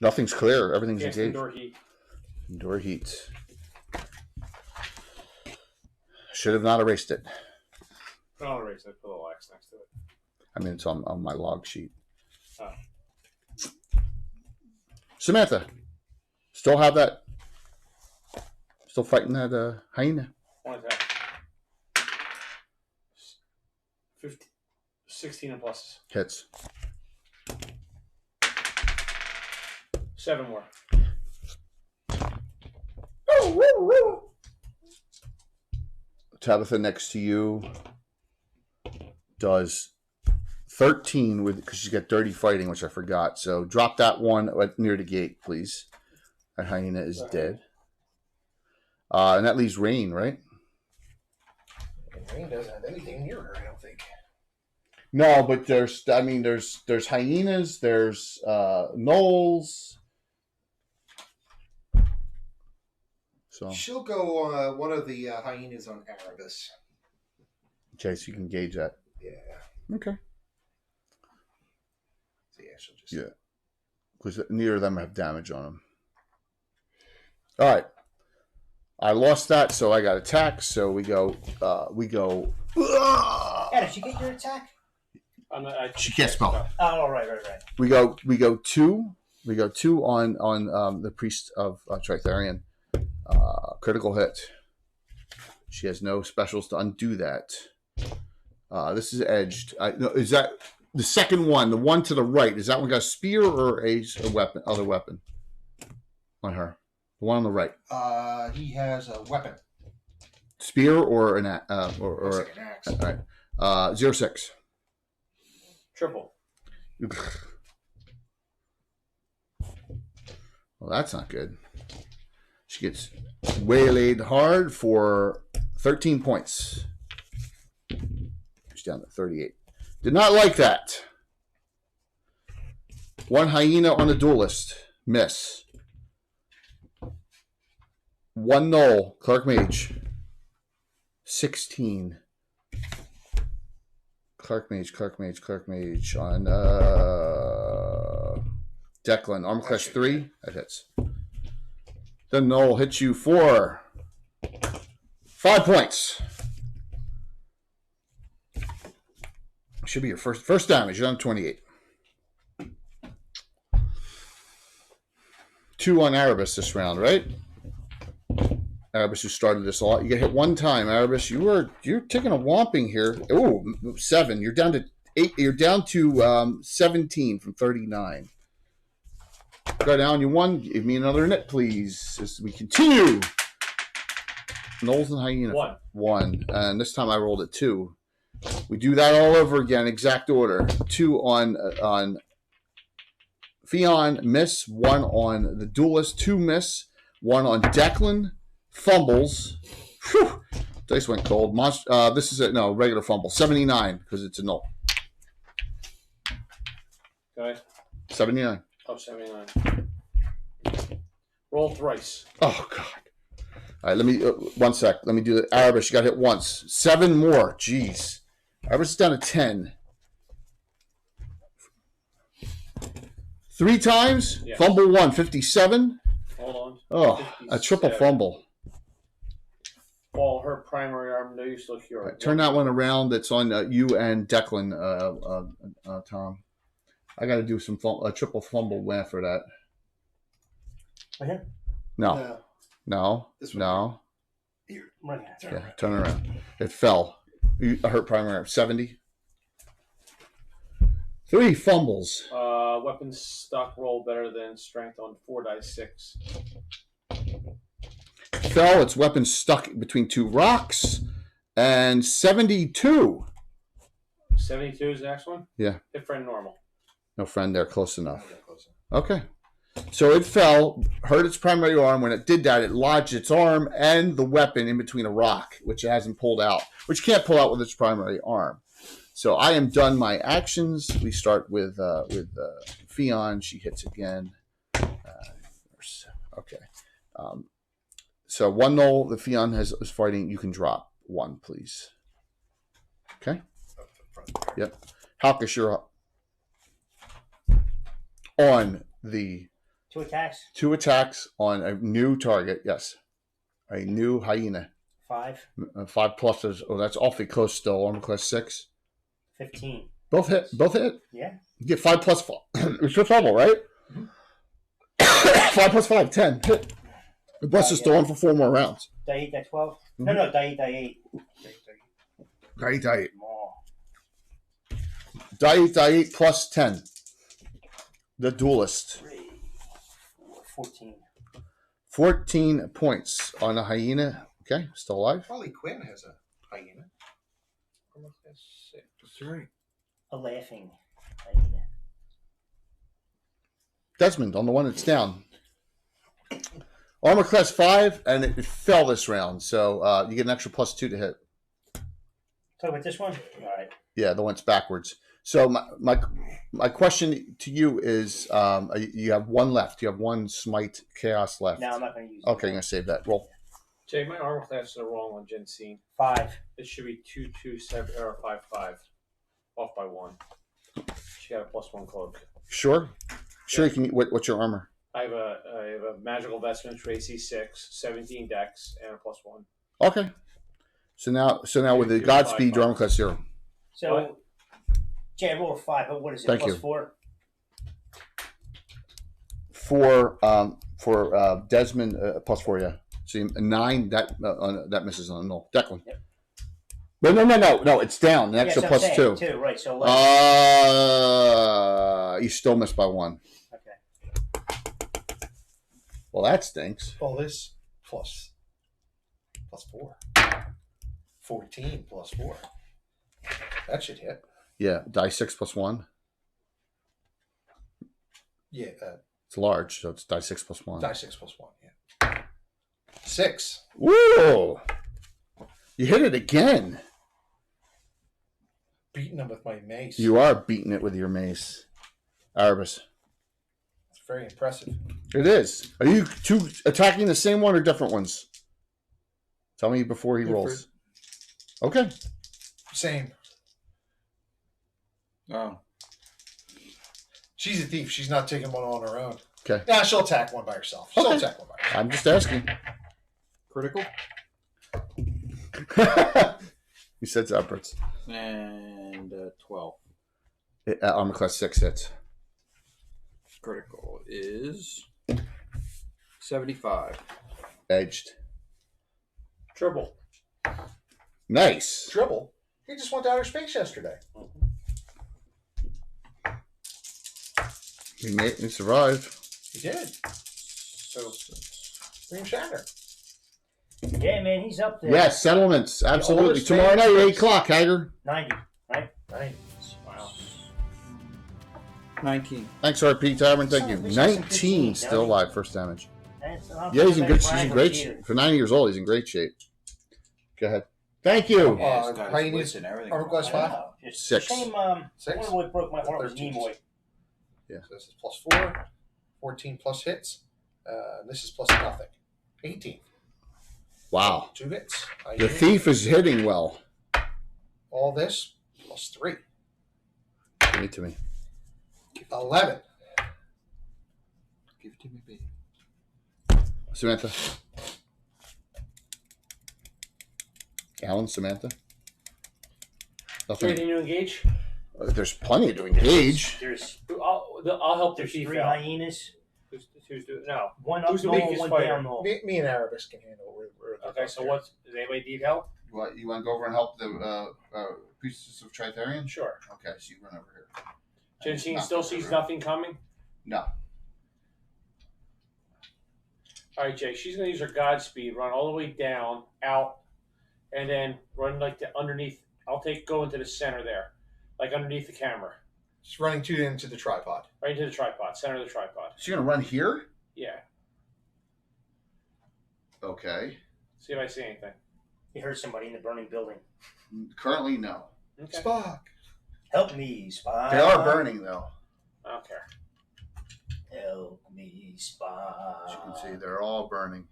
Nothing's clear. Everything's Against engaged. indoor heat. Indoor heat. Should have not erased it. I'll erase it. Put a little X next to it. I mean, it's on my log sheet. Oh. Samantha. Still have that. Still fighting that hyena. 1 attack. 16 and pluses. Hits. 7 more. Tabitha next to you does 13 with because she's got dirty fighting, which I forgot. So drop that one near the gate, please. That hyena is dead. And that leaves Rain, right? And Rain doesn't have anything near her, I don't think. No, but there's hyenas, there's gnolls. So She'll go one of the hyenas on Erebus. okay, so you can gauge that. Yeah. Okay. So yeah, she'll just. Yeah. Because neither of them have damage on them. All right. I lost that, so I got attacked. So we go. Yeah, did you get your attack? She can't spell. Oh, right. We go two. We go 2 on the priest of Tritharion. Critical hit. She has no specials to undo that. This is edged. No, is that the second one? The one to the right. Is that one got a spear or a weapon? Other weapon on her. The one on the right. He has a weapon. Spear or an or Looks like an axe. all right. 06. Triple. Well, that's not good. She gets waylaid hard for 13 points. damage down to 38. Did not like that. One hyena on the duelist. Miss. One null. Clerk Mage. 16. Clerk Mage on Declan. Armor class 3. That hits. The null hits you for 5 points. Should be your first damage. You're on 28. 2 on Erebus this round, right? Erebus, who started this a lot. You get hit 1 time, Erebus. You're taking a whomping here. Oh, 7. You're down to 8. You're down to 17 from 39. Go down. You won. Give me another nit, please, as we continue. Knowles and Hyena. 1. And this time I rolled a 2. We do that all over again, exact order. 2 on Fion, miss. 1 on the duelist, 2 miss. 1 on Declan, fumbles. Whew. Dice went cold. This is a regular fumble. 79 because it's a null. Okay. 79. Oh, 79. Roll thrice. Oh God. All right, let me 1 sec. Let me do the Erebus. You got hit once. 7 more. Jeez. Erebus is down to 10. 3 times. Yes. Fumble 1. 57. Hold on. Oh, 57. a triple fumble. All her primary arm, no use to cure. Right, turn that one around. That's on you and Declan, Tom. I got to do some a triple fumble win for that. Right here? No. This one. No. Right here. Yeah, turn it around. It fell. I hurt primary arm. 70. 3 fumbles. Weapon stock roll better than strength on 4 dice 6. Fell. Its weapon stuck between 2 rocks. And 72. 72 is the next one? Yeah. Hit friend normal. No friend there. Close enough. Okay. So it fell, hurt its primary arm. When it did that, it lodged its arm and the weapon in between a rock, which it hasn't pulled out, which can't pull out with its primary arm. So I am done my actions. We start with Fion. She hits again. Okay. So 1 null. The Fion is fighting. You can drop 1, please. Okay. Yep. Halkish, you're up. On the 2 attacks. 2 attacks on a new target. Yes. A new hyena. 5. 5 pluses. Oh, that's awfully close still. Armor class 6. 15. Both hit. Yeah. You get 5 plus 5. It's your trouble, right? 5 plus 5, 10. Hit. The bus is still on for 4 more rounds. Die 8, die 12. No, die 8. Die 8. More. Die 8 plus 10. The duelist. 3, 4, 14. 14 points on a hyena. Okay, still alive. Harley Quinn has a hyena. That's right. A laughing hyena. Desmond on the one that's down. Armor class 5, and it fell this round, so you get an extra plus 2 to hit. Talk about this one? All right. Yeah, the one's backwards. So my question to you is, you have 1 left. You have 1 smite chaos left. No, I'm not going to use it. Okay, I'm going to save that. Roll. Jay, my armor classes are wrong on Jensine. 5. It should be 2, 2, 7, or 5, 5. Off by 1. She got a +1 cloak. Sure? Sure, Yeah. you can. What's your armor? I have a magical vestment for AC 6, 17 dex, and a +1. Okay. So now with the Godspeed, your armor class 0. So, What? Jay, I rolled a 5, but what is it? Thank Plus you. 4? For Desmond, +4, yeah. So 9, that misses on a null. Declan. Yep. But no, it's down. An extra Yes, plus I'm 2. saying, 2, right, so 11. You still missed by 1. Okay. Well, that stinks. All this plus 4. 14 plus 4. That should hit. Yeah, die 6 plus 1. Yeah, It's large, so it's die 6 plus 1. die 6 plus 1. Yeah. 6. Woo! You hit it again. beating them with my mace. You are beating it with your mace, Arbus. It's very impressive. It is. Are you two attacking the same one or different ones? Tell me before he rolls. Okay. Same. Oh. She's a thief. She's not taking one on her own. Okay. Nah, she'll attack one by herself. She'll Okay. attack one by herself. I'm just asking. Critical? He said upwards. And 12. Armor class 6 hits. Critical is 75. Edged. Triple. Nice. Dribble. He just went to outer space yesterday. He survived. He did. So, Green Shatter. Yeah, man, he's up there. Yes, settlements. Absolutely. oldest Tomorrow man night, in 8 o'clock, Hager. 90. Right? Right. Wow. 19. Thanks, RP Tavern. Thank So, you. at least that's some 19 15, still don't alive. First damage. That's not Yeah, he's in bad good. He's Brian in great either. shape. For 90 years old, he's in great shape. Go ahead. Thank you. Yeah, it's got his Hyenas, wits and everything. armor class I 5. know. Just 6. Shame, 6. one what broke my heart was 13. Nimoy. Yeah. So this is plus 4. 14 plus hits. This is plus nothing. 18. Wow. 2 hits. The thief is hitting well. All this plus 3. Give it to me. 11. Give it to me, baby. Samantha. Alan, Samantha. Nothing. Anything to engage? There's plenty to engage. There's I'll help the there's thief 3 out. hyenas. Who's doing? No. One up Who's the north, weakest one fighter? down north. Me and Erebus can handle it. We're Okay, so what? Does anybody need help? You want to go over and help the priestess of Tritharion? Sure. Okay, so you run over here. Jensine Not still over sees here. nothing coming? No. All right, Jay. She's going to use her Godspeed, run all the way down, out, and then run like the underneath. Go into the center there, like underneath the camera. Just running into the tripod. Right into the tripod, center of the tripod. So you're gonna run here? Yeah. Okay. See if I see anything. You heard somebody in the burning building. Currently, no. Okay. Spock. Help me, Spy. They are burning though. I don't care. Help me, Spy. As you can see, they're all burning.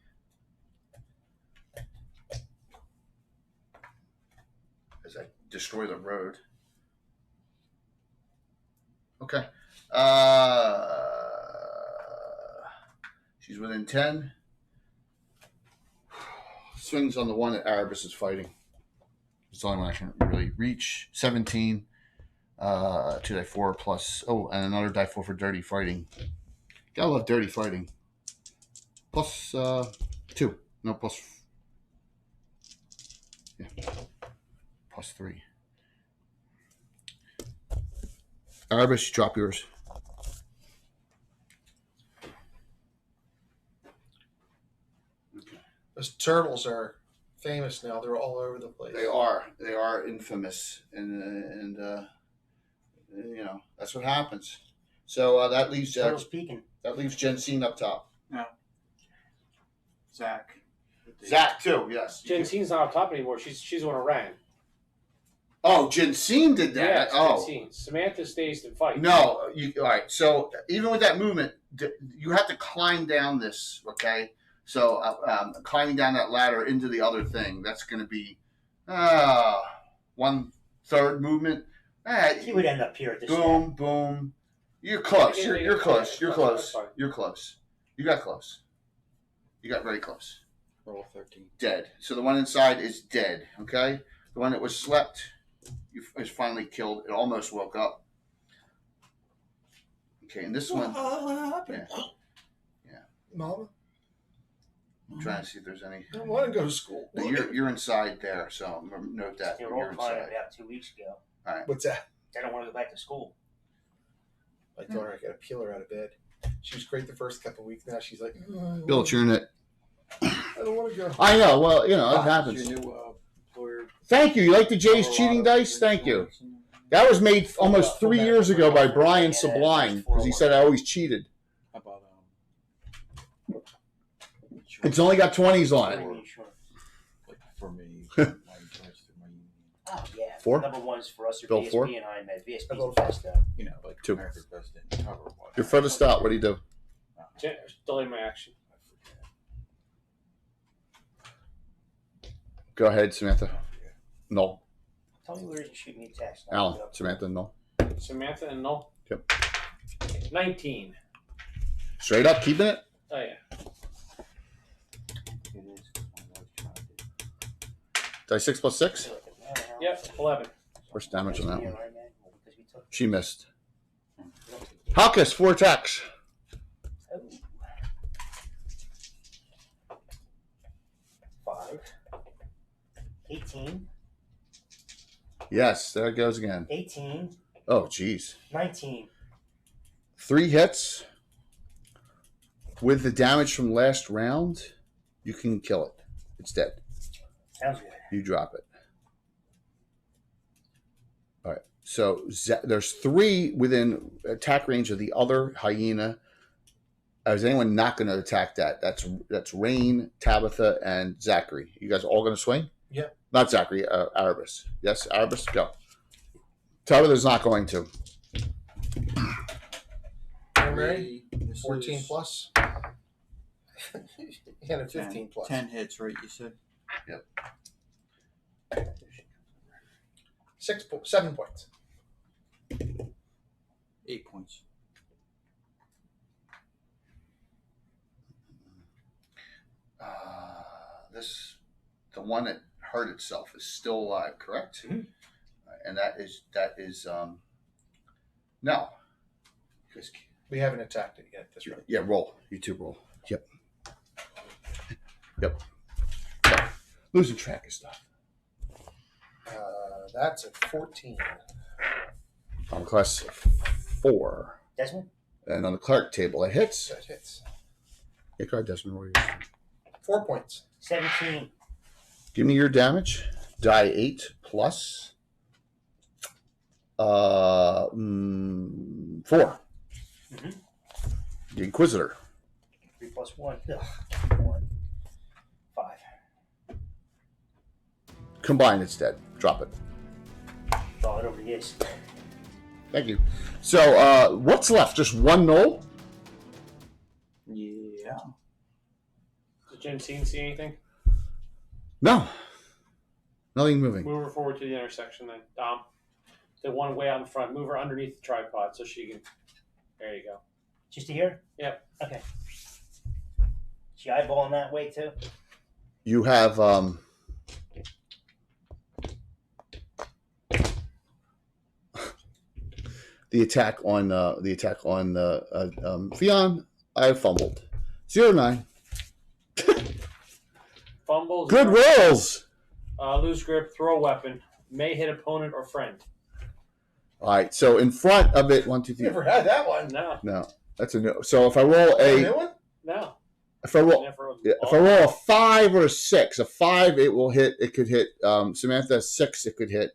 As I destroy the road. Okay. She's within 10. Swings on the one that Erebus is fighting. It's the only one I can really reach. 17. 2 die 4 plus. Oh, and another die 4 for dirty fighting. Gotta love dirty fighting. Plus 2. No, plus. Yeah. Plus 3. Erebus, drop yours. Those turtles are famous now. They're all over the place. They are infamous, and you know that's what happens. So that leaves Turtles peeking. Jensine up top. Zach. Zach too, yes. Jensine's not on top anymore. She's the one who ran. Oh, Jensine did that. Yeah, it's oh, Jensine. Samantha stays to fight. no. All right. So even with that movement, you have to climb down this. Okay. So climbing down that ladder into the other thing. That's going to be 1/3 movement. He would end up here at this Boom, boom. You're close. Yeah, You're close. You're that's close. fine. You're close. You got close. You got very close. Roll 13. Dead. So the one inside is dead. Okay. The one that was slept is finally killed. It almost woke up. Okay, and this one. What happened? Yeah. Mama, I'm trying to see if there's any. I don't want to go to school. No, you're inside there. So note that They were you're all fine inside. about 2 weeks ago. All right. What's that? They don't want to go back to school. I told her I got to peel her out of bed. She was great the first couple of weeks. Now she's like, Bill, it's your net. I don't want to go. I know. Well, you know it Your happens. new employer. Thank you. You like the Jay's cheating dice? Thank you. That was made almost 3 years ago by Brian Sublime because he said I always cheated. How about It's only got 20s on it. Pretty sure. like for me, my insurance through my union. Oh, yeah. 4? Number ones for us are Bill VSP 4? and IMED. VSP's Bill the best, though. You know, like 2. America's Best didn't cover one. Your furthest out, what do you do? Delay my action. Go ahead, Samantha. No. Tell me where you shoot me a text. Alan, Samantha, no. Samantha and Null. Yep. 19. Straight up, keeping it? Oh, yeah. Die 6 plus 6? Yep, 11. Where's damage on that one? Because we took She missed. Halkus, 4 attacks. oh. 5. 18. Yes, there it goes again. 18. Oh, jeez. 19. 3 hits. With the damage from last round, you can kill it. It's dead. Sounds good. You drop it. All right. So there's 3 within attack range of the other hyena. Is anyone not going to attack that? That's Rain, Tabitha, and Zachary. You guys are all going to swing? Yeah. Not Zachary, Erebus. Yes, Erebus, go. Tabitha's not going to. Mary, 14 plus. And a 15 plus. 10 hits, right? You said. 7 points. 8 points. The one that hurt itself is still alive, correct? Mm-hmm. And that is no. Because We haven't attacked it yet this round. yeah, roll. You 2 roll. Yep. Losing track of stuff. That's a 14. On class 4. Desmond? And on the Clark table, it hits. That hits. Yeah, go ahead, Desmond. What are you 4 points. 17. Give me your damage. Die 8 plus 4. Mm-hmm. The Inquisitor. 3 plus 1. Ugh. 1. 5. Combined, it's dead. Drop it. Draw it over the ace. Thank you. So, what's left? Just 1 null? Yeah. Did Jensine see anything? No. Nothing moving. Move her forward to the intersection then, Dom. The one way out in front. Move her underneath the tripod so she can. There you go. Just to here? Yep. Okay. She eyeballing that way too? You have the attack on Fionn. I fumbled. 0-9. Fumbles. Good rolls. Lose grip. Throw a weapon. May hit opponent or friend. All right. So in front of it, 1, 2, 3. Never had that one. No. No, that's a no. So if I roll A a, new one? No. if I roll, Never. yeah, if I roll a 5 or a 6, a 5 it will hit. It could hit Samantha. 6 it could hit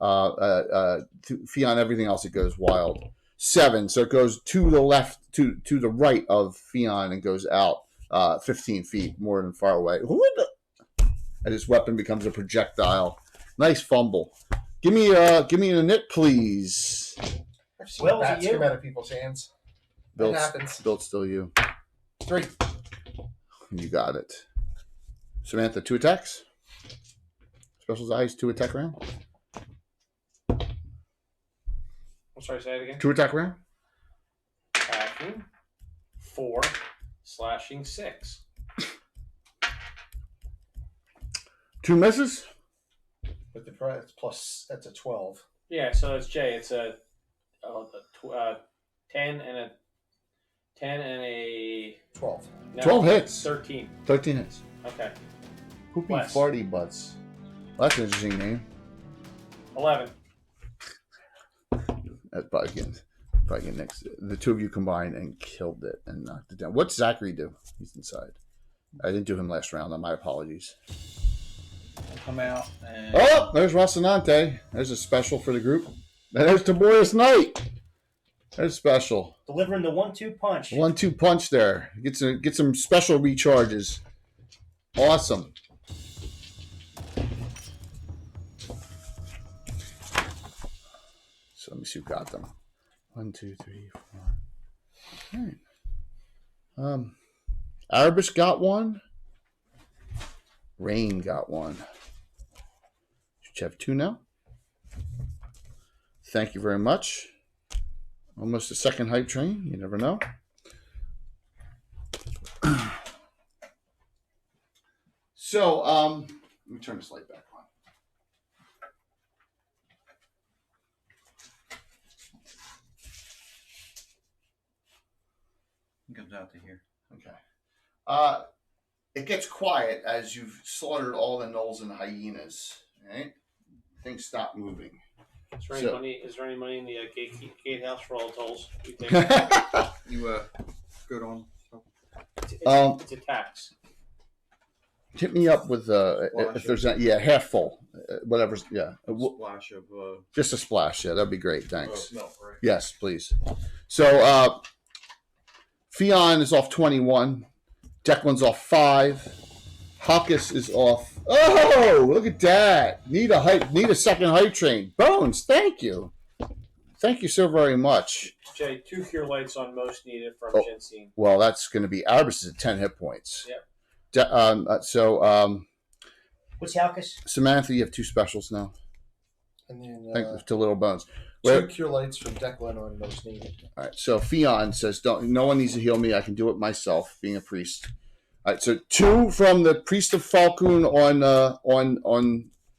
Fionn. Everything else it goes wild. 7, so it goes to the left, to the right of Fionn and goes out 15 feet, more than far away. And his weapon becomes a projectile. Nice fumble. Give me a nit, please. I've seen Well, was it bats you? come out of people's hands. That happens. Bill's still you. 3. You got it. Samantha, 2 attacks. Special eyes, 2 attack round. I'm sorry, say it again. 2 attack round. Attacking. 4. Slashing 6. 2 misses. With the price plus, that's a 12. Yeah, so it's Jay. It's a 10 and a 12. no, 12 hits. 13. 13 hits. Okay. Poopy Less. farty butts. Well, that's an interesting name. 11. That's probably getting next. The 2 of you combined and killed it and knocked it down. What's Zachary do? He's inside. I didn't do him last round. My apologies. Come out and Oh, there's Rocinante. There's a special for the group. And there's Tiborius Knight. There's special. Delivering the 1-2 punch. 1-2 punch there. Get some special recharges. Awesome. Let me see who got them. 1, 2, 3, 4. All right. Arbus got one. Rain got one. Should you have 2 now? Thank you very much. Almost a second hype train. You never know. So, let me turn this light back on. It comes out to here. Okay. It gets quiet as you've slaughtered all the gnolls and hyenas. Right? Things stop moving. Is there any money in the gatehouse for all tolls? You take? You good on? It's a tax. Hit me up with if there's half full, whatever's Splash of just a splash. Yeah, that'd be great. Thanks. milk, right? Yes, please. So Fionn is off 21. Declan's off 5. Hawkus is off. Oh, look at that! Need a second hype train. Bones, thank you. Thank you so very much. Jay, 2 cure lights on most needed from Jensine. Well, that's going to be Arbus is at 10 hit points. Yep. What's Halkus? Samantha, you have 2 specials now. And then Thank to Little Bones. 2 cure lights from Declan on most needed. All right. So Fionn says, no one needs to heal me. I can do it myself, being a priest. All right. So 2 from the priest of Falcon on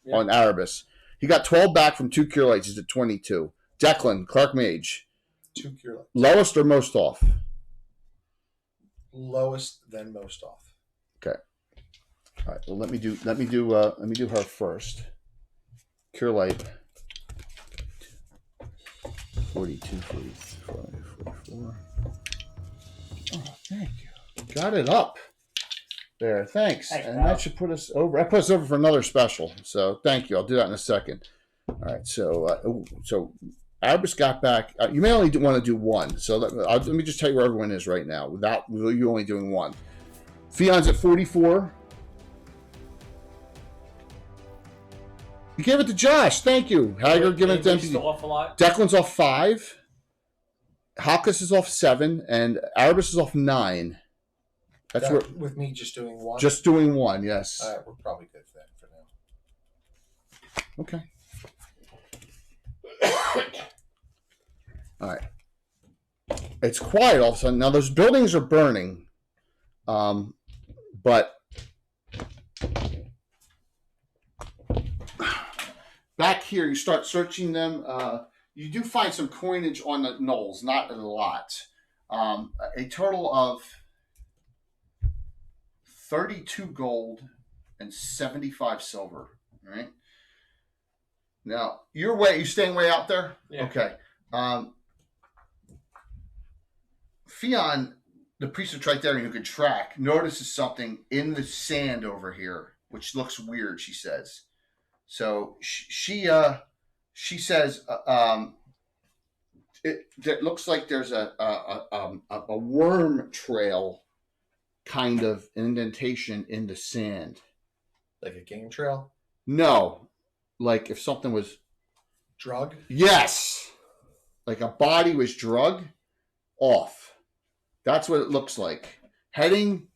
Arbus. He got 12 back from 2 cure lights. He's at 22. Declan, Clark Mage. 2 cure lights. Lowest or most off? Lowest, then most off. Okay. All right. Well, let me do her first. Cure light. 42, 45, 44. Oh, thank you. Got it up. There, thanks. And that should put us over. I put us over for another special. So thank you. I'll do that in a second. All right. So Arbus got back. You may only want to do 1. So let me just tell you where everyone is right now. Without you only doing 1. Fionn's at 44. You gave it to Josh. Thank you. Haggard giving it to MPD. Still off a lot? Declan's off 5. Hawkus is off 7. And Arbus is off 9. That's where with me just doing 1. Just doing 1, yes. All right, we're probably good then for now. Okay. All right. It's quiet all of a sudden. Now those buildings are burning, but back here you start searching them. You do find some coinage on the gnolls, not a lot. A total of 32 gold and 75 silver. All right. Now you staying way out there? Yeah. Okay. Fionn, the priest that's right there who could track, notices something in the sand over here, which looks weird, she says. So she says it looks like there's a worm trail kind of indentation in the sand. Like a game trail? No. Like if something was drug? Yes. Like a body was drug off. That's what it looks like. Heading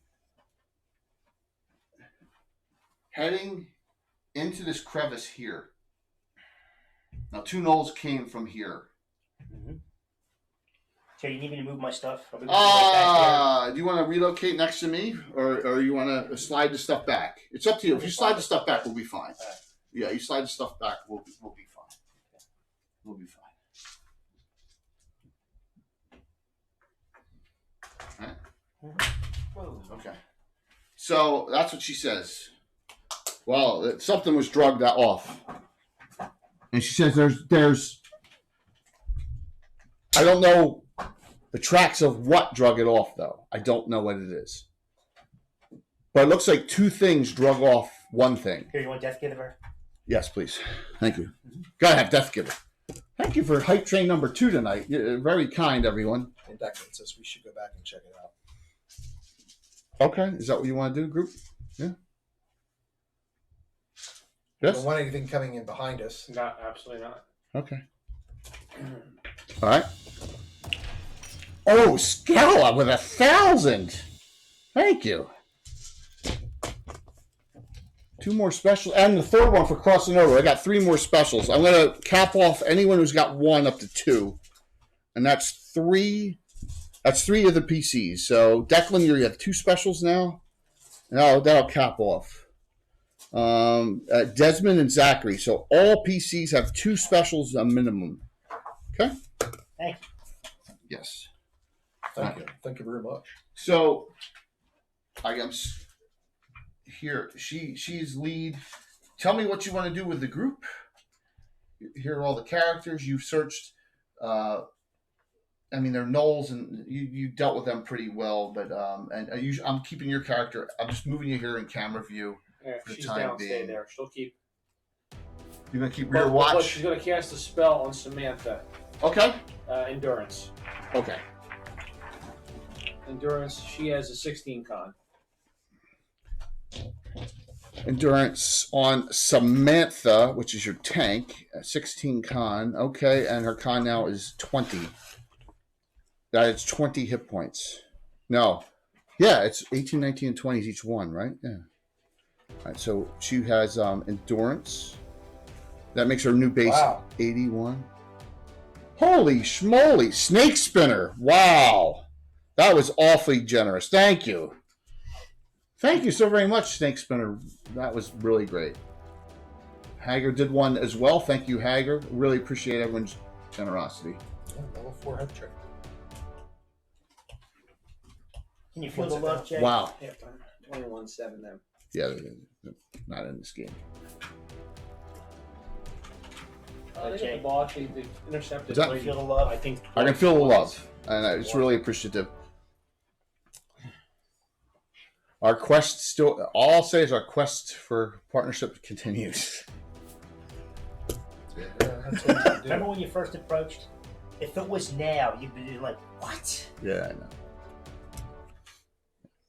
into this crevice here. Now 2 gnolls came from here. Mm-hmm. So you need me to move my stuff? I'll be right back there. Do you want to relocate next to me, or you want to slide the stuff back? It's up to you. If you slide the stuff back, we'll be fine. Yeah, you slide the stuff back, we'll be fine. We'll be fine. All right. Okay. So that's what she says. Well, something was drugged off, and she says there's I don't know the tracks of what drug it off though. I don't know what it is, but it looks like 2 things drug off 1 thing. Here, you want Death Giver? Yes, please. Thank you. Gotta have Death Giver. Thank you for hype train number 2 tonight. You're very kind, everyone. And Declan says we should go back and check it out. Okay, is that what you want to do, group? Yeah. Yes. Don't want anything coming in behind us. No, absolutely not. Okay. All right. Oh, Scala with 1,000. Thank you. 2 more specials, and the third one for crossing over. I got 3 more specials. I'm going to cap off anyone who's got 1 up to 2, and that's 3. That's 3 of the PCs. So Declan, you have 2 specials now. No, that'll cap off. Desmond and Zachary. So all PCs have 2 specials a minimum. Okay. Thank you. Yes. Thank you. Thank you very much. So I am here. She's lead. Tell me what you want to do with the group. Here are all the characters you've searched. I mean, they're gnolls, and you dealt with them pretty well. But I'm keeping your character. I'm just moving you here in camera view. Yeah, for the she's time down. being. Stay there. She'll keep. You're gonna keep rear watch. But she's gonna cast a spell on Samantha. Okay. Endurance. Okay. Endurance. She has a 16 con. Endurance on Samantha, which is your tank, 16 con. Okay, and her con now is 20. That is 20 hit points. No. Yeah, it's 18, 19, and 20 is each one, right? Yeah. All right, so she has endurance. That makes her new base 81. Holy schmoly. Snake spinner. Wow. That was awfully generous. Thank you. Thank you so very much, Snake Spinner. That was really great. Hager did one as well. Thank you, Hager. Really appreciate everyone's generosity. Yeah, level 4 head trick. Can you feel the love, Jay? Wow. Yeah, 21-7 them. Yeah, they're not in this game. They get the ball. They intercepted. Is that- Can you feel the love? I think. I can feel the love, and it's really appreciative. Our quest still, all I'll say is our quest for partnership continues. Yeah, that's what you do. Remember when you first approached? If it was now, you'd be like, what? Yeah, I know.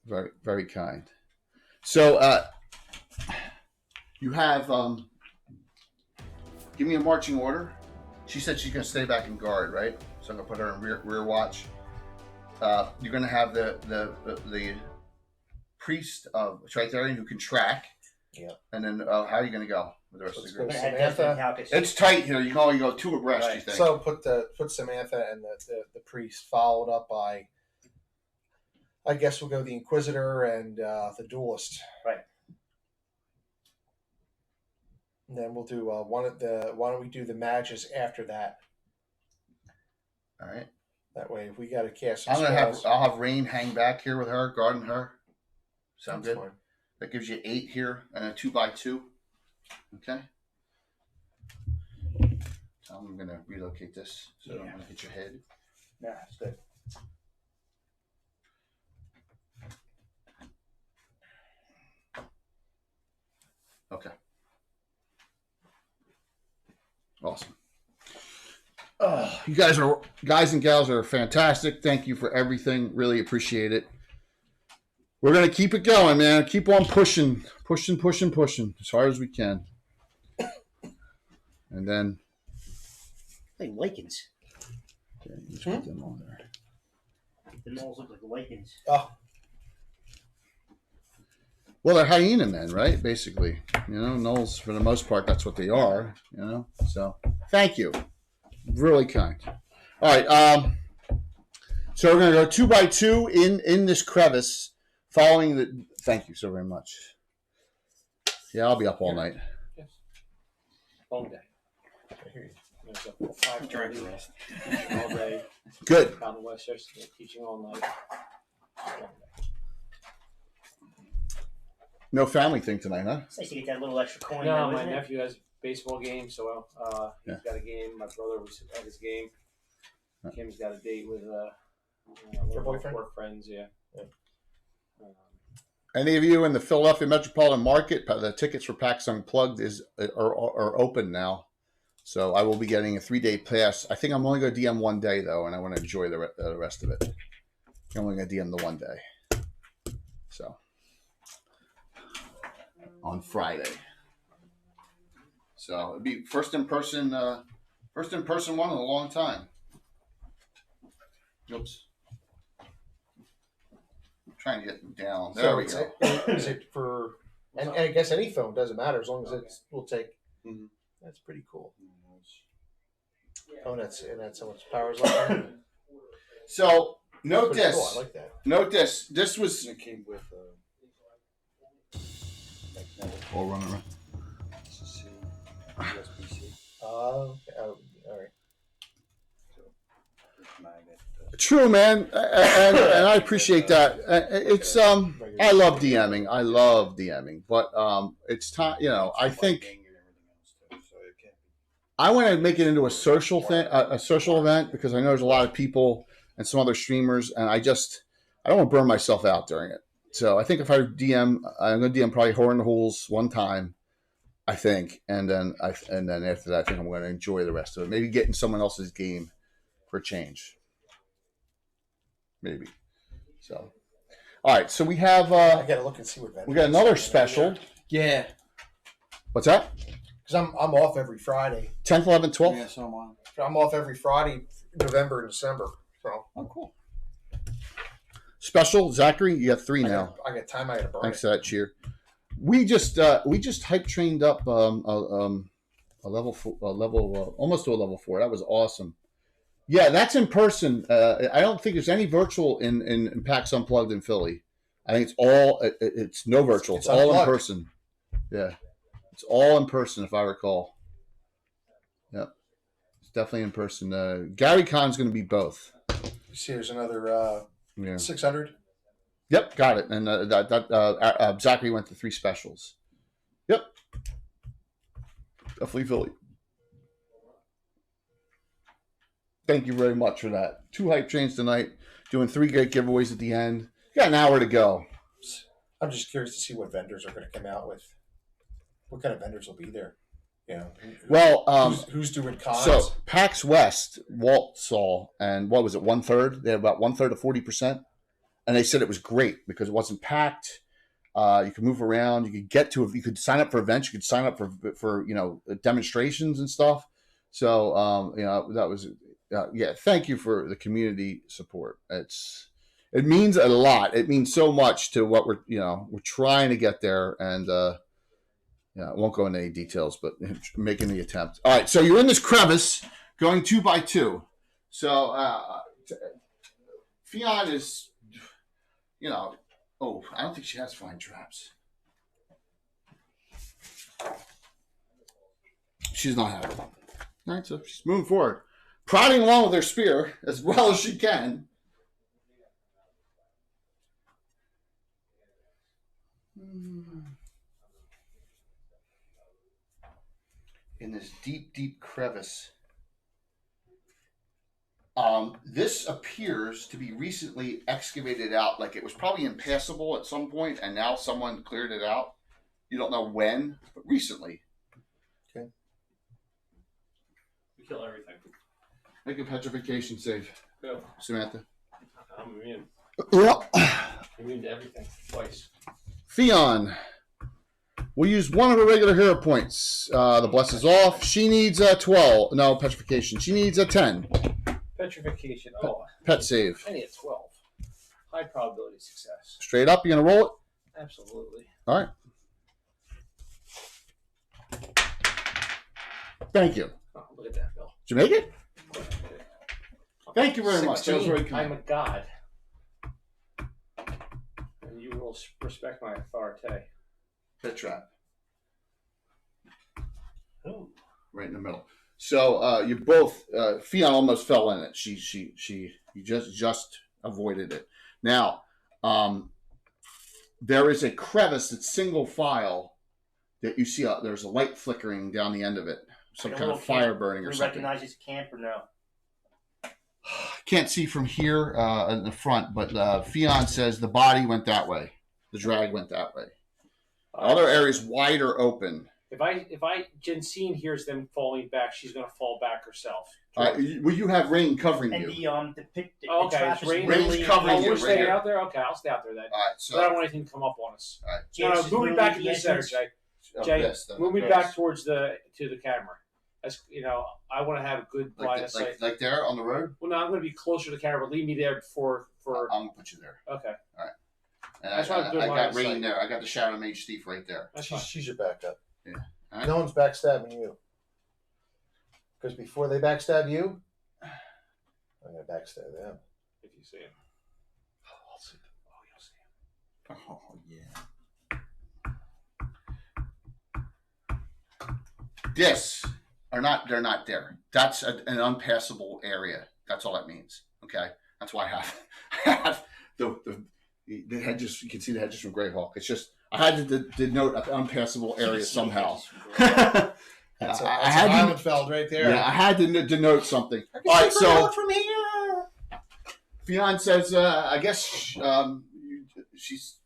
Very, very kind. So, you have, give me a marching order. She said she's going to stay back and guard, right? So I'm going to put her in rear watch. You're going to have the priest of Tritharian who can track. Yeah. And then how are you going to go with the rest Let's of the go group? Samantha. It's tight here. You can only go 2 abreast, Right. you think. So put Samantha and the priest, followed up by, I guess we'll go the Inquisitor and the Duelist. Right. And then we'll do why don't we do the mages after that? All right. That way, if we got to cast some I'll spells, have Rain hang back here with her, guarding her. Sound that's good? fine. That gives you 8 here and a 2x2. Okay. So I'm gonna relocate this so I don't want to hit your head. Yeah, it's good. Okay. Awesome. You guys and gals are fantastic. Thank you for everything. Really appreciate it. We're gonna keep it going, man. Keep on pushing as hard as we can. And then Like lichens. okay, let's put them on there. The gnolls look like lichens. Oh, Well, they're hyena men, right? Basically, gnolls for the most part. That's what they are. So thank you, really kind. All right, so we're gonna go 2x2 in this crevice, following the. Thank you so very much. Yeah, I'll be up all night. Yes. Long day. I hear you. There's a 5:30 all day. Good. Down the West Coast, teaching all night. Long day. No family thing tonight, huh? It's nice to get that little extra coin. No, though, my isn't it? nephew has a baseball game, so he's Yeah. got a game. My brother was at his game. Yeah. Kim's got a date with Her one of boyfriend? her work friends. Yeah. Yeah. Any of you in the Philadelphia metropolitan market, the tickets for PAX Unplugged are open now. So I will be getting a 3-day pass. I think I'm only going to DM 1 day, though, and I want to enjoy the rest of it. I'm only going to DM the 1 day. So, on Friday. So, it'll be first in-person First in-person one in a long time. Oops. I'm trying to get them down. There we go. Is it for? And I guess any phone doesn't matter as long as it will take. Mhm. That's pretty cool. Oh, that's how much power is left. So note Pretty this. cool. I like that. Note this. This was. It came with All running around. USB-C All right. magnet. True, man, and I appreciate that. It's I love DMing. I love DMing, but it's time. You know, I think I want to make it into a social thing, a social event, because I know there's a lot of people and some other streamers, and I don't want to burn myself out during it. So I think if I DM, I'm going to DM probably Horror in the Holes one time, I think, and then after that, I think I'm going to enjoy the rest of it. Maybe get in someone else's game for a change. Maybe. So, all right. So we have. I gotta look and see what. We got another special. Yeah. What's that? Because I'm off every Friday. 10th, 11th, 12th. Yeah, so am I. I'm off every Friday, November and December. So. Oh, cool. Special, Zachary. You got 3 now. I got time. I got to burn. Thanks for that cheer. We just hype trained up a level almost to a level 4. That was awesome. Yeah, that's in person. I don't think there's any virtual in PAX Unplugged in Philly. I think it's all it's no virtual. It's all in person. Yeah, it's all in person if I recall. Yep, it's definitely in person. Gary Con's going to be both. You see, there's another 600. Yep, got it. And Zachary went to 3 specials. Yep, definitely Philly. Thank you very much for that. 2 hype trains tonight, doing 3 great giveaways at the end. You got an hour to go. I'm just curious to see what vendors are going to come out with. What kind of vendors will be there? You know, Well, who's doing cons? so PAX West, Walt saw, and what was it, 1/3? They had about 1/3 to 40%. And they said it was great because it wasn't packed. You could move around. You could get to it. You could sign up for events. You could sign up for demonstrations and stuff. So that was thank you for the community support. It means a lot. It means so much to what we're trying to get there. And I won't go into any details, but making the attempt. All right, so you're in this crevice going 2 by 2. So Fionn is, I don't think she has fine traps. She's not having them. All right, so she's moving forward, prodding along with her spear as well as she can. In this deep, deep crevice. This appears to be recently excavated out, like it was probably impassable at some point, and now someone cleared it out. You don't know when, but recently. Okay. We kill everything. Make a petrification save, Go. Samantha. I'm immune. Yep. Immune to everything. Twice. Fionn. We'll use 1 of her regular hero points. The bless is off. She needs a 12. No, petrification. She needs a 10. Petrification. Pet save. I need a 12. High probability of success. Straight up, you going to roll it? Absolutely. All right. Thank you. Oh, look at that, Bill. Did you make it? Thank you very much. That was very 16. kind. I'm a god. And you will respect my authority. Pit trap. Ooh. Right in the middle. So you both, Fionn almost fell in it. You just avoided it. Now, there is a crevice that's single file that you see. There's a light flickering down the end of it. Some kind of fire burning or we something. recognize it's a camp or no? Can't see from here in the front, but Fionn says the body went that way. The drag went that way. Other areas wider open. If Jensine hears them falling back, she's gonna fall back herself. Well, you have rain covering And you. the Okay, trap it's is rain. really Rain's covering you. We're right staying here. out there. Okay, I'll stay out there then. All right, So I don't so want anything to come up on us. all right. James is move me literally back the to the center, entrance. Jay. Jay, Yes, then move me it back goes. towards to the camera. I want to have good line of sight. Like there on the road. Well, no, I'm going to be closer to the camera. Leave me there for. I'm gonna put you there. Okay. All right. And That's why I'm doing I line got of Rain sight. there. I got the Shadow Mage Thief right there. That's fine. She's your backup. Yeah. All right. No one's backstabbing you. Because before they backstab you, I'm going to backstab them. If you see him. I'll see them. Oh, you'll see him. Oh yeah. This are not. They're not there. That's an unpassable area. That's all that means. Okay. That's why I have the hedges. You can see the hedges from Greyhawk. It's just I had to denote an unpassable area somehow. That's I an had to- island feld right there. Yeah, I had to denote something. All right, so from here. Fionn says, "I guess she's.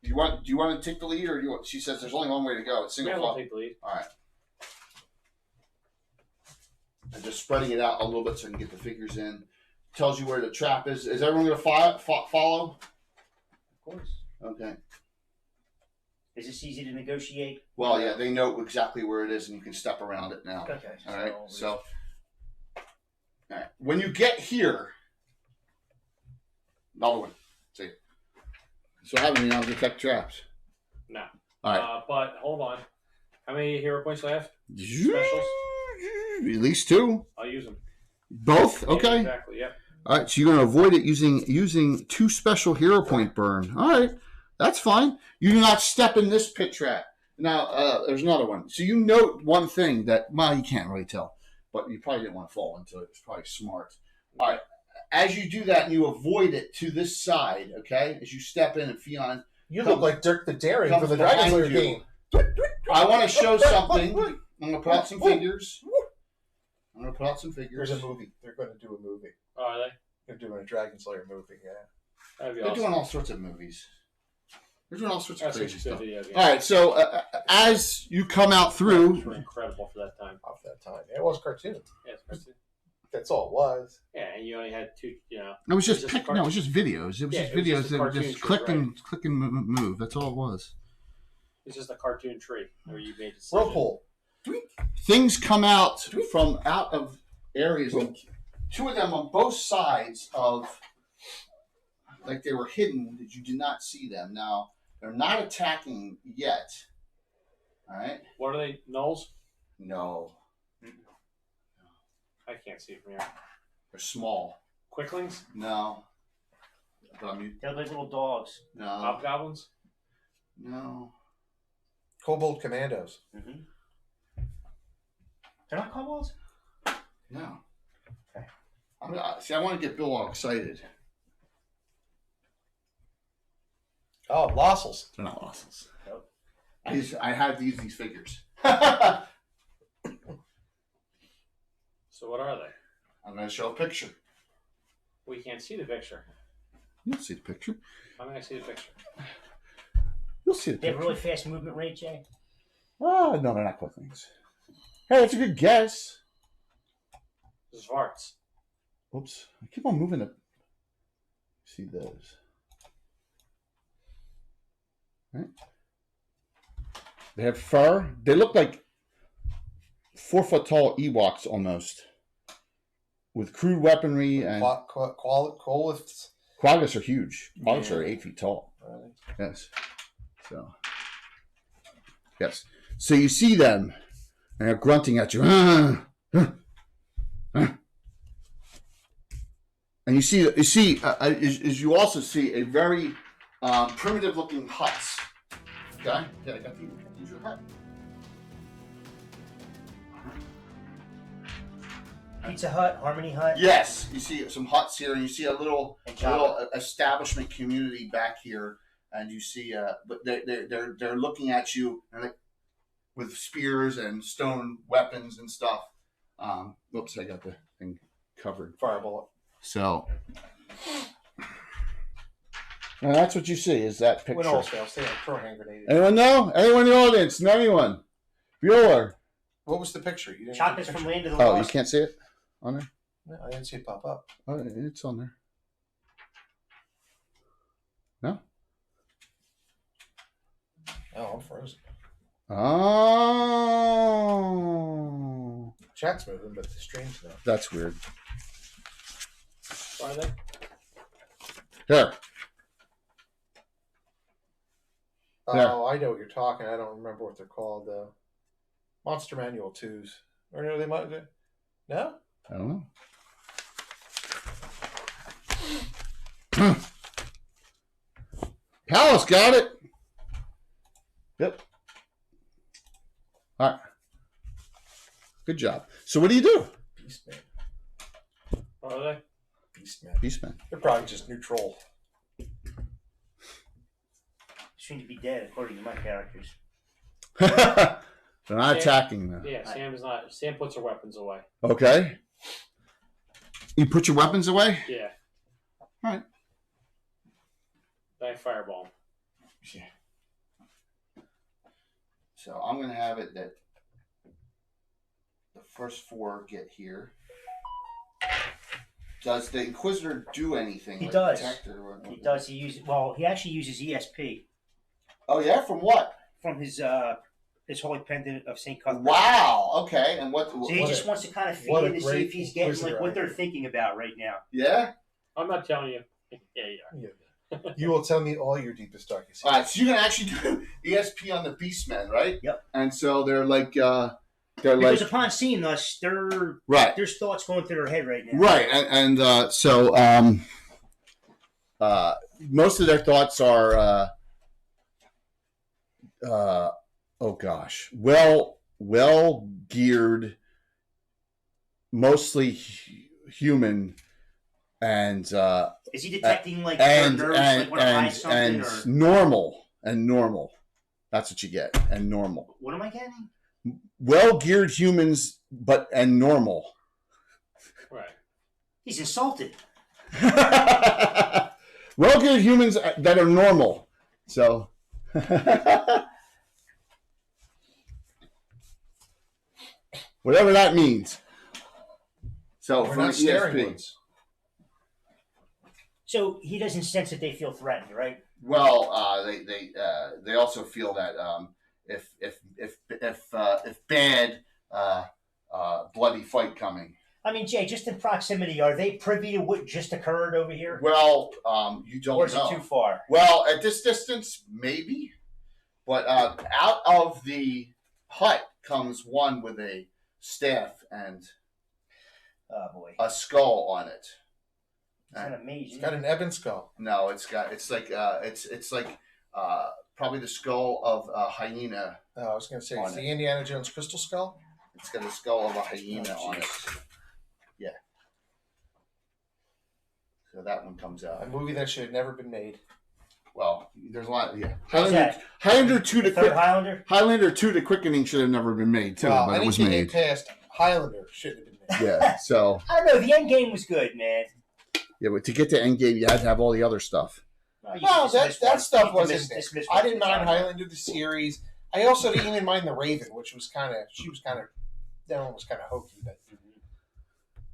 Do you want to take the lead, or do you want?" She says, "There's only one way to go. It's single Yeah, file." I'll take the lead. All right. And just spreading it out a little bit so I can get the figures in. Tells you where the trap is. Is everyone going to follow? Of course. Okay. Is this easy to negotiate? Well, yeah, they know exactly where it is, and you can step around it now. Okay. All right. So, all right. When you get here, another one. See. So how many now detect traps? No. All right. But hold on. How many hero points do I have? At least two. I'll use them. Both. Yeah, Okay. exactly. Yep. All right. So you're going to avoid it using 2 special hero point burn. All right. That's fine. You do not step in this pit trap. Now, there's another one. So you note one thing that, well, you can't really tell, but you probably didn't want to fall into it. It's probably smart. All right. As you do that and you avoid it to this side, okay, as you step in and Fionn, You look like Dirk the Daring comes for the Dragon behind Slayer you. game. I want to show something. I'm going to put out some figures. I'm going to put out some figures. There's a movie. They're going to do a movie. Oh, are they? They're doing a Dragon Slayer movie, yeah. That'd be They're awesome. doing all sorts of movies. They're doing all sorts of That's crazy a stuff. good video game. All right, so as you come out Those through, were incredible for that time. Off that time. Yeah, it was a cartoon. Yeah, it's That's all it was. yeah, and you only had two. it was just It's just a no, it was just videos. It was Yeah, just it was videos just a that would cartoon just show, click and move. That's all it was. It's just a cartoon tree where you made a decision. Whirlpool. Things come out from out of areas, like 2 of them on both sides of, like they were hidden that you did not see them. Now they're not attacking yet. All right. What are they? Nulls? No, I can't see from here. they're small. Quicklings? No. But I mean, They're like little dogs. no. Hobgoblins? No. Kobold Commandos. Mm-hmm. They're not kobolds? No. Okay. I want to get Bill all excited. Oh, Lossels. They're not losses. Nope. I had to use these figures. So what are they? I'm going to show a picture. We can't see the picture. You'll see the picture. I'm going to see the picture. You'll see the They have picture. really fast movement rate, Jay? Oh, no, they're not quicklings. Hey, that's a good guess. Zvarts. Oops. I keep on moving it. See those. Right? They have fur. They look like 4 foot tall Ewoks almost. With crude weaponry and Quoliths. quaggas are huge. Quaggas Yeah. are 8 feet tall. Really? Yes. So. Yes. So you see them, and they're grunting at you. And you see, is you also see a very primitive-looking huts. Okay. Yeah, I got these are hut. Pizza Hut, Harmony Hut. Yes, you see some huts here, and you see a little And Java. establishment community back here, and you see, but they're looking at you, and like with spears and stone weapons and stuff. Oops, I got the thing covered. Fireball. So that's what you see is that When picture. all fails, they throw a hand grenade. Anyone know? Anyone in the audience? Know anyone? Bueller. What was the picture? You didn't Chocolates get the from picture? Land of the Oh, you Lost. can't see it on there? No, I didn't see it pop up. Oh, it's on there. No? Oh, I'm frozen. Oh. Chat's moving, but the stream's not. That's weird. Are they? Here. Yeah. Oh, I know what you're talking. I don't remember what they're called. Monster Manual 2s. Or no, they might. No? I don't know. Palace got it. Yep. All right. Good job. So what do you do? Beastman. Are they? Beastman. Beastman. They're probably just neutral. Soon to be dead, according to my characters. They're not attacking them. Yeah, Sam is not. Sam puts her weapons away. Okay. You put your weapons away? Yeah. All right. I fireball. Yeah. So I'm going to have it that the first 4 get here. Does the Inquisitor do anything? He like does. protect her or- He does. He actually uses ESP Oh yeah, from what? from his holy pendant of Saint Cuthbert. Wow. Okay, and what? So he What just a- wants to kind of what feed a in to see great if he's getting Inquisitor like what they're idea. thinking about right now. Yeah. I'm not telling you. Yeah, you are. Yeah. You will tell me all your deepest, darkest. All right, so you can actually do ESP on the Beastmen, right? Yep. And so they're like, Because upon seeing us, right, there's thoughts going through their head right now. right, and so most of their thoughts are, oh gosh, well geared, mostly human, and Is he detecting like and nerves, like when I hide something, or normal. That's what you get, and normal. what am I getting? Well-geared humans, and normal. Right. He's insulted. Well-geared humans that are normal. So, whatever that means. So, We're from not staring ESP. ones. So he doesn't sense that they feel threatened, right? Well, they also feel that if bad, bloody fight coming. I mean, Jay, just in proximity, are they privy to what just occurred over here? Well, you don't Or is know. it too far? Well, at this distance, maybe. But out of the hut comes one with a staff and Oh boy, a skull on it. it's not amazing. It's got an ebon skull. No, it's like probably the skull of a hyena. Oh, I was going to say, On it's the it. Indiana Jones crystal skull. It's got a skull of a hyena on it. Yeah. So that one comes A out. movie that should have never been made. Well, there's a lot. Yeah. What's that? Highlander 2 The to third Highlander? Highlander 2 to Quickening should have never been made too, Well, but it was anything made. past Highlander shouldn't have been made. Yeah. So I don't know. The end game was good, man. yeah, but to get to Endgame, you had to have all the other stuff. You Well, dismissed that one. stuff You wasn't. dismissed I one didn't for the mind time. Highlander the series. I also didn't even mind the Raven, which was kind of. She was kind of. That one was kind of hokey,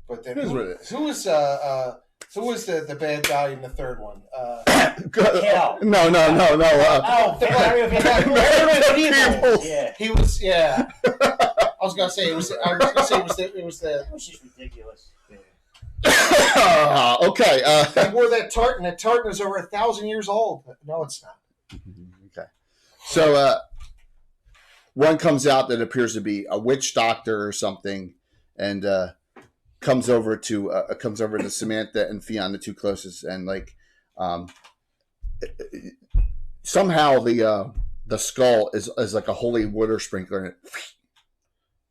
but then It is what it is. who was the bad guy in the third one? Cal. No. Oh, Mario Van Peebles. Yeah. He was. Yeah. I was gonna say it was. I was gonna say it was the. That was just ridiculous. Okay. They wore that tartan. That tartan is over 1,000 years old. No, it's not. Okay. So one comes out that appears to be a witch doctor or something, and comes over to Samantha and Fionn, the two closest, and like somehow the skull is like a holy water sprinkler,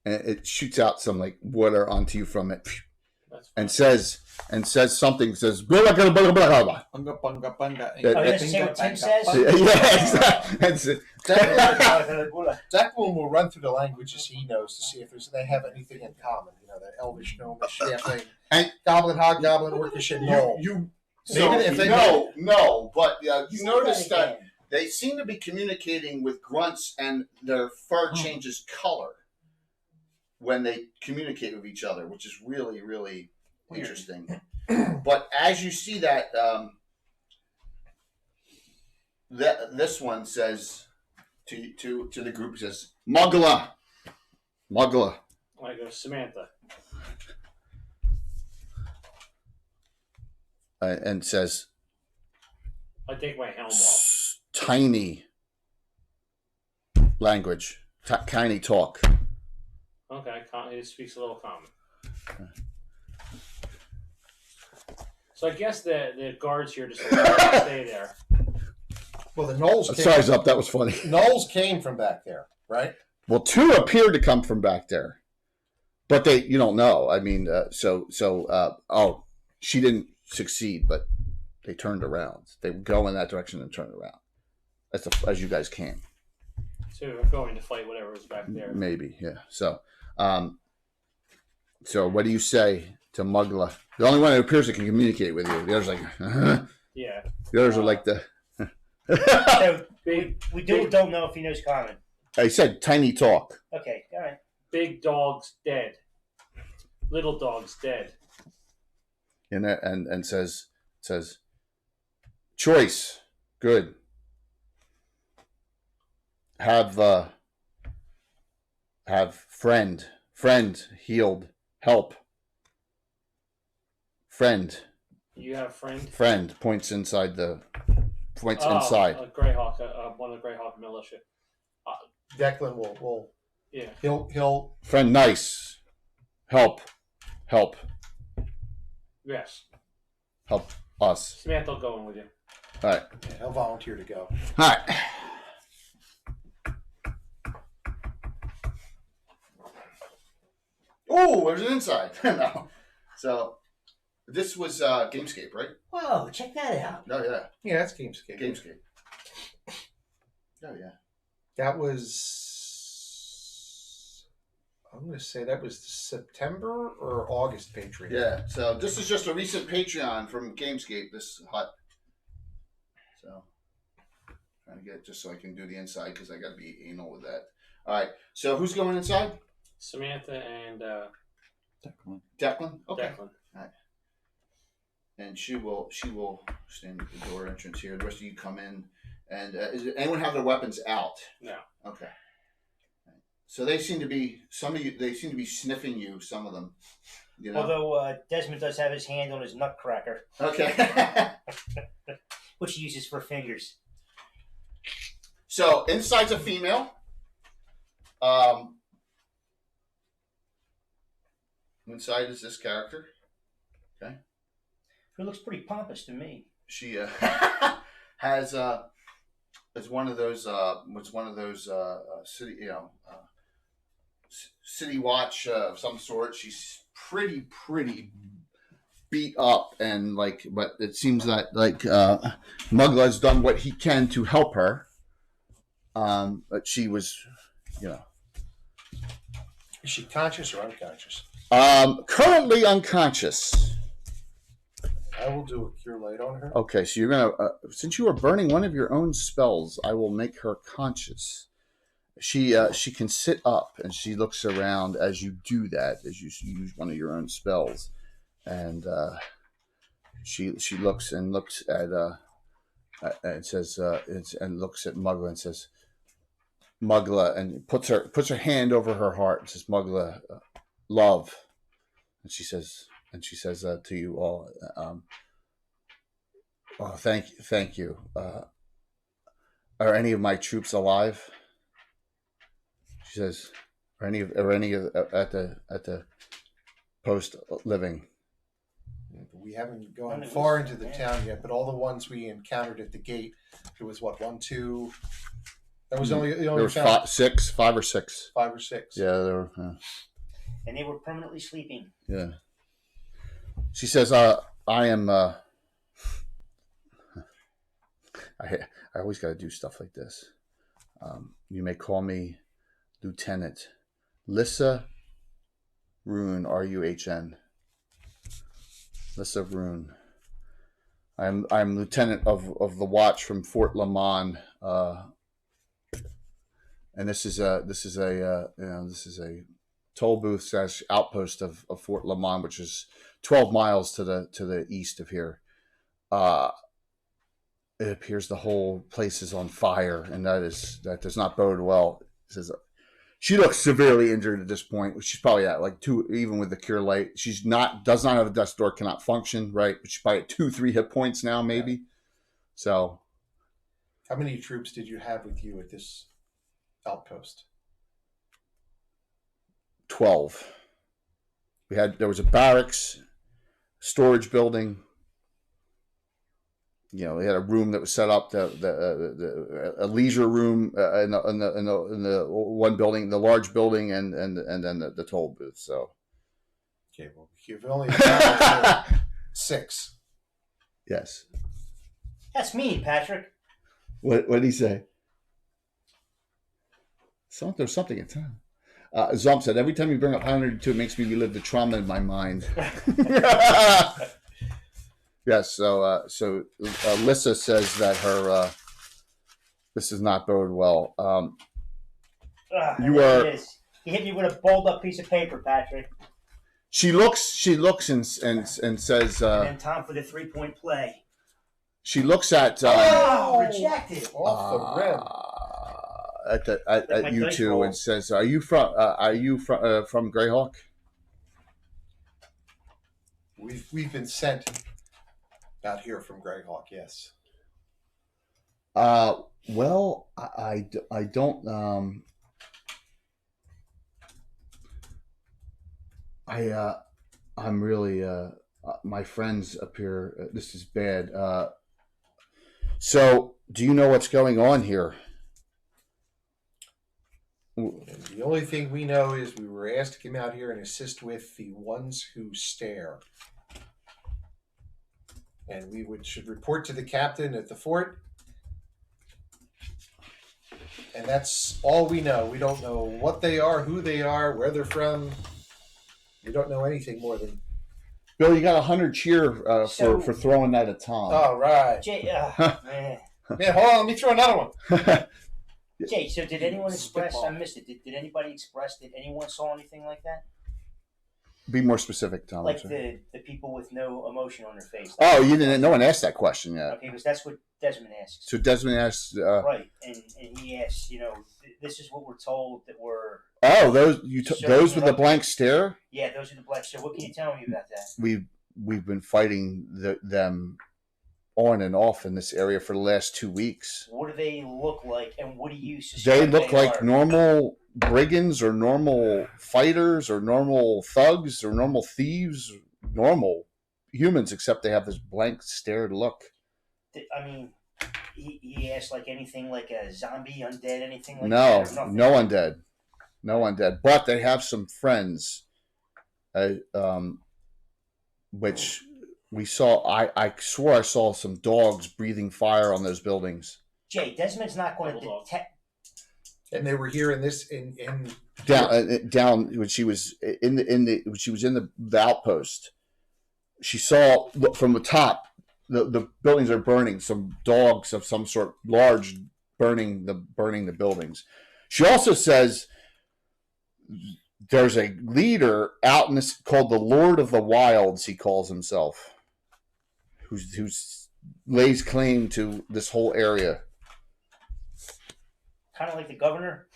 and it shoots out some like water onto you from it, and says something. Says blah, blah, blah, blah, blah, blah. Bunga, bunga, bunga. Yeah, Oh, that's what Tim says? Yeah, exactly. That's it. Declan will run through the languages he knows to see if they have anything in common. You know, that Elvish, Gnomish, Halfling, And- Goblin, Hobgoblin, Orcish, and Gnoll. So, if they no, but you notice Say that they seem to be communicating with grunts, and their fur changes color when they communicate with each other, which is really, really interesting. But as you see that, this one says to the group, says Mugla. I go, Samantha. And says, I take my helm off. Tiny language, tiny talk. Okay, he speaks a little common. So I guess the guards here just stay there. Well, the Knowles came. Size up. That was funny. Knowles came from back there, right? Well, two appeared to come from back there, but you don't know. I mean, she didn't succeed, but they turned around. They would go in that direction and turn around as you guys came. So we were going to fight whatever was back there. Maybe, yeah. So what do you say to Mugla? The only one that appears that can communicate with you. The others like, Yeah. The others are like the. So we don't know if he knows common. I said tiny talk. Okay, all right. Big dog's dead. Little dog's dead. And says choice good. Have friend healed help. Friend. You have friend. Friend points inside. Greyhawk, one of the Greyhawk militia. Declan will. Yeah. He'll. Friend, nice. Help. Yes. Help us. Samantha will go in with you. All right. Yeah, he'll volunteer to go. All right. Oh, there's an inside. No. So, this was Gamescape, right? Whoa, check that out. Oh, yeah. Yeah, that's Gamescape. Gamescape. Oh, yeah. That was. I'm going to say that was September or August Patreon. Yeah. So, this is just a recent Patreon from Gamescape, this hut. So, trying to get it just so I can do the inside because I got to be anal with that. All right. So, who's going inside? Samantha and Declan? Okay. Declan. All right. And she will stand at the door entrance here. The rest of you come in. And does anyone have their weapons out? No. Okay. So they seem to be they seem to be sniffing you. Some of them. You know? Although Desmond does have his hand on his nutcracker, Okay. which he uses for fingers. So inside's a female. Inside is this character. Okay. Who looks pretty pompous to me. She has is one of those city city watch of some sort. She's pretty beat up and but it seems that Mugla has done what he can to help her. But she was, Is she conscious or unconscious? Currently unconscious. I will do a cure light on her. Okay, so you're gonna since you are burning one of your own spells, I will make her conscious. She can sit up and she looks around as you do that, as you use one of your own spells, and she looks at and says and looks at Mugla and says, Mugla, and puts her hand over her heart and says, Mugla, love, and she says to you all, oh, thank you. Are any of my troops alive? She says, are any of at the post living? We haven't gone far into the town yet, but all the ones we encountered at the gate, there was what, 1, 2. That was only There was five or six. 5 or 6. Yeah, there were. And they were permanently sleeping. Yeah. She says, I am. I always got to do stuff like this. You may call me Lieutenant Lissa Rune, Ruhn. Lissa Rune. I'm lieutenant of the watch from Fort Leman, and this is a toll booth / outpost of Fort Leman, which is 12 miles to the east of here. It appears the whole place is on fire, and that does not bode well. She looks severely injured at this point. She's probably at like 2, even with the cure light. She's does not have a death's door, cannot function, right? She's probably at 2-3 hit points now, maybe. Yeah. So. How many troops did you have with you at this outpost? 12. There was a barracks, storage building. You know, they had a room that was set up, a leisure room in the one building, the large building, and then the toll booth. So, okay, well, you've only 6. Yes. That's mean, Patrick. What did he say? There's something in town. Zomp said, every time you bring up 102, it makes me relive the trauma in my mind. Yes, so Lissa says that her this does not bode well. You are. He hit me with a balled up piece of paper, Patrick. She looks and says. And then time for the 3-point play. She looks at. Rejected off the rim. At you two and says, "Are you from Greyhawk?" We've been sent out here from Greyhawk. Yes. Well, I don't. I'm really. My friends appear. This is bad. So, do you know what's going on here? And the only thing we know is we were asked to come out here and assist with the ones who stare. And we should report to the captain at the fort. And that's all we know. We don't know what they are, who they are, where they're from. We don't know anything more than... Bill, you got 100 cheer for throwing that at Tom. All right. Man, hold on. Let me throw another one. Jay, so did anyone express? I missed it. Did anybody express? Did anyone saw anything like that? Be more specific, Tom. Like the people with no emotion on their face. Oh, you didn't. No one asked that question yet. Okay, because that's what Desmond asked. So Desmond asked. Right, and he asked. This is what we're told that we're. Oh, those with the blank stare. Yeah, those are the blank stare. What can you tell me about that? We've been fighting them on and off in this area for the last 2 weeks. What do they look like, and what do you suspect they look like? Normal brigands, or normal fighters, or normal thugs, or normal thieves, normal humans, except they have this blank stared look. I mean, he asked like anything like a zombie, undead, anything like that? No undead. But they have some friends, which we saw. I swore I saw some dogs breathing fire on those buildings. Jay, Desmond's not going to detect. And they were here in down when she was in the outpost. She saw from the top the buildings are burning. Some dogs of some sort, large, burning the buildings. She also says there's a leader out in this called the Lord of the Wilds. He calls himself, who's lays claim to this whole area. Kind of like the governor.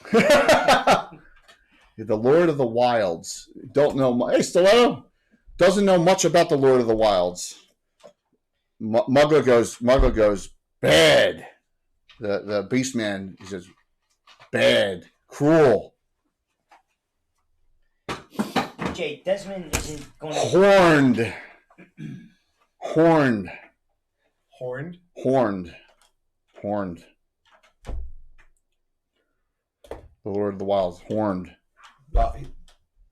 The Lord of the Wilds. Don't know. Hey, Stiletto doesn't know much about the Lord of the Wilds. Muggle goes bad. The Beast Man, he says bad, cruel. Jay, Desmond isn't going to... Horned. The Lord of the Wilds, horned.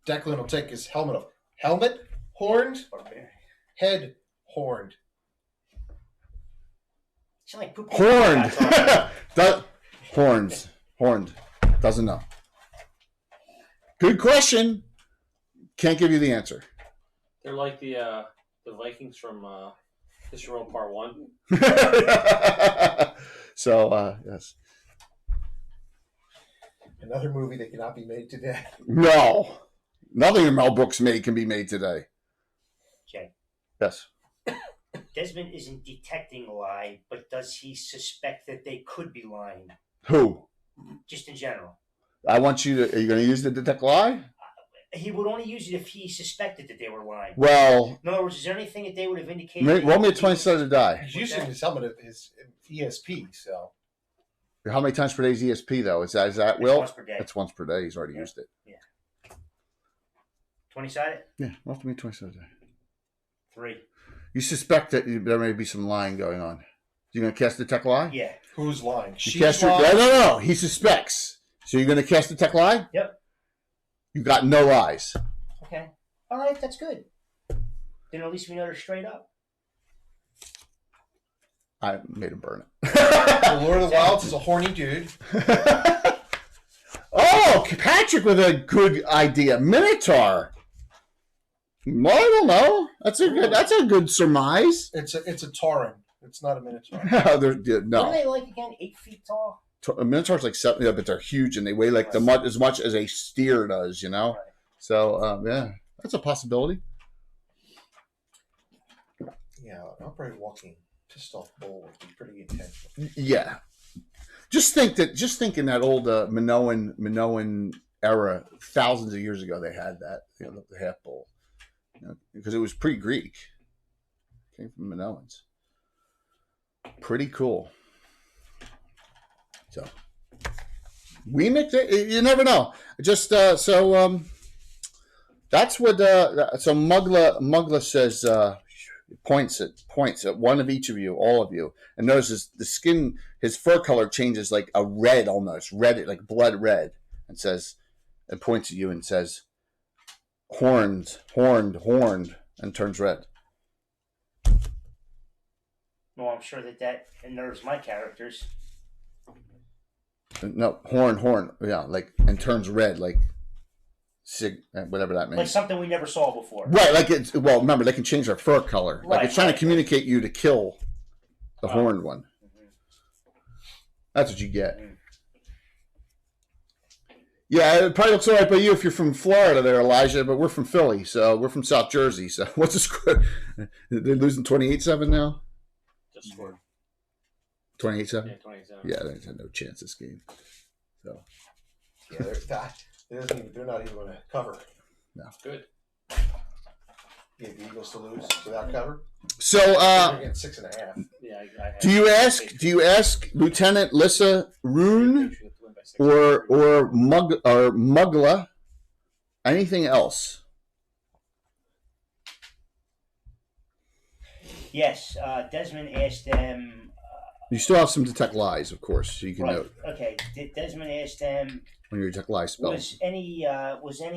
Declan will take his helmet off. Helmet, horned, head, horned. Like horned. Horned. Doesn't know. Good question. Can't give you the answer. They're like the Vikings from History World Part 1. So, yes. Another movie that cannot be made today. No. Nothing in Mel Brooks can be made today. Jay. Yes. Desmond isn't detecting a lie, but does he suspect that they could be lying? Who? Just in general. I want you to. Are you going to use the detect lie? He would only use it if he suspected that they were lying. Well, In other words, is there anything that they would have indicated? roll me a 20-sided die. He's using his helmet of his ESP, so How many times per day is ESP though? Is that It's Will? once per day. That's once per day. He's already used it. 20-sided? Yeah, roll for me 20-sided die. 3. You suspect that there may be some lying going on. You going to cast detect lie? Yeah. who's lying? You She's cast your, lying. no. He suspects. So you're going to cast detect lie? Yep. You got no lies. Okay. All right, that's good. Then at least we know they're straight up. I made him burn The Lord of it. the Wilds is a horny dude. Oh, Patrick with a good idea. Minotaur. Well, I don't know. That's a good surmise. It's a Tauren. It's not a Minotaur. What are No. they like again? 8 feet tall? Minotaurs like 7, yeah, but they're huge and they weigh like as much as a steer does, you know? Right. So, yeah, that's a possibility. Yeah, an upright walking pissed off bull would be pretty intense. Yeah. Just think in that old Minoan era, thousands of years ago, they had that, the half bull, because it was pre-Greek. Came from Minoans. Pretty cool. So we mix it. You never know. Just that's what. So Mugla says points at one of each of you, all of you, and notices the skin, his fur color changes like a red, almost red, like blood red, and points at you and says, horned, and turns red. Well, I'm sure that unnerves my characters. No, horn, yeah, like, and turns red, like, whatever that means. Like something we never saw before. Right, like remember, they can change their fur color. Like, it's trying to communicate you to kill the horned one. Mm-hmm. That's what you get. Mm-hmm. Yeah, it probably looks all right by you if you're from Florida there, Elijah, but we're from Philly, so we're from South Jersey, so what's the score? They're losing 28-7 now? Just scored. 28-7? Yeah, 27. Yeah, they had no chance this game. So Yeah, they're not even going to cover. no. Good. Yeah, the Eagles to lose without cover. So They're getting 6.5. Yeah, I do you ask Lieutenant Lissa Rune or Mugla anything else? Yes, Desmond asked them. You still have some detect lies, of course, so you can Right. note Okay. Desmond asked them. when your detect lie spell. Was any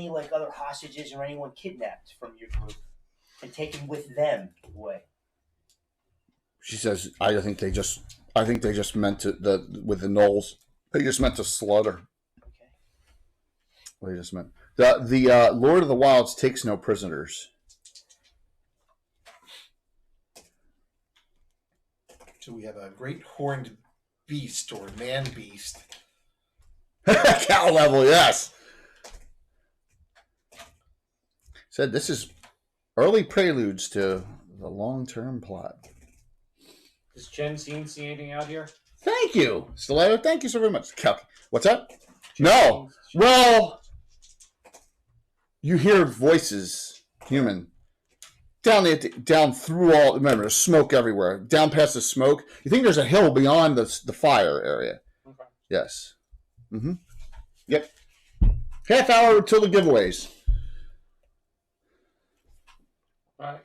like other hostages or anyone kidnapped from your group and taken with them away? She says, I think they just meant to with the gnolls. They just meant to slaughter. Okay. What they just meant. The Lord of the Wilds takes no prisoners. So we have a great horned beast or man beast. Cow level, yes. Said this is early preludes to the long-term plot. Does Jen see anything out here? Thank you, Stiletto. Thank you so very much. What's up? No. Well, you hear voices, human, down through all. Remember, there's smoke everywhere. Down past the smoke, you think there's a hill beyond the fire area. Okay. Yes. Mm-hmm. Yep. Half hour till the giveaways. All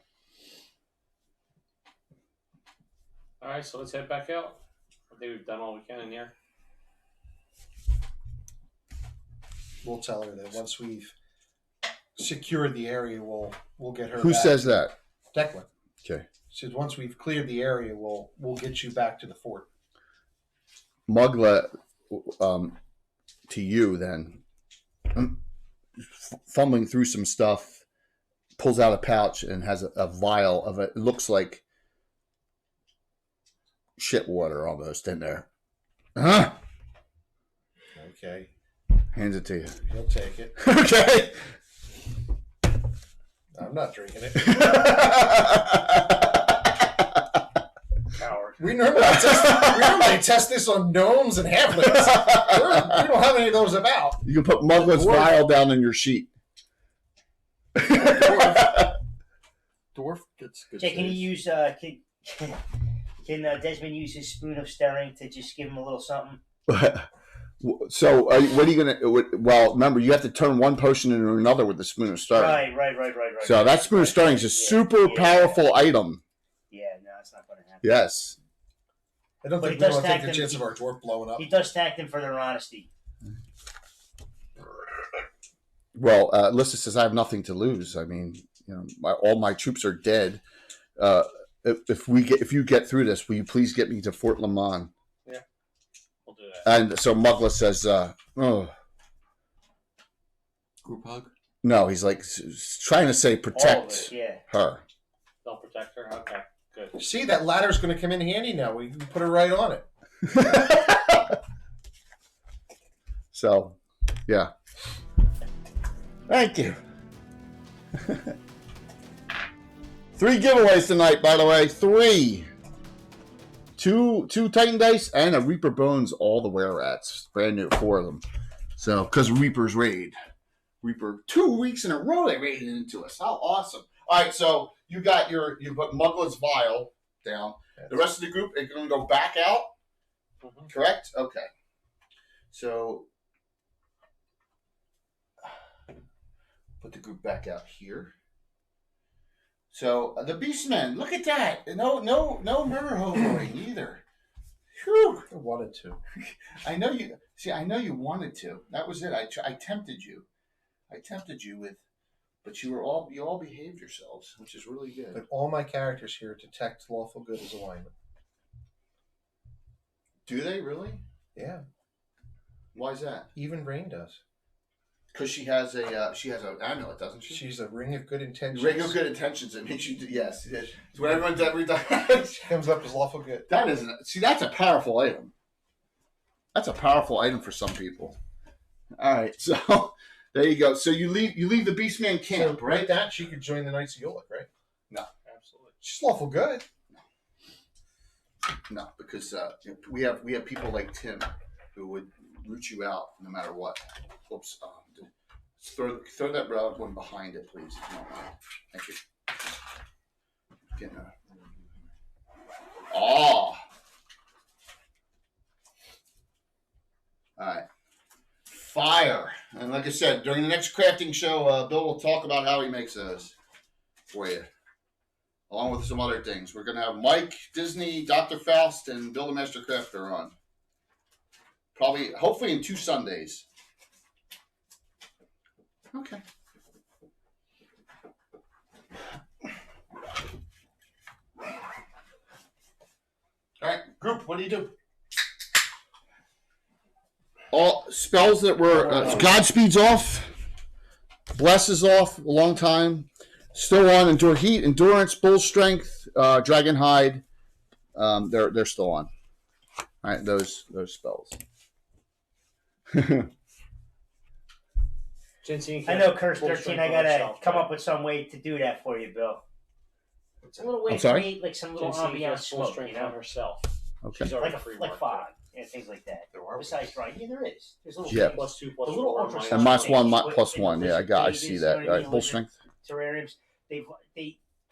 right, so let's head back out. I think we've done all we can in here. We'll tell her that once we've secured the area, we'll get her. Who back. says that? Declan. Okay. Says once we've cleared the area, we'll get you back to the fort. Mugla, to you then, fumbling through some stuff, pulls out a pouch and has a vial of it. It looks like shit water almost in there. Huh? Okay. Hands it to you. He'll take it. Okay. I'm not drinking it. Coward. We normally test this on gnomes and halflings. We don't have any of those about. You can put Muglet's vial down in your sheet. Dwarf gets good. Jay, can you use can Desmond use his spoon of stirring to just give him a little something? So, what are you gonna? Well, remember, you have to turn one potion into another with the spoon of stirring. Right. So that spoon of stirring is a super powerful item. Yeah, no, it's not going to happen. Yes. I don't But think he we does want to take thank the them. chance of our dwarf blowing up. He does thank them for their honesty. Well, Alyssa says I have nothing to lose. I mean, all my troops are dead. If you get through this, will you please get me to Fort Leman? Yeah, we'll do that. And so Mugla says, "Oh, Group hug. no." He's like trying to say All of protect it, yeah. her. They'll protect her. Okay, good. See, that ladder's going to come in handy now. We can put her right on it. So, yeah. Thank you. 3 giveaways tonight, by the way. 3. Two Titan Dice and a Reaper Bones, all the were-rats. Brand new, 4 of them. So, because Reaper's raid. Reaper, 2 weeks in a row they raided into us. How awesome. All right, so you put Muglet's vial down. The rest of the group is going to go back out? Mm-hmm. Correct? Okay. So, put the group back out here. So the Beastmen, look at that! No murder hoboing either. Whew. I wanted to. I know you. See, I know you wanted to. That was it. I tempted you. But you all behaved yourselves, which is really good. But all my characters here detect lawful good as alignment. Do they really? Yeah. Why is that? Even Rain does. Because she has an amulet, doesn't she? She's a ring of good intentions. Ring of good intentions. It makes you yes. It's what everyone's every time. She comes up as lawful good. That isn't. See, that's a powerful item. That's a powerful item for some people. All right, so there you go. So you leave the Beastman camp, So, right? that she could join the Knights of Ceelakra, right? No, Absolutely. She's lawful good. no, because we have people like Tim who would root you out no matter what. Oops. Throw that brown one behind it, please. If you don't mind. Thank you. Getting a... Oh. All right. Fire. And like I said, during the next crafting show, Bill will talk about how he makes those for you, along with some other things. We're going to have Mike, Disney, Dr. Faust, and Bill the Master Crafter on. Hopefully in 2 Sundays. Okay. All right, group, what do you do? All spells that were Godspeed's off, Bless is off a long time, still on. Endure Heat, Endurance, Bull Strength, Dragon Hide. They're still on. All right, those spells. I know, Curse 13. I gotta come up with some way to do that for you, Bill. It's a little way to create like some little ambiance smoke, you know, herself. Okay. She's already free like fog and things like that. Besides drawing, there is. There's little Yeah. +2, the +4, little minus ultrasonic And -1, things +1. Yeah, I see that. You know what I All right, mean? Bull Like Strength. Terrariums,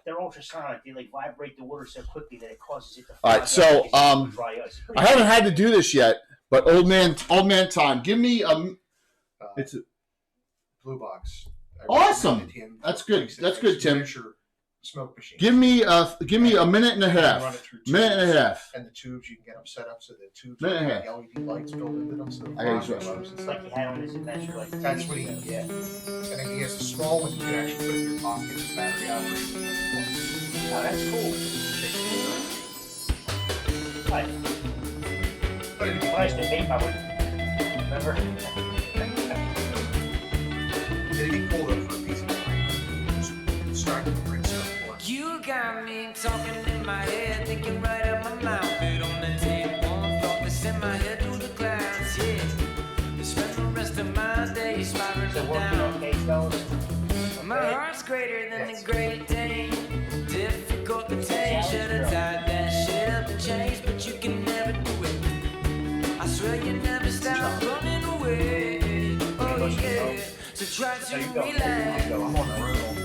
they're ultrasonic. They like vibrate the water so quickly that it causes it to. All right, so dry ice. I haven't had to do this yet, but old man time. Give me it's a, Blue box. I Awesome. recommended him That's for good. place That's that good, makes Tim. miniature Smoke machine. give me a minute and a Run half. it through Minute and a tubes, half. And the tubes, you can get them set up so the tubes Minute and a have half. LED lights built into them. So I gotta the use glows and It's like stuff. you had on his adventure. Like That's what he yeah. And then he has a small one you can actually put in your pocket. It's battery operated. Oh, that's cool. But it'd be nice to vape, I would. Remember? It'd be cool though for a piece of brain. Just start to bring stuff for us. You got me talking in my head, thinking right out my mouth. Bit on the table, thought this in my head to the clouds, yeah. Spend the rest of my day spiraling So working down. on case fellas. My heart's greater than the Great Dane. Difficult to tame, should've tied that shit up and changed. so you never stop running away. Oh yeah, so try to relax. I'm on the road.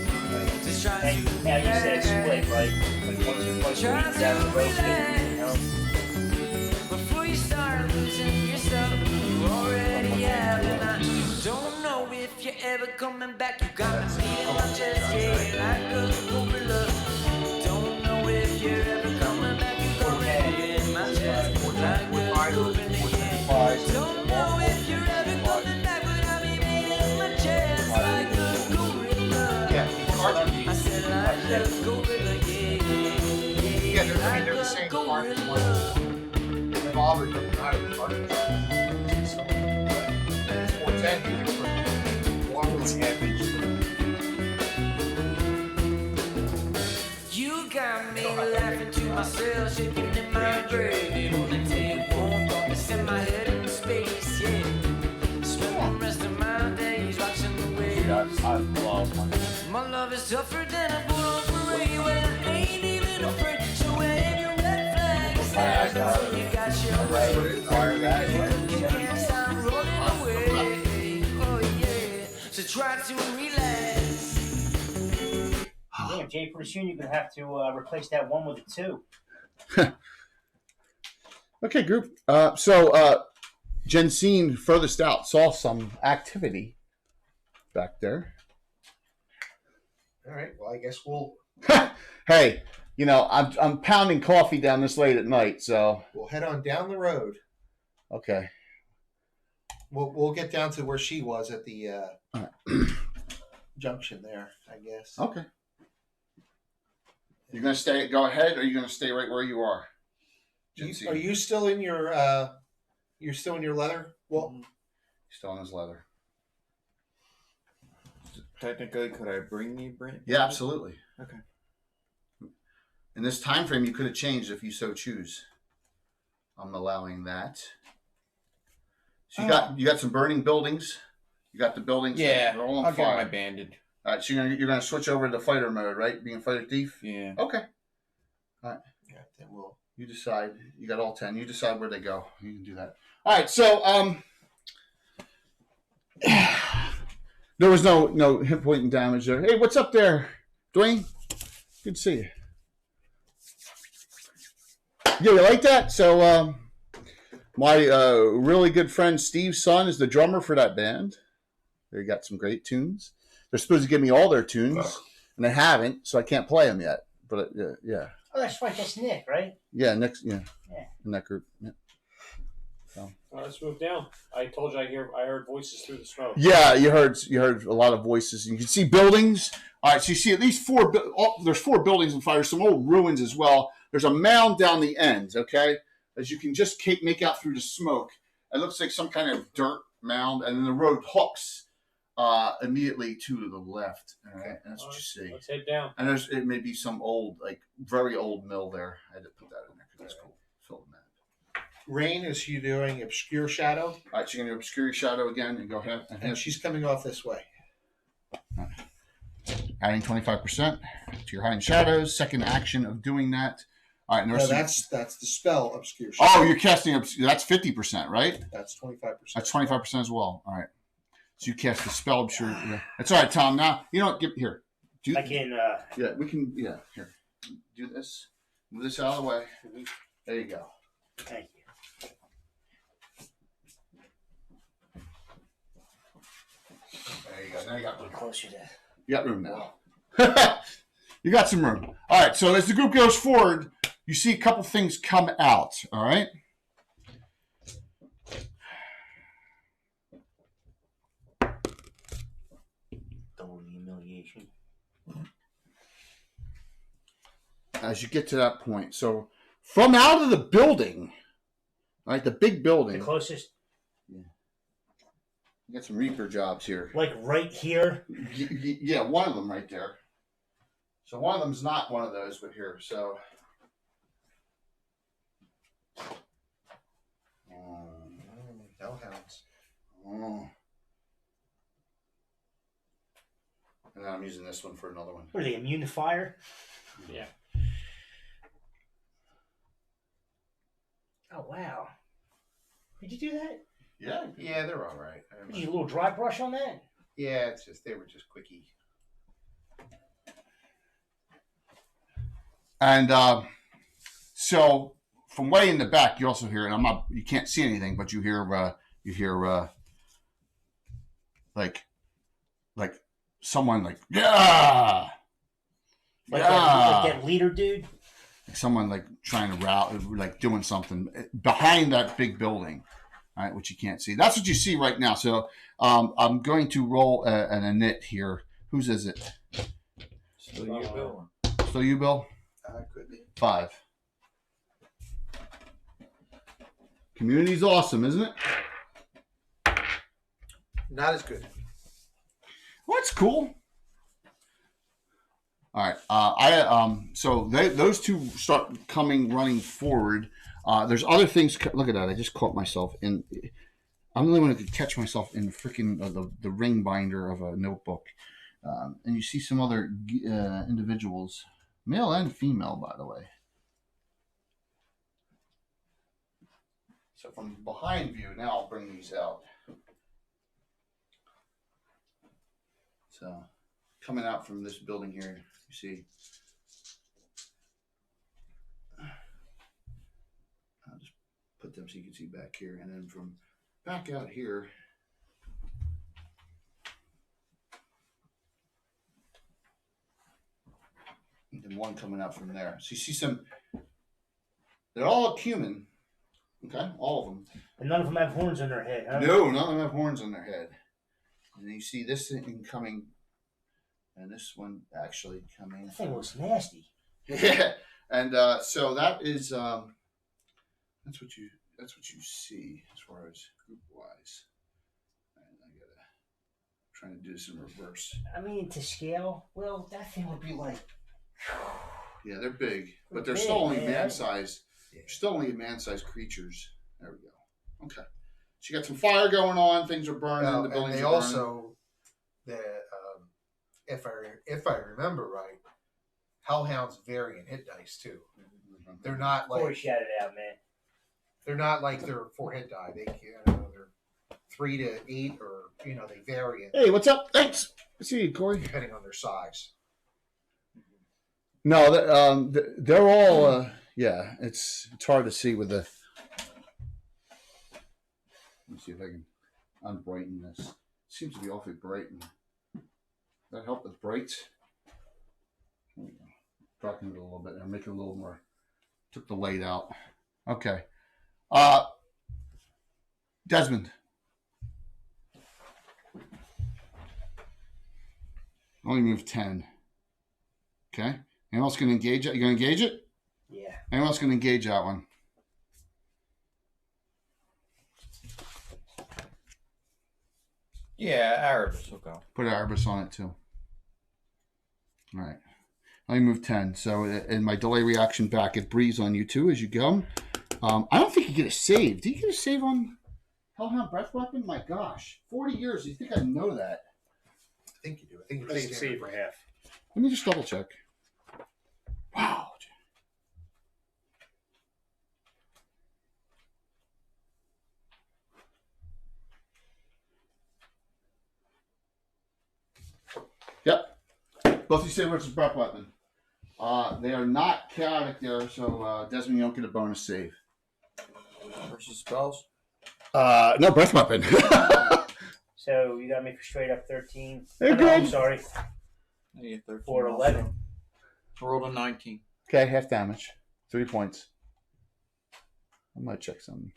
Just try And to now you said split, right? Like once or twice a week down the road, you know? before you start losing yourself. You already have, and I don't know if you're ever coming back. You got me feeling my chest, yeah, like a gorilla. Don't know if you're ever coming back. You got me in my chest, like a gorilla. Don't know if you're ever coming back, but I'll be beating my chest like a gorilla. Yeah, card. I said like a gorilla, yeah. Yeah, they're the same card. Revolver doesn't matter. The card. So, it's 410. You can put one with damage. You got me laughing to myself, shaking in my grave. It only take one thought to send my head into space, yeah. Spend the rest of my days watching the waves. I love my. My love is tougher than a bull on parade. Well, I ain't even afraid. So wave your red flag. Stand up, you got your way. You can't stop rolling away. Oh yeah, so try to relax. Damn, Jay, pretty soon you're going to have to replace that one with a 2. Okay, group. Jensine furthest out saw some activity back there. All right. Well, I guess we'll Hey, you know, I'm pounding coffee down this late at night, so head on down the road. okay. We'll get down to where she was at the junction there, I guess. Okay. You're gonna stay. Go ahead, or are you gonna stay right where you are? Are you still in your? You're still in your leather? Well, Still on his leather. Technically, could I bring me Brent? Yeah, absolutely. Okay. In this time frame, you could have changed if you so choose. I'm allowing that. So you got some burning buildings. You got the buildings. Yeah, They're all on I'll fire. get my banded. All right, so you're gonna switch over to fighter mode, right? Being fighter thief. Yeah. Okay. yeah, then we'll. You decide. You got all 10. You decide where they go. You can do that. All right. So there was no hit point and damage there. Hey, what's up there, Dwayne? Good to see you. Yeah, you like that? So my really good friend Steve's son is the drummer for that band. They got some great tunes. They're supposed to give me all their tunes, and they haven't, so I can't play them yet. But yeah. Oh, that's right. That's Nick, right? Yeah, Yeah. in that group. Yeah. Let's move down. I told you I heard voices through the smoke. Yeah, you heard a lot of voices. You can see buildings. All right, so you see at least there's 4 buildings on fire. Some old ruins as well. There's a mound down the end. Okay, as you can just make out through the smoke, it looks like some kind of dirt mound, and then the road hooks immediately to the left. All right, that's what you see. Let's head down. And it may be some old, like very old mill there. I had to put that in there because it's cool. Fill the map. Rain, is she doing obscure shadow? All right, so you're going to obscure your shadow again and go ahead. And she's coming off this way. Adding 25% to your hiding shadows. Second action of doing that. All right, No, that's the spell obscure shadow. Oh, you're casting that's 50%, right? That's 25%. That's 25% as well. All right. So you cast the spell obscure. Yeah. That's all right, Tom. Now you know what? Give here. I can. Yeah, we can. Yeah, here. Do this. Move this out of the way. There you go. Thank you. There you go. Now you got room. Closer to. You got room now. You got some room. All right. So as the group goes forward, you see a couple things come out. All right. Double humiliation. As you get to that point, so from out of the building, all right, the big building. The closest. You got some Reaper jobs here. Like right here. Yeah, one of them right there. So one of them's not one of those, but here. So. Hellhounds. Oh. And then I'm using this one for another one. What are they, immune to fire? Yeah. Oh, wow. Did you do that? Yeah. Yeah, they're all right. Did you a little dry brush on that? Yeah, it's just they were just quickie. And so from way in the back, you also hear, and you can't see anything, but you hear like someone like, yeah, Like, yeah, that leader dude? like someone like trying to route, like doing something behind that big building, all right, which you can't see. That's what you see right now. So I'm going to roll an init here. Whose is it? Still you, Bill. Still you, Bill? Could be. 5. Community's awesome, isn't it? Not as good. Well, that's cool. All right. So those two start running forward. There's other things. Look at that. I just caught myself in. I'm the only one who could catch myself in freaking the ring binder of a notebook. And you see some other individuals, male and female, by the way. So from behind view, now I'll bring these out. So coming out from this building here, you see. I'll just put them so you can see back here. And then from back out here, and then one coming out from there. So you see some, they're all human. Okay, all of them. And none of them have horns on their head, huh? No, none of them have horns on their head. And you see this thing coming, and this one actually coming. That thing looks nasty. Yeah, and so that is that's what you see as far as group wise. And trying to do this in reverse. I mean, to scale, well, that thing would be like. Yeah, they're big, but they're Big, still only man. man-sized. Still only man-sized creatures. There we go. Okay. So you got some fire going on. Things are burning. The And buildings they are burning. also, if I remember right, hellhounds vary in hit dice too. They're not Boy, like shout it out, man. they're not like their 4 hit die. They they're 3 to 8, or they vary Hey, what's up? Thanks. See you, Corey. depending on their size. No, they're all. Yeah, it's hard to see with the. Let me see if I can unbrighten this. It seems to be awfully bright. That help with brights. There we go. Darken it a little bit and make it a little more. Took the light out. Okay. Desmond. Only move 10. Okay. Anyone else going to engage it? You going to engage it? Yeah. Anyone else going to engage that one? Yeah, Arabs will go. Put Arbus on it too. All right. I move 10. So in my delay reaction back, it breathes on you too as you go. I don't think you get a save. Do you get a save on Hellhound Breath Weapon? My gosh. 40 years. You think I know that? I think you do. I think I you're think save for half. Let me just double check. Wow. Yep. Both you say versus breath weapon. They are not chaotic there, so Desmond, you don't get a bonus save. Versus spells? No breath weapon. So you got me for straight up 13. Hey, Oh, no, I'm good. sorry. Yeah, 13 For also. 11. Rolled a 19. Okay, half damage. 3 points. I might check something.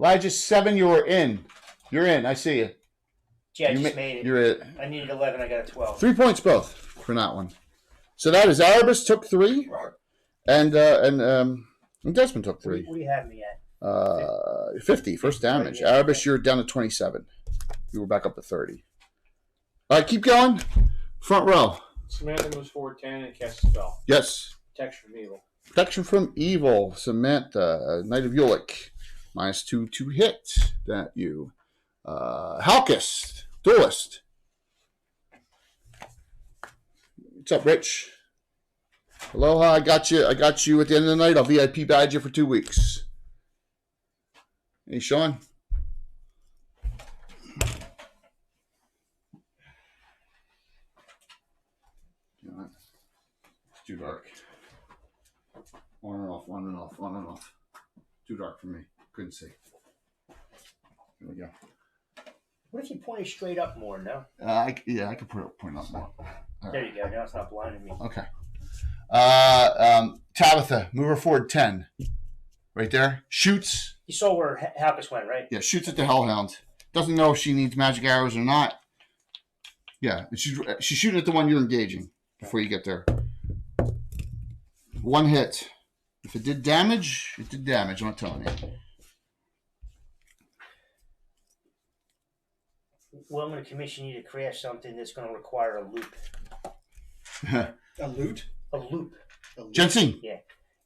Elijah 7, you were in. You're in. I see you. Yeah, I You just ma- made it. You're it. I needed 11. I got a 12. 3 points both for that one. So that is Arabus took 3, and Desmond took 3. What do you have me at? 50 first damage. Arabus, you're down to 27. You were back up to 30. All right, keep going. Front row. Samantha moves forward 10 and casts a spell. Yes. Protection from evil. Protection from evil. Samantha, Knight of Ulick. -2 to hit. That you. Halkis, Duelist. What's up, Rich? Aloha, I got you at the end of the night. I'll VIP badge you for 2 weeks. Hey, Sean. It's too dark. On and off, on and off, on and off. Too dark for me. Couldn't see. Here we go. What if you point it straight up more, no? I could point up more. There you go. Now it's not blinding me. Okay. Tabitha, move her forward 10. Right there. Shoots. You saw where Halpus went, right? Yeah, shoots at the Hellhound. Doesn't know if she needs magic arrows or not. Yeah, she's shooting at the one you're engaging before you get there. 1 hit. If it did damage, it did damage. I'm not telling you. Well, I'm going to commission you to craft something that's going to require a loop. A loot? A loop. Jensen. Yeah.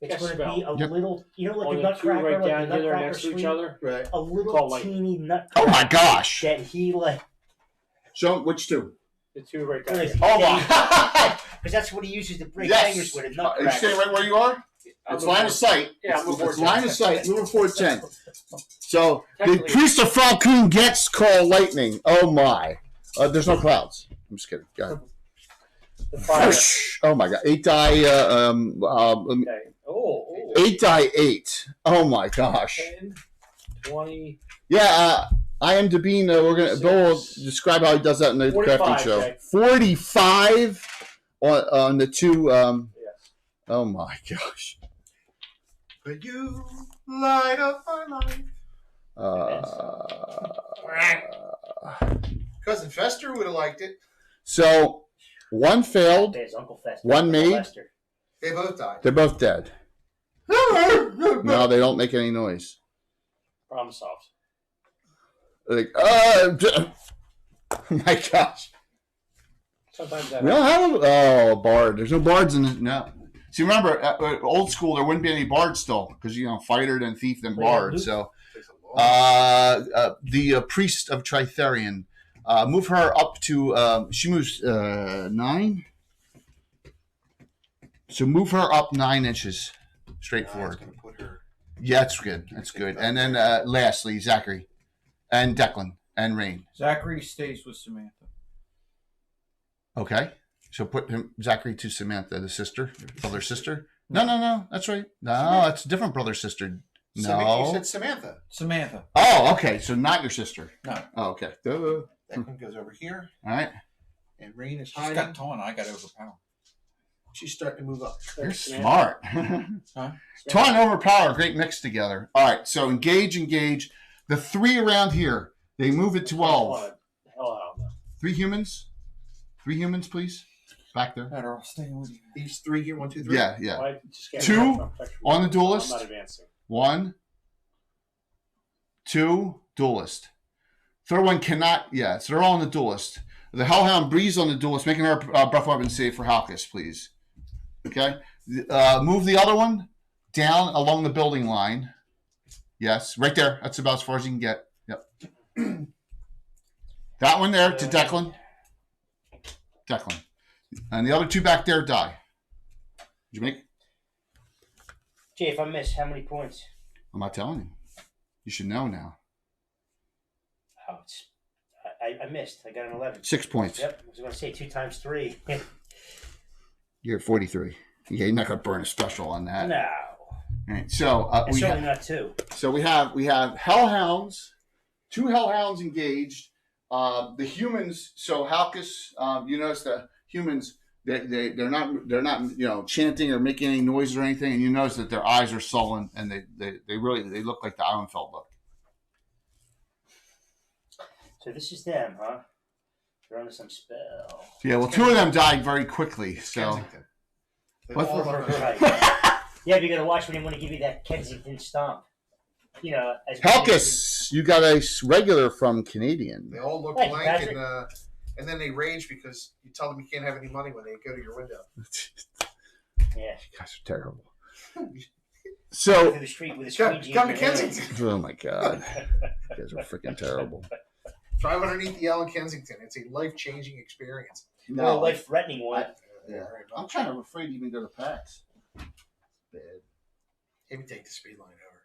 It's Yes, going to be a Yep. little, you know, like Only a two nutcracker, right like down a here, they're nutcracker next to each sweet. other. Right. A Called little like- teeny nutcracker. Oh my gosh. That he like. Show which two? The two right down Really? here. Oh my. Because that's what he uses to break Yes. fingers with a You nutcracker. stay right where you are? It's line of sight. Yeah, I'm moving It's forward line 10. of sight. Moving forward 10. So the Technically- priest of Falcon gets call lightning. Oh my. There's no clouds. I'm just kidding. Go ahead. The fire. Oh my god. 8 die. Okay. Oh. 8 die 8. Oh my gosh. 10, 20. Yeah. I am Dabine. We're gonna. Bill will describe how he does that in the 45, crafting show. Jay. 45 on the two. Yes. Oh my gosh. But you light up my life. Cousin Fester would have liked it. So 1 failed. There's Uncle Fester. One Uncle made. Fester. They both died. They're both dead. No, they don't make any noise. Problem solved. Like, oh my gosh. Sometimes that We don't have a bard. There's no bards in it. No. See, remember, old school, there wouldn't be any bards still because, fighter, then thief, then bard. So, the priest of Tritherian, move her up to, she moves 9. So move her up 9 inches straight forward. Going to put her. Yeah, that's good. That's good. And then lastly, Zachary and Declan and Rain. Zachary stays with Samantha. Okay. So put Zachary to Samantha, the sister, brother, sister. No. That's right. No, that's a different brother, sister. You No. said Samantha. Samantha. Oh, okay. So not your sister. No. Oh, okay. That one goes over here, All right. and Rain is She's hiding. got taunt. I got overpowered. She's starting to move up. You're smart. Huh? Taunt and overpower, great mix together. All right. So engage. The 3 around here, they move at 12. Hell no. 3 humans. 3 humans, please. Back there. Better off staying with you. These 3 here, 1, 2, 3. Yeah. Why- just can't 2 have protection. on the duelist. I'm not advancing. 1, 2, duelist. Third one cannot. Yeah, so they're all on the duelist. The Hellhound breathes on the duelist, making her breath weapon save for Halkus, please. Okay. Move the other one down along the building line. Yes, right there. That's about as far as you can get. Yep. That one there to Declan. Declan. And the other 2 back there die. Did you make? Jay, if I miss, how many points? I'm not telling you. You should know now. Oh, I missed. I got an 11. 6 points. Yep. I was going to say 2 times 3. You're at 43. Yeah, you're not gonna burn a special on that. No. All right. So And we certainly have, not 2. so we have Hellhounds, 2 Hellhounds engaged. The humans. So Halkus, you notice the humans. They're not chanting or making any noise or anything, and you notice that their eyes are sullen and they look like the Ironfeld look. So this is them, huh? They're under some spell. Yeah. Well, 2 of them died very quickly. So. Kensington. They What? all look Right. like- Yeah, but you got to watch when they want to give you that Kensington stomp. As Halkus, you got a regular from Canadian. They all look Thank you, blank, Patrick. and then they rage because you tell them you can't have any money when they go to your window. Yeah. You guys are terrible. So. Through the street with a Come, squeegee. come in to your hand. Kensington. Oh my god. You guys are freaking terrible. Drive underneath the L in Kensington. It's a life-changing experience. Or a life-threatening one. Yeah. Very I'm much. kind of afraid to even go to PAX. Bad. Maybe take the speed line over.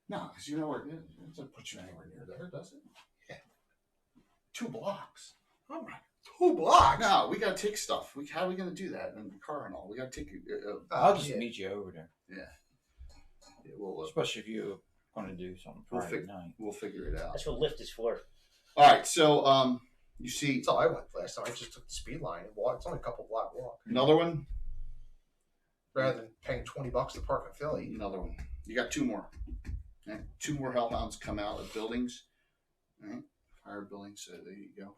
No, because you know where it doesn't put you anywhere near there, does it? Yeah. 2 blocks. All right. 2 blocks. No, we got to take stuff. How are we going to do that in the car and all? We got to take. I'll just yeah. meet you over there, Yeah, we'll especially if you're going to do something Friday night. we'll figure it out. That's what Lyft is for. All right, so you see That's how I went last time. I just took the speed line and walked. It's only a couple block walk. another one. Rather than paying $20 to park in Philly. Another one. You got 2 more. Okay. 2 more hellhounds come out of buildings. All right, fire buildings. So there you go.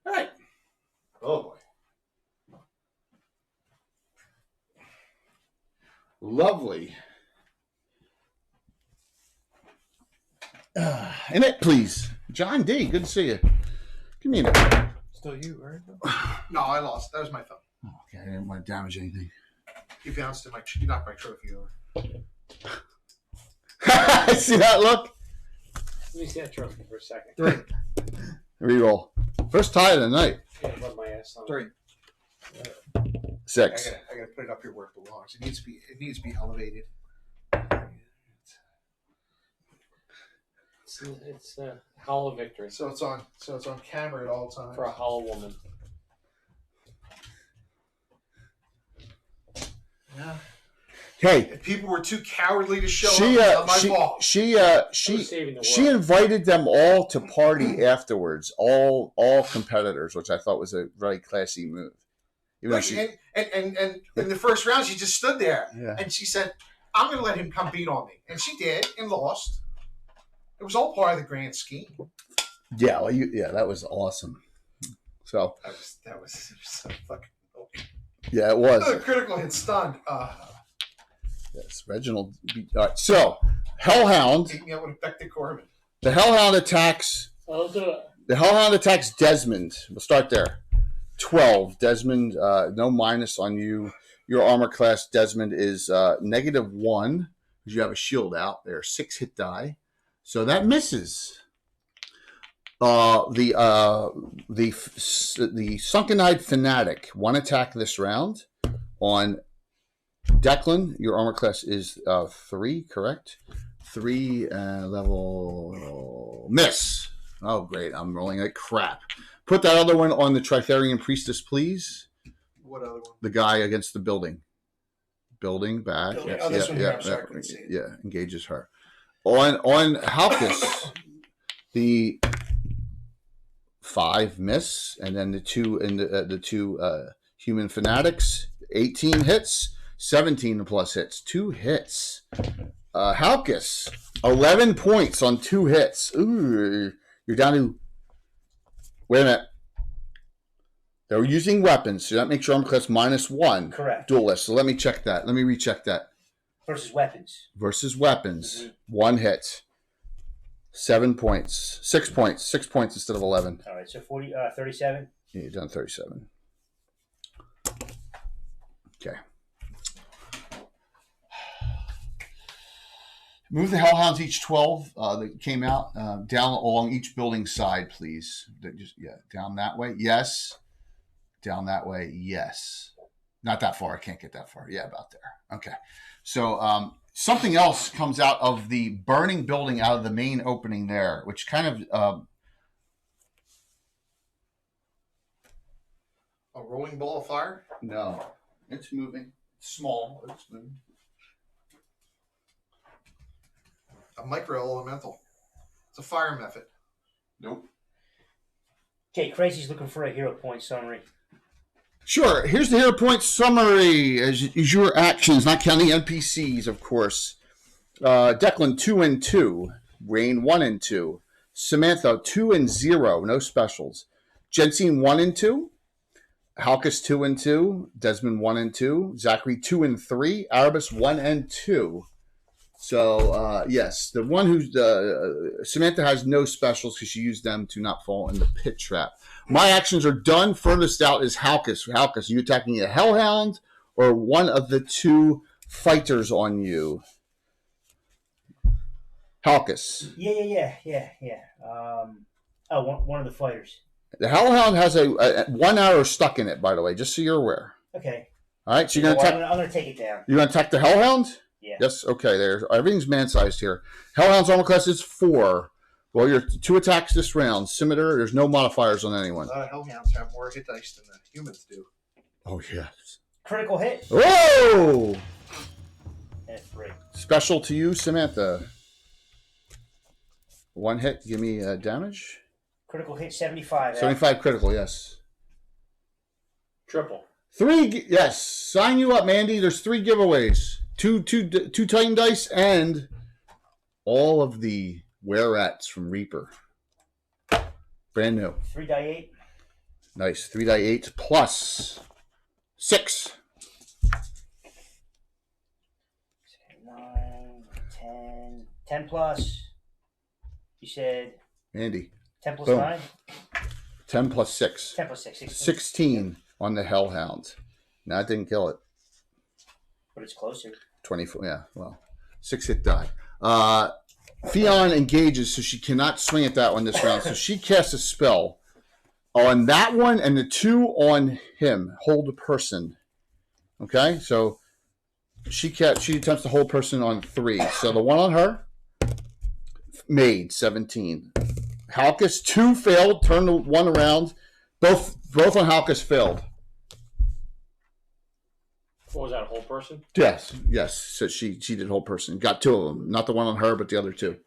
All right. Oh boy. Lovely. Annette, please. John D. Good to see you. Give me a minute. Still you, right? No, I lost. That was my phone. Oh, okay, I didn't want to damage anything. You bounced in you knocked my trophy over. See that look? Let me see that trophy for a second. 3. Reroll. First tie of the night. Yeah, rub my ass on. 3. 6. I gotta put it up here where it belongs. It needs to be elevated. It's a hollow victory So it's on camera at all times. for a hollow woman. Yeah. Hey, If people were too cowardly to show she up, it's not my fault. she Who's saving the world? she invited them all to party afterwards. All competitors, which I thought was a very classy move. Even though Like, she, and in the first round, she just stood there Yeah. and she said, "I'm going to let him come beat on me," and she did and lost. It was all part of the grand scheme. yeah, well, that was awesome. So That was so fucking. yeah, it was. The critical hit stunned. Yes, Reginald. All right, so Hellhound. Take me out with Vector Corbin. The Hellhound attacks. I'll do it. The Hellhound attacks Desmond. We'll start there. 12. Desmond, no minus on you. Your armor class, Desmond, is -1 because you have a shield out. There are 6 hit die, so that misses. The Sunken-Eyed Fanatic, 1 attack this round on Declan. Your armor class is 3, correct? 3 level miss. Oh, great! I'm rolling like crap. Put that other one on the Tritherian Priestess, please. What other one? The guy against the building. Building back. Building. Oh, this one here. I'm sorry, I couldn't see it. Yeah, engages her. On Halkus, the 5 miss, and then the 2 and the 2 human fanatics. 18 hits, 17 plus hits, 2 hits. Halkus, 11 points on 2 hits. Ooh, you're down to. Wait a minute. They're using weapons, so that makes your armor class -1. Correct. Duelist. So let me check that. Let me recheck that. Versus weapons. Versus weapons. 1 hit. 7 points. 6 points. 6 points instead of 11. All right, so 37. Yeah, you're done 37. Okay. Move the Hellhounds each 12 that came out down along each building side, please. Down that way. Yes. Down that way. Yes. Not that far. I can't get that far. Yeah, about there. Okay. So something else comes out of the burning building, out of the main opening there, which kind of A rolling ball of fire? no, it's moving. It's small, but it's moving. A micro elemental. It's a fire method. Nope. Okay, Crazy's looking for a hero point summary. Sure. Here's the hero point summary as your actions, not counting NPCs, of course. Declan 2 and 2, Rain 1 and 2, Samantha 2 and 0, no specials. Jensine 1 and 2, Halkus 2 and 2, Desmond 1 and 2, Zachary 2 and 3, Arabus 1 and 2. So, yes, the one who's Samantha has no specials because she used them to not fall in the pit trap. My actions are done. Furthest out is Halkus. Halkus, are you attacking a Hellhound or one of the 2 fighters on you? Halkus. Yeah. One of the fighters. The Hellhound has a 1 arrow stuck in it, by the way, just so you're aware. Okay. All right, so you're gonna I'm gonna take it down. You're gonna attack the Hellhound? Yeah. Yes. Okay. There's everything's man-sized here. Hellhound's armor class is 4. Well, your 2 attacks this round. Scimitar. There's no modifiers on anyone. Hellhounds have more hit dice than the humans do. Oh yes. Critical hit. Whoa! And 3. Special to you, Samantha. 1 hit. Give me damage. Critical hit 75. 75 critical. Yes. Triple. 3. Yes. Sign you up, Mandy. There's 3 giveaways. Two Titan dice and all of the Were-Rats from Reaper. Brand new. 3 die 8. Nice. 3 die 8 plus 6. 9, 10. 10 plus. You said Andy. 10 plus Boom. 9? 10 plus 6. 10 plus 6. 16 on the Hellhound. Now, it didn't kill it. But it's closer. 24. Yeah, well. 6 hit die. Fionn engages, so she cannot swing at that one this round. So she casts a spell on that one and the 2 on him. Hold a person. Okay? So she attempts to hold person on 3. So the one on her made 17. Halkus 2 failed. Turn the 1 around. Both on Halkus failed. What was that, a whole person? Yes. So she did whole person. Got 2 of them. Not the one on her, but the other 2.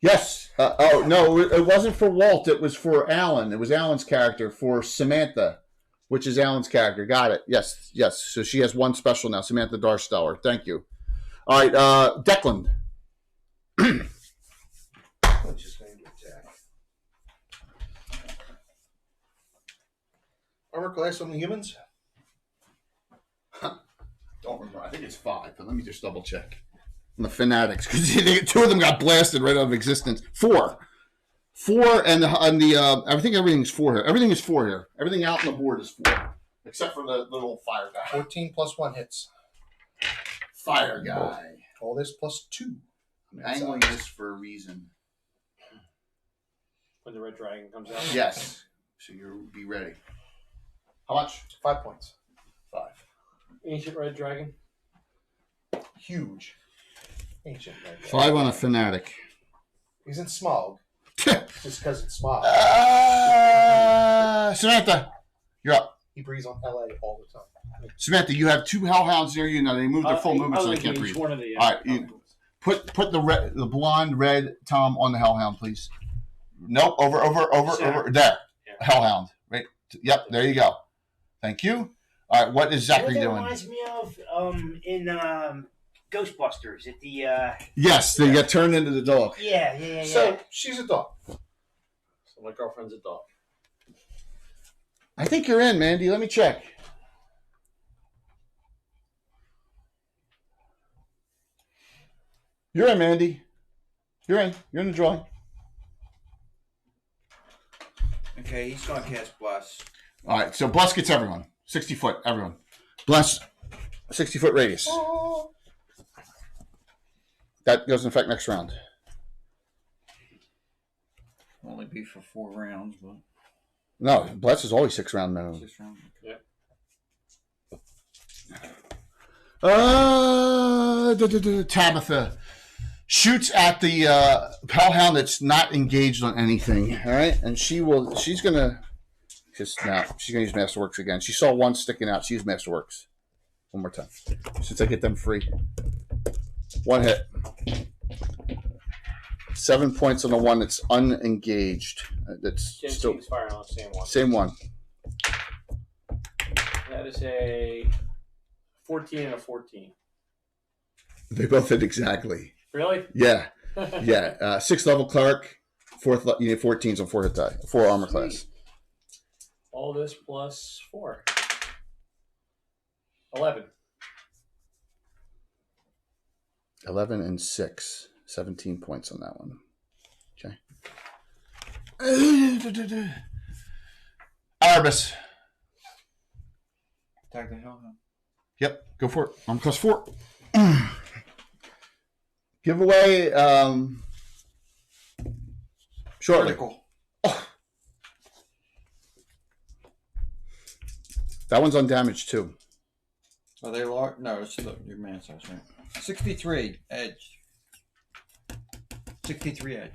Yes. No, it wasn't for Walt. It was for Alan. It was Alan's character for Samantha, which is Alan's character. Got it. Yes. So she has 1 special now. Samantha Darsteller. Thank you. All right. Declan. I'm just going to attack. Armor class on the humans? Don't remember. I think it's 5, but let me just double check. And the Fanatics, because 2 of them got blasted right out of existence. 4, and the I think everything's 4 here. Everything is 4 here. Everything out on the board is 4, except for the little fire guy. 14 plus 1 hits. Fire guy. All this plus 2. I'm angling this for a reason. When the red dragon comes out? Yes. So you'll be ready. How much? 5 points. 5. Ancient red dragon? Huge. Ancient. Red dragon. 5 on a Fanatic. He's in smog. Just because it's smog. Samantha, you're up. He breathes on LA all the time. Samantha, you have 2 Hellhounds near you now. They moved their full movement, so they can't breathe. One of the, All right, you put the blonde red Tom on the Hellhound, please. Nope, over. There, yeah. Hellhound. Right. Yep. There you go. Thank you. All right. What is Zachary doing? Reminds me of in Ghostbusters at the. Yes, they get turned into the dog. Yeah. So she's a dog. So my girlfriend's a dog. I think you're in, Mandy. Let me check. You're in, Mandy. You're in. You're in the drawing. Okay, he's going to cast Bless. All right, so Bless gets everyone. 60 foot, everyone. Bless, 60 foot radius. That goes in effect next round. Only be for 4 rounds, but... No, Bless is always 6 round minimum. 6 rounds. Yeah. Tabitha shoots at the Hellhound that's not engaged on anything. All right, and she's gonna use Masterworks again. She saw 1 sticking out. She used Masterworks one more time since I get them free. 1 hit. 7 points on the one that's unengaged. That's still fire on the same one. Same one. That is a 14 and a 14. They both hit exactly. Really? Yeah. 6th level cleric, 4th you need 14s on 4 hit die, 4 armor class. All this plus 4. 11. 11 and 6. 17 points on that one. Okay. Arbus. Attack the Hellhound. Yep, go for it. Armor class 4. Give away shortly. Critical. That one's undamaged too. Are they large? No, it's your man size, right? 63 edge. 63 edge.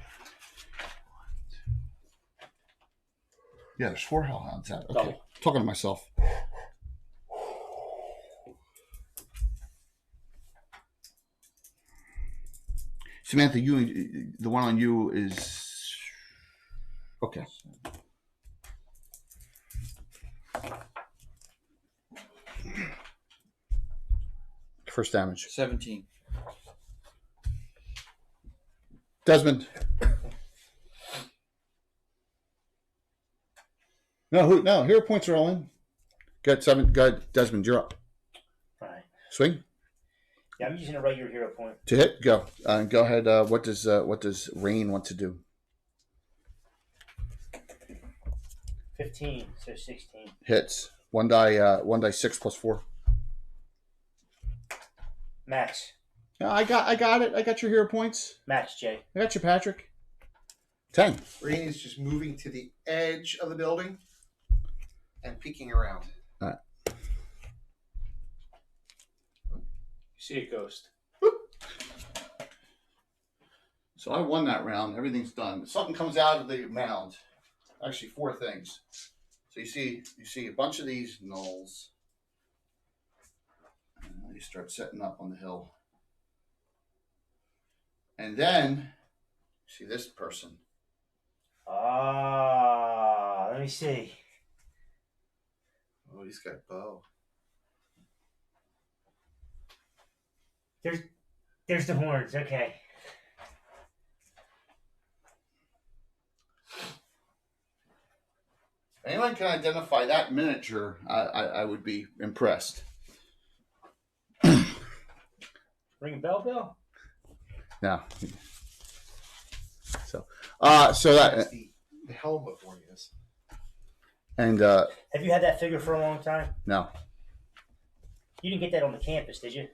Yeah, there's 4 hellhounds out. Okay, Double. talking to myself. Samantha, the one on you is okay. First damage. 17. Desmond. No, hero points are all in. Got 7. Got Desmond, you're up. All right. Swing. Yeah, I'm using a regular hero point. To hit, go. Go ahead. What does Rain want to do? 15, so 16. Hits. 1 die 6 plus 4. Max. Yeah, I got it. I got your hero points. Max, Jay. I got you, Patrick. 10. Rain is just moving to the edge of the building and peeking around. All right. You see a ghost. So I won that round. Everything's done. Something comes out of the mound. Actually, 4 things. So you see a bunch of these gnolls. And they start setting up on the hill. And then see this person. Let me see. Oh, he's got a bow. There's the horns. Okay. If anyone can identify that miniature, I would be impressed. Ring a bell, Bill? No. So that That's the helm of Warriors. and Have you had that figure for a long time? no You didn't get that on the campus, did you?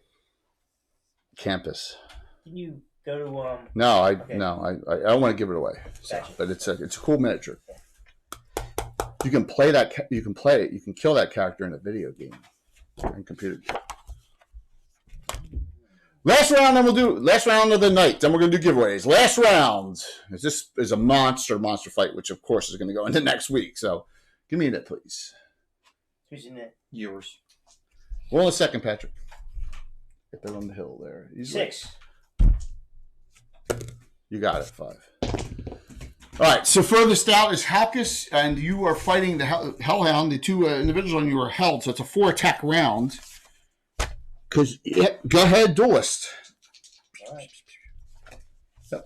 campus. Didn't you go to No, I Okay. don't want to give it away. So, Gotcha. but it's a cool miniature. You can play that. You can play it. You can kill that character in a video game and computer game. Last round, then we'll do last round of the night. Then we're going to do giveaways. Last round. This is a monster fight, which of course is going to go into next week. So, give me that, please. who's in it? Yours. Roll a second, Patrick. Get that on the hill there. He's 6. You got it. 5. All right. So furthest out is Halkus, and you are fighting the Hellhound. The 2 individuals on you are held, so it's a 4 attack round. Because go ahead, duelist. All right.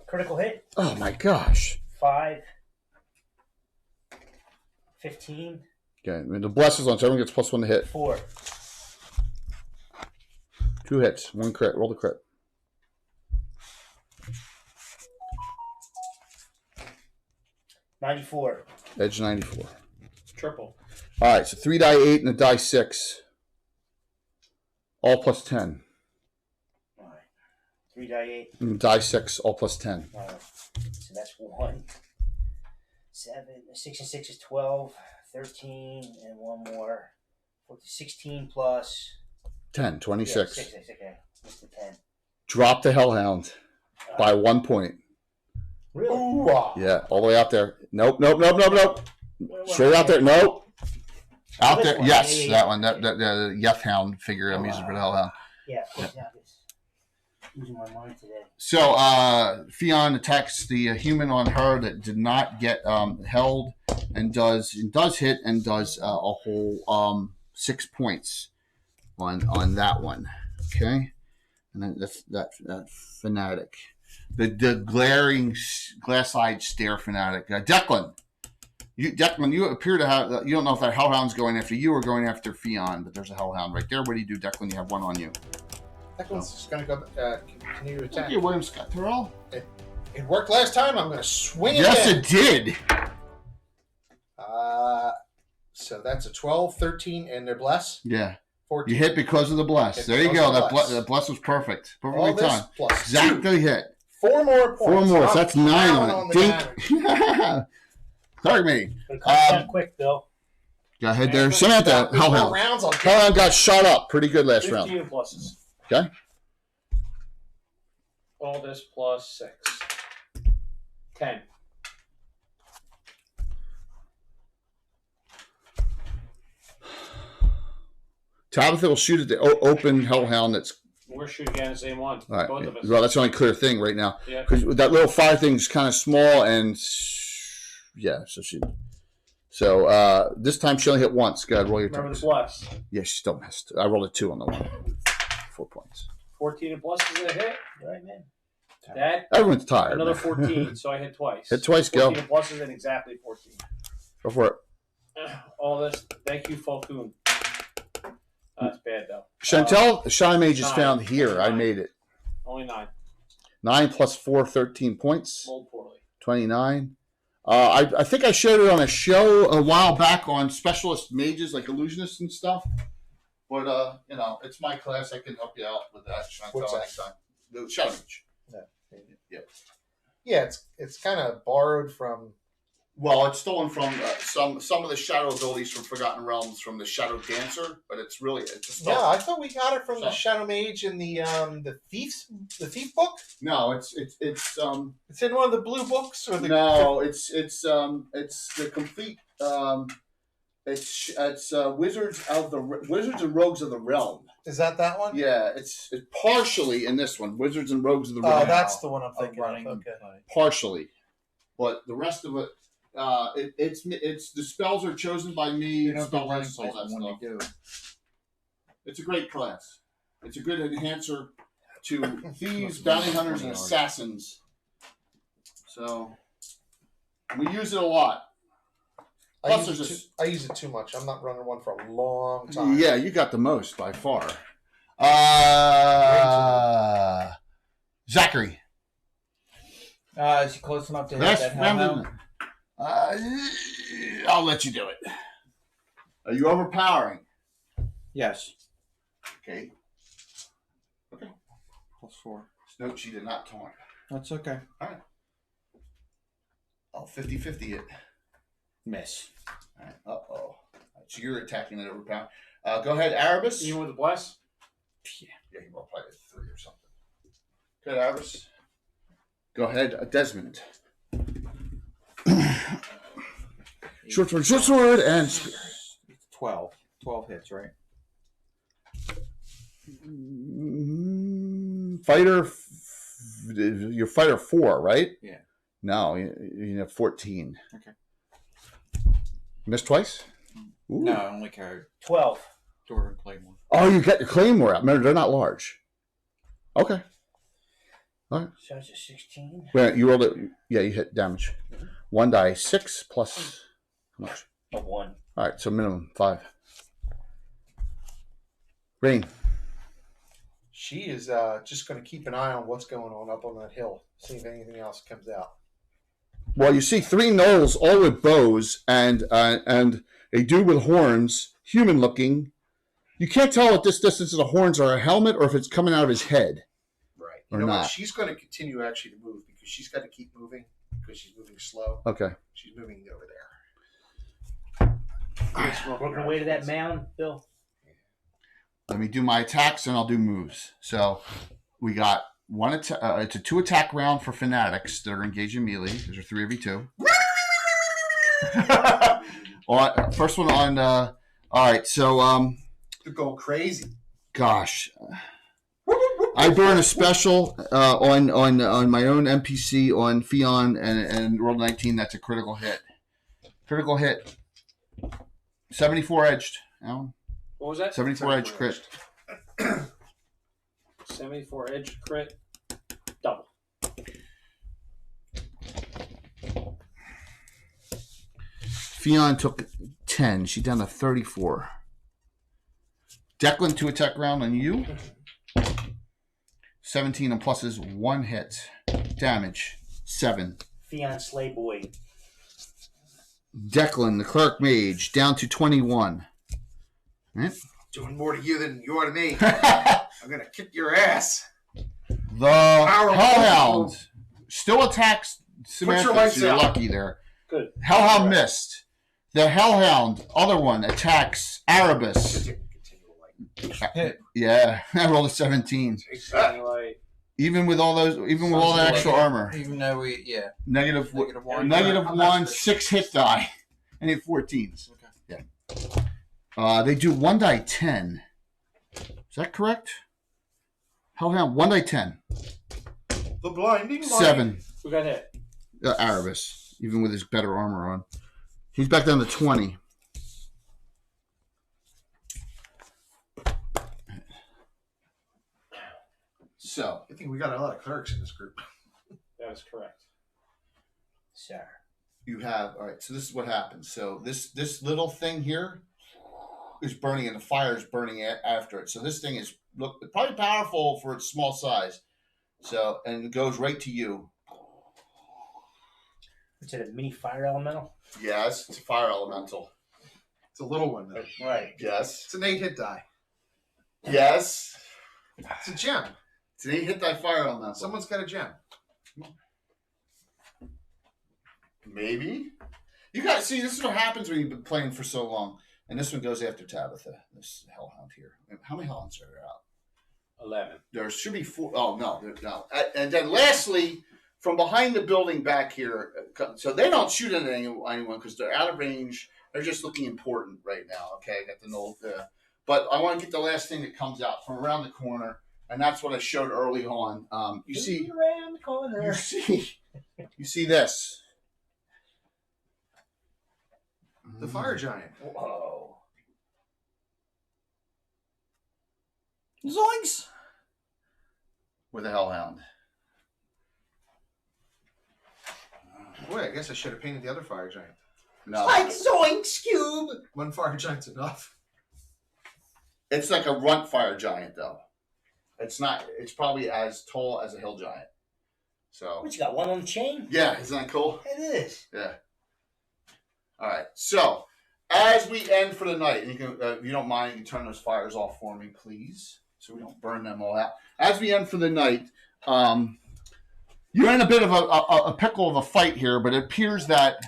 Critical hit. Oh my gosh. 5. 15. Okay, I mean, the bless is on, so everyone gets +1 to hit. 4. 2 hits, 1 crit. Roll the crit. $94. Edge 94. Triple. All right, so 3 die 8 and a die 6. All +10. All right. 3 die 8. And die 6, all +10. All right. So that's 1. 7. 6 and 6 is 12. 13 and 1 more. 16 plus 10, 26. Yeah, 6. Okay. What's the 10? Drop the Hellhound by 1 point. Really? Yeah, all the way out there. Nope. Straight out there. Nope. Out This there. one. Yes, Yeah. that one. That the Yeth Hound figure I'm using for the Hellhound. Yeah, of course. Now this. Losing my mind today. So, Fionn attacks the human on her that did not get held, and does hit and does a whole 6 points on that one. Okay, and then that's that fanatic, the glaring glass-eyed stare fanatic. Declan, you appear to have. You don't know if that Hellhound's going after you or going after Fionn, but there's a Hellhound right there. What do you do, Declan? You have 1 on you. Declan's just going to go continue to attack. Okay, William Scott Terrell. It worked last time. I'm going to swing it. Yes, again. it did. So that's a 12, 13, and their bless. Yeah. 14. You hit because of the bless. Hit There you because go. of the That bless. bless was perfect. All Perfectly this timed. plus Exactly hit. 4 more points. 4 more. So that's 9 Down on the it. damage. Clerk Mage. But come down quick, Bill. Go ahead there. Samantha, There's more Hellhound. rounds on Hellhound got shot up pretty good last 15 round. pluses. Okay. All this plus 6. 10. Tabitha will shoot at the open Hellhound that's... We're shooting again the same one. All right. Both of us. Well, that's the only clear thing right now. Yeah. Because that little fire thing's kind of small and... Yeah, so she... So this time she only hit once. Go ahead, roll your Remember turns. the plus. Yeah, she still missed. I rolled a 2 on the one. 4 points. 14 and plus is a hit. Right, man. That, Everyone's tired. another man. 14, so I hit twice. Hit twice, 14 go. and plus is in exactly 14. Go for it. All this. Thank you, Falcoon. That's bad, though. Chantel, Shy Mage is 9. found here. I 9. made it. Only 9. 9 plus 4, 13 points. Rolled poorly. 29. I think I showed it on a show a while back on specialist mages, like illusionists and stuff. But, it's my class. I can help you out with that. What's that? Anytime. The Shadow Mage. Yeah, it's kind of borrowed from. Well, it's stolen from some of the shadow abilities from Forgotten Realms from the Shadow Dancer, but it's really a Yeah, I thought we got it from the Shadow Mage in the thief book. No, it's It's in one of the blue books, or the it's the complete it's Wizards and Rogues of the Realm. Is that one? Yeah, it's partially in this one, Wizards and Rogues of the Realm. Oh, that's the one I'm thinking running. of. Okay. Partially, but the rest of it, it's the spells are chosen by me. You don't spell go running lists, all places that when you stuff. do. It's a great class. It's a good enhancer to thieves, bounty hunters, and assassins. So we use it a lot. I Plus, use it too much. I'm not running one for a long time. Yeah, you got the most by far. Zachary. Is he close enough to hit That's that hellhound? I'll let you do it. Are you overpowering? Yes. Okay. Plus 4. Note she did not taunt. That's okay. Oh, 50-50 it. Miss. All right. Uh-oh. So you're attacking that overpower. Go ahead, Erebus. Even with the bless? Yeah, you multiplied it 3 or something. Good, Erebus. Go ahead, Desmond. Short sword, and spear. 12. 12 hits, right? Fighter, you're fighter 4, right? Yeah. No, you have 14. Okay. Missed twice? Ooh. No, I only carried 12. Dwarven Claymore. Oh, you got your Claymore out. Remember, they're not large. Okay. All right. So it's a 16. Well, you rolled it. Yeah, you hit damage. 1 die 6 plus how much? A 1. All right, so minimum 5. Rain. She is just going to keep an eye on what's going on up on that hill, see if anything else comes out. Well, you see 3 gnolls, all with bows, and a dude with horns, human looking. You can't tell at this distance if the horns are a helmet or if it's coming out of his head. Right. Or You know not. what? She's going to continue actually to move because she's got to keep moving because she's moving slow. Okay. She's moving over there. Working her way to that mound, Bill. Let me do my attacks and I'll do moves. So we got one attack. It's a 2 attack round for fanatics that are engaged in melee. Those are 3 of you 2. First one on. All right, so They're going crazy. gosh, I burn a special on my own NPC on Fion and rolled 19. That's a critical hit. Critical hit. 74 edged. Alan. What was that? 74 edge crit. 74 edge crit. Double. Fion took 10. She's down to 34. Declan 2 attack round on you. 17 and pluses 1 hit. Damage 7. Fion Slay Boy. Declan, the clerk mage, down to 21. Right? Doing more to you than you are to me. I'm going to kick your ass. The Hellhound Still attacks Samantha, lights so you're out. lucky there. Good. Hellhound Right. missed. The Hellhound, other one, attacks Erebus. Yeah, I rolled a 17. Like, Even with all those, even with all that extra armor. Even though we, yeah. Negative -1. negative I'm 1, not 6 hit die. And hit 14s. Okay. Yeah. They do 1 die 10. Is that correct? Hellhound, 1 die 10. The blinding light. 7. who got hit? Erebus, even with his better armor on. He's back down to 20. So, I think we got a lot of clerics in this group. That is correct. Sir. you have, all right, so this is what happens. So this little thing here is burning and the fire is burning after it. So this thing is probably powerful for its small size. So, and it goes right to you. Is it a mini fire elemental? Yes, it's a fire elemental. It's a little one, though. Right. Yes. It's an 8-hit die. Yes. It's a gem. It's an 8-hit die fire elemental. Someone's got a gem. Maybe. You guys see, this is what happens when you've been playing for so long. And this one goes after Tabitha, this hellhound here. How many hellhounds are there out? 11. There should be 4. Oh, no. No. And then lastly, from behind the building back here, so they don't shoot at anyone because they're out of range. They're just looking important right now. Okay, I got the null. But I want to get the last thing that comes out from around the corner, and that's what I showed early on. You see, around the corner. you see this. The fire giant. Whoa. Zoinks! With a hellhound. Boy, I guess I should have painted the other fire giant. No, Like Zoinks Cube. One fire giant's enough. it's like a runt fire giant though. It's not. It's probably as tall as a hill giant. So What, you got one on the chain? yeah, isn't that cool? It is. Yeah. All right. So as we end for the night, and you can, if you don't mind, you can turn those fires off for me, please, so we don't burn them all out. As we end for the night, you're in a bit of a pickle of a fight here, but it appears that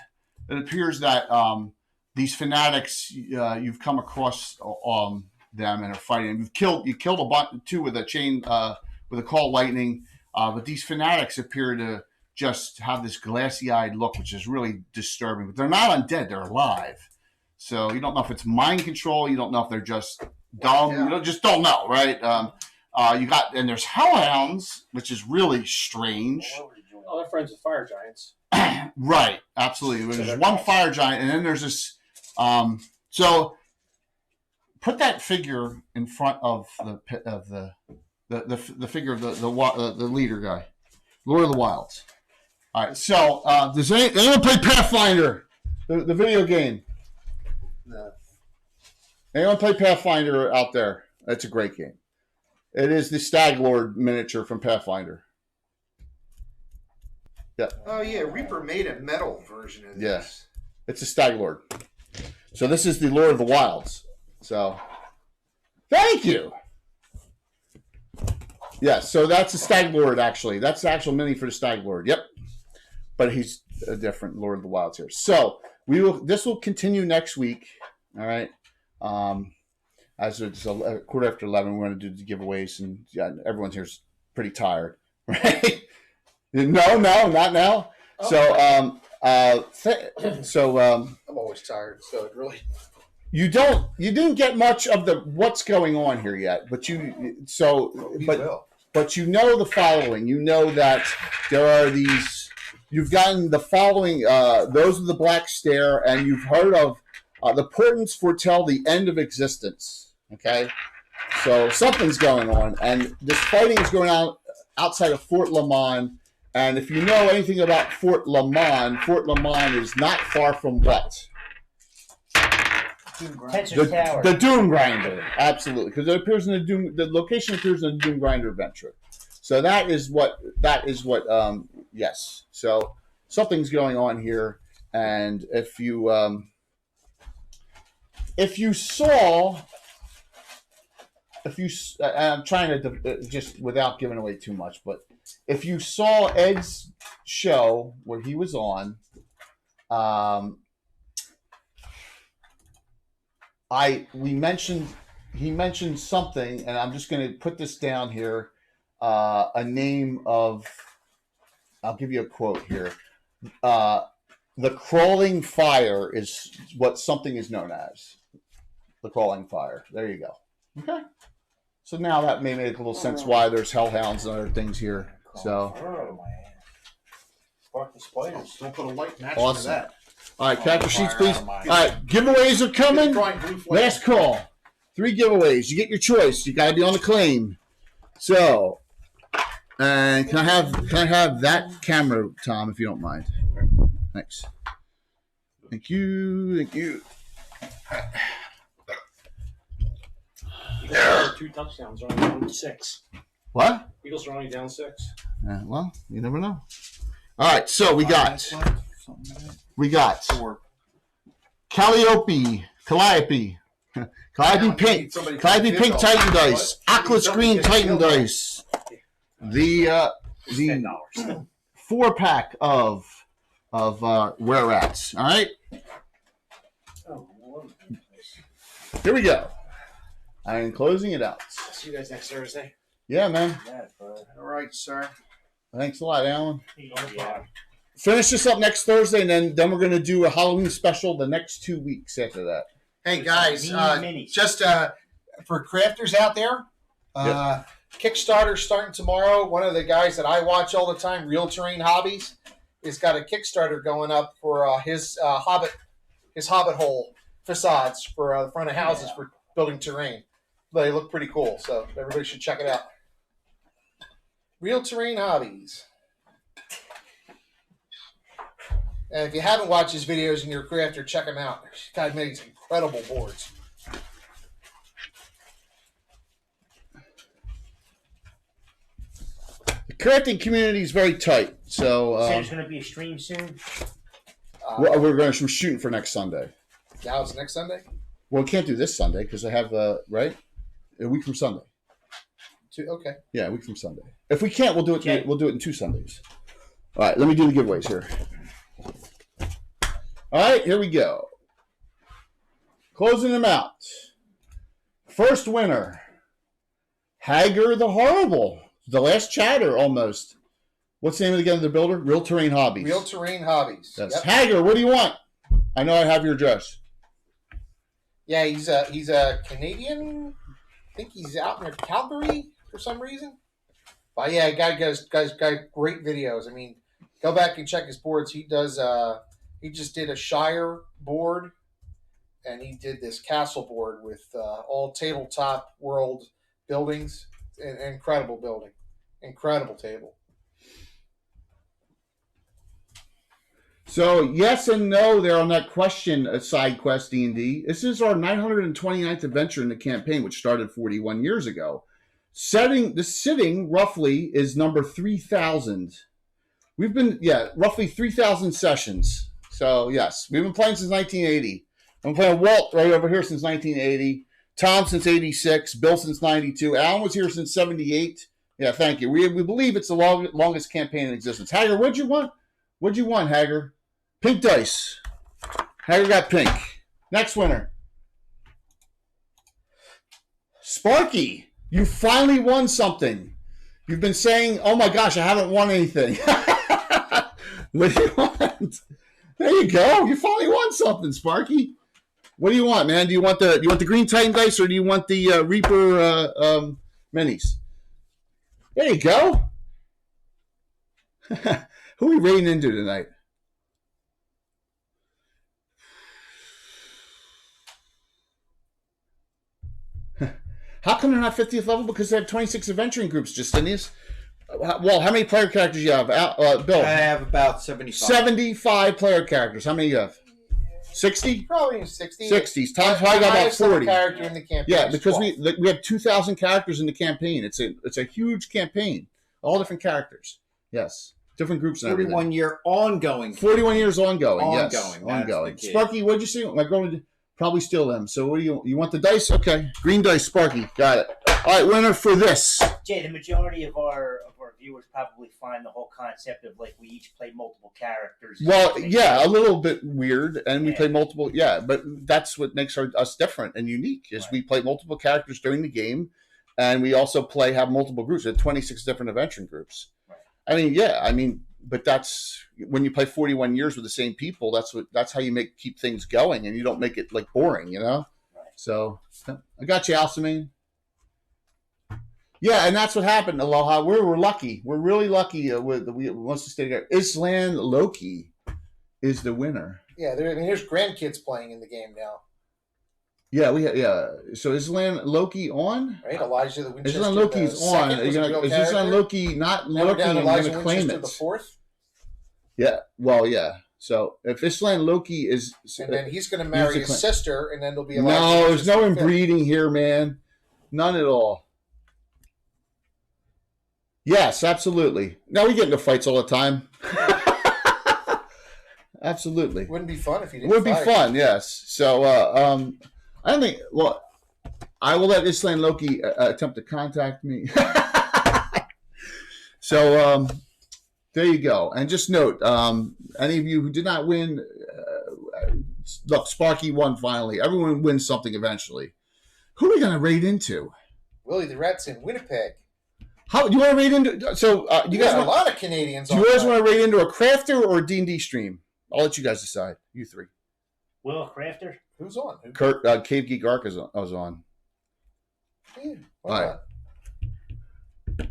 these fanatics, you've come across them and are fighting. You killed a bunch, 2 with a chain with a call lightning, but these fanatics appear to just have this glassy-eyed look, which is really disturbing. But they're not undead; they're alive. So you don't know if it's mind control. You don't know if they're just dumb. Yeah. You just don't know, right? And there's hellhounds, which is really strange. Oh, they're friends with fire giants. Right, absolutely. There's one fire giant, and then there's this. So put that figure in front of the figure of the leader guy, Lord of the Wilds. All right. So does anyone play Pathfinder, the video game? No. Anyone play Pathfinder out there? That's a great game. It is the Stag Lord miniature from Pathfinder. Yeah. Oh, yeah. Reaper made a metal version of this. Yes. It's a Stag Lord. So this is the Lord of the Wilds. So, thank you. Yeah, so that's a Stag Lord, actually. That's the actual mini for the Stag Lord. Yep. But he's a different Lord of the Wilds here. So, this will continue next week. All right. As it's a quarter after 11, we're going to do the giveaways, and everyone's here's pretty tired, right? No, not now. Oh. So, I'm always tired, so it really. you didn't get much of the what's going on here yet, but but you know the following. You know that there are these. You've gotten the following. Those are the Black Stare, and you've heard of the Portents foretell the end of existence. Okay, so something's going on, and this fighting is going on outside of Fort Leman. And if you know anything about Fort Leman is not far from what? Tensor Tower. The Doomgrinder, absolutely, because it appears in the location appears in the Doomgrinder adventure. So that is what. Yes. So something's going on here, and if you I'm trying to just without giving away too much, but if you saw Ed's show where he was on, he mentioned something, and I'm just going to put this down here. A name of, I'll give you a quote here. The crawling fire is what something is known as. The crawling fire. There you go. Okay. So now that may make a little sense why there's hellhounds and other things here. So. Spark the spiders. Don't put a light match Awesome. to that. All right, character sheets, please. All right, giveaways are coming. Last call. 3 giveaways. You get your choice. You got to be on the claim. So, and can I have that camera, Tom, if you don't mind? Thanks. Thank you. Eagles are 2 touchdowns, are only down 6. What? Eagles are only down 6. Well, you never know. All right, so we got Calliope Pink Titan Dice, Aquas Green Titan Dice, the 4-pack of Were Rats. All right, here we go. I'm closing it out. See you guys next Thursday. Yeah, man. All right, sir. Thanks a lot, Alan. Yeah. Finish this up next Thursday, and then we're going to do a Halloween special the next 2 weeks after that. Hey guys, just for crafters out there, Kickstarter starting tomorrow. One of the guys that I watch all the time, Real Terrain Hobbies, has got a Kickstarter going up for his Hobbit hole facades for the front of houses for building terrain. They look pretty cool, so everybody should check it out. Real Terrain Hobbies. And if you haven't watched his videos and you're a crafter, check him out. This guy makes incredible boards. The crafting community is very tight, so There's going to be a stream soon. we're shooting for next Sunday. Now it's next Sunday? Well, we can't do this Sunday because I have right a week from Sunday. Okay. Yeah, a week from Sunday. If we can't, we'll do it. Okay. We'll do it in 2 Sundays. All right, let me do the giveaways here. All right, here we go. Closing them out. First winner, Hager the Horrible. The last chatter almost. What's the name of the builder? Real Terrain Hobbies. Real Terrain Hobbies. That's yep. Hager, what do you want? I know I have your address. Yeah, he's a Canadian. I think he's out near Calgary for some reason. But yeah, guy does great videos. I mean, go back and check his boards. He does. He just did a Shire board, and he did this castle board with all tabletop world buildings. An incredible building, incredible table. So yes and no there on that question, side quest D&D. This is our 929th adventure in the campaign, which started 41 years ago. The sitting roughly is number 3,000. We've been, roughly 3,000 sessions. So yes, we've been playing since 1980. I'm playing Walt right over here since 1980. Tom since 86. Bill since 92. Alan was here since 78. Yeah, thank you. We believe it's the longest campaign in existence. Hager, what'd you want? What'd you want, Hager? Pink dice. Hager got pink. Next winner. Sparky, you finally won something. You've been saying, oh my gosh, I haven't won anything. What do you want? There you go. You finally won something, Sparky. What do you want, man? Do you want the Green Titan dice or do you want the Reaper minis? There you go. Who are we raiding into tonight? How come they're not 50th level? Because they have 26 adventuring groups, Justinius. Well, how many player characters do you have? Bill? I have about 75. 75 player characters. How many do you have? 60? Probably 60. 60s. Tom's probably got about 40. Character in the campaign. Yeah, because we have 2,000 characters in the campaign. It's a huge campaign. All different characters. Yes. Different groups and 41 everything. year ongoing. 41 years ongoing. Yes. Ongoing. Ongoing. Sparky, what'd you say? I'm going to probably steal them. So what do you want the dice? Okay. Green dice, Sparky. Got it. All right, winner for this. Jay, the majority of our viewers probably find the whole concept of like we each play multiple characters. Well, yeah, a little bit weird, and we Yeah. play multiple. Yeah, but that's what makes us different and unique. Is we play multiple characters during the game, and we also have multiple groups. We have 26 different adventuring groups. Right. I mean, yeah, I mean, but that's when you play 41 years with the same people. That's how you keep things going, and you don't make it like boring, you know. Right. So I got you, Alcimane. Yeah, and that's what happened. Aloha, we're lucky. We're really lucky. We wants to stay together. Island Loki is the winner. Yeah, there's grandkids playing in the game now. Yeah, So Island Loki on? Right, Elijah the Winchester. Island Loki's on. Is Island Loki not Now we're looking? down to I'm going Elijah to claim Winchester it. the fourth, Yeah. Well, yeah. So if Island Loki is, and then he's going to marry his sister, and then there'll be Elijah no, there's Winchester no the fifth. inbreeding here, man. None at all. Yes, absolutely. Now we get into fights all the time. Absolutely. Wouldn't be fun if you It didn't. would be fight. fun, yes. So I don't think. Well, I will let Island Loki attempt to contact me. So there you go. And just note, any of you who did not win, look, Sparky won finally. Everyone wins something eventually. Who are we going to raid into? Willie the Rat's in Winnipeg. How do you want to raid into? So you guys got a want, lot of Canadians. do you guys want to raid into a crafter or a D&D stream? I'll let you guys decide. You three. Will Crafter? Who's on? Who? Kurt, Cave Geek Arc was on. Yeah, why All not?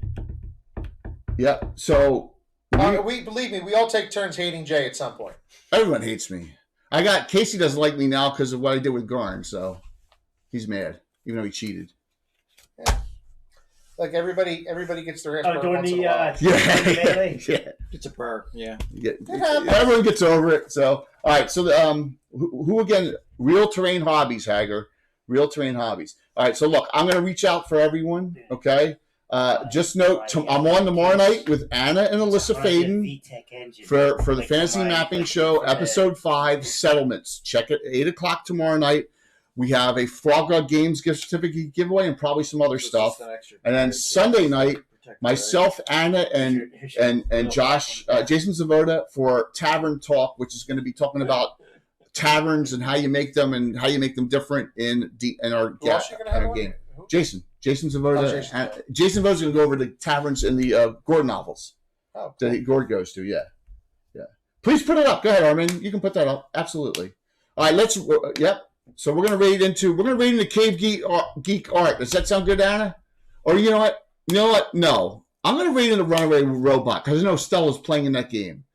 Yeah. So We believe me, we all take turns hating Jay at some point. everyone hates me. Casey doesn't like me now because of what I did with Garn, so he's mad, even though he cheated. Yeah. Like everybody gets their ass burned During once the in a while. melee? Yeah. It's a burr. Yeah. happens. Everyone gets over it. So, all right. So, who again? Real Terrain Hobbies, Hager. Real Terrain Hobbies. All right. So, look, I'm going to reach out for everyone. Okay. Just note, I'm on tomorrow night with Anna and Alyssa Faden for the Fantasy Mapping Show, Episode 5, Settlements. Check it, 8 o'clock tomorrow night. We have a Frog God Games gift certificate giveaway and probably some other stuff. And then Sunday night, myself, Anna, and Josh, Jason Zavoda for Tavern Talk, which is going to be talking about taverns and how you make them and how you make them different in our game. Jason Zavoda. Jason Zavoda's going to go over the taverns in the Gordon novels that Gord goes to. Yeah. Please put it up. Go ahead, Armin. You can put that up. Absolutely. All right. Let's. Yep. So we're going to raid into Cave Geek Art. Does that sound good, Anna? Or you know what? No. I'm going to raid into Runaway Robot because I know Stella's playing in that game.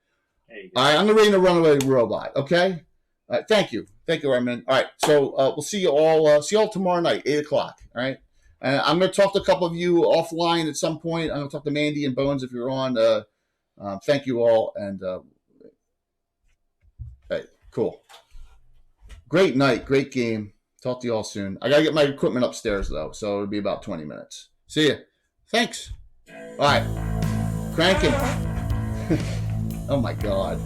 All right. I'm going to raid into Runaway Robot. Okay. All right. Thank you, Armin. All right. So we'll see you all. See you all tomorrow night, 8 o'clock. All right. And I'm going to talk to a couple of you offline at some point. I'm going to talk to Mandy and Bones if you're on. Thank you all. And hey, cool. Great night. Great game. Talk to you all soon. I got to get my equipment upstairs, though, so it'll be about 20 minutes. See ya. Thanks. All right. Cranking. Oh, my God.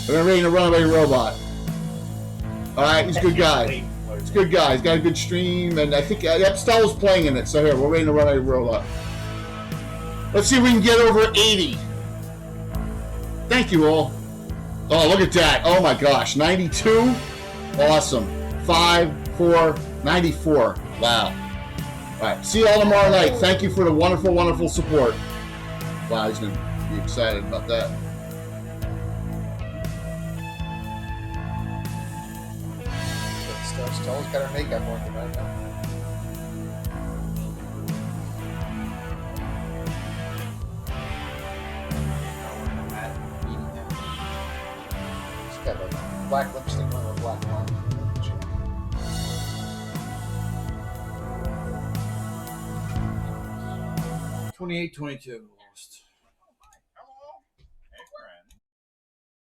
We're going to raid a Runaway Robot. All right. He's a good guy. He's a good guy. He's got a good stream, and I think Stella's playing in it. So here, we're raiding a Runaway Robot. Let's see if we can get over 80. Thank you all. Oh, look at that. Oh, my gosh. 92? Awesome. 5, 4, 94. Wow. All right. See you all tomorrow night. Thank you for the wonderful, wonderful support. Wow, he's going to be excited about that. Stella's got her makeup working right now. She's got a black lipstick on her black line. 28-22 lost.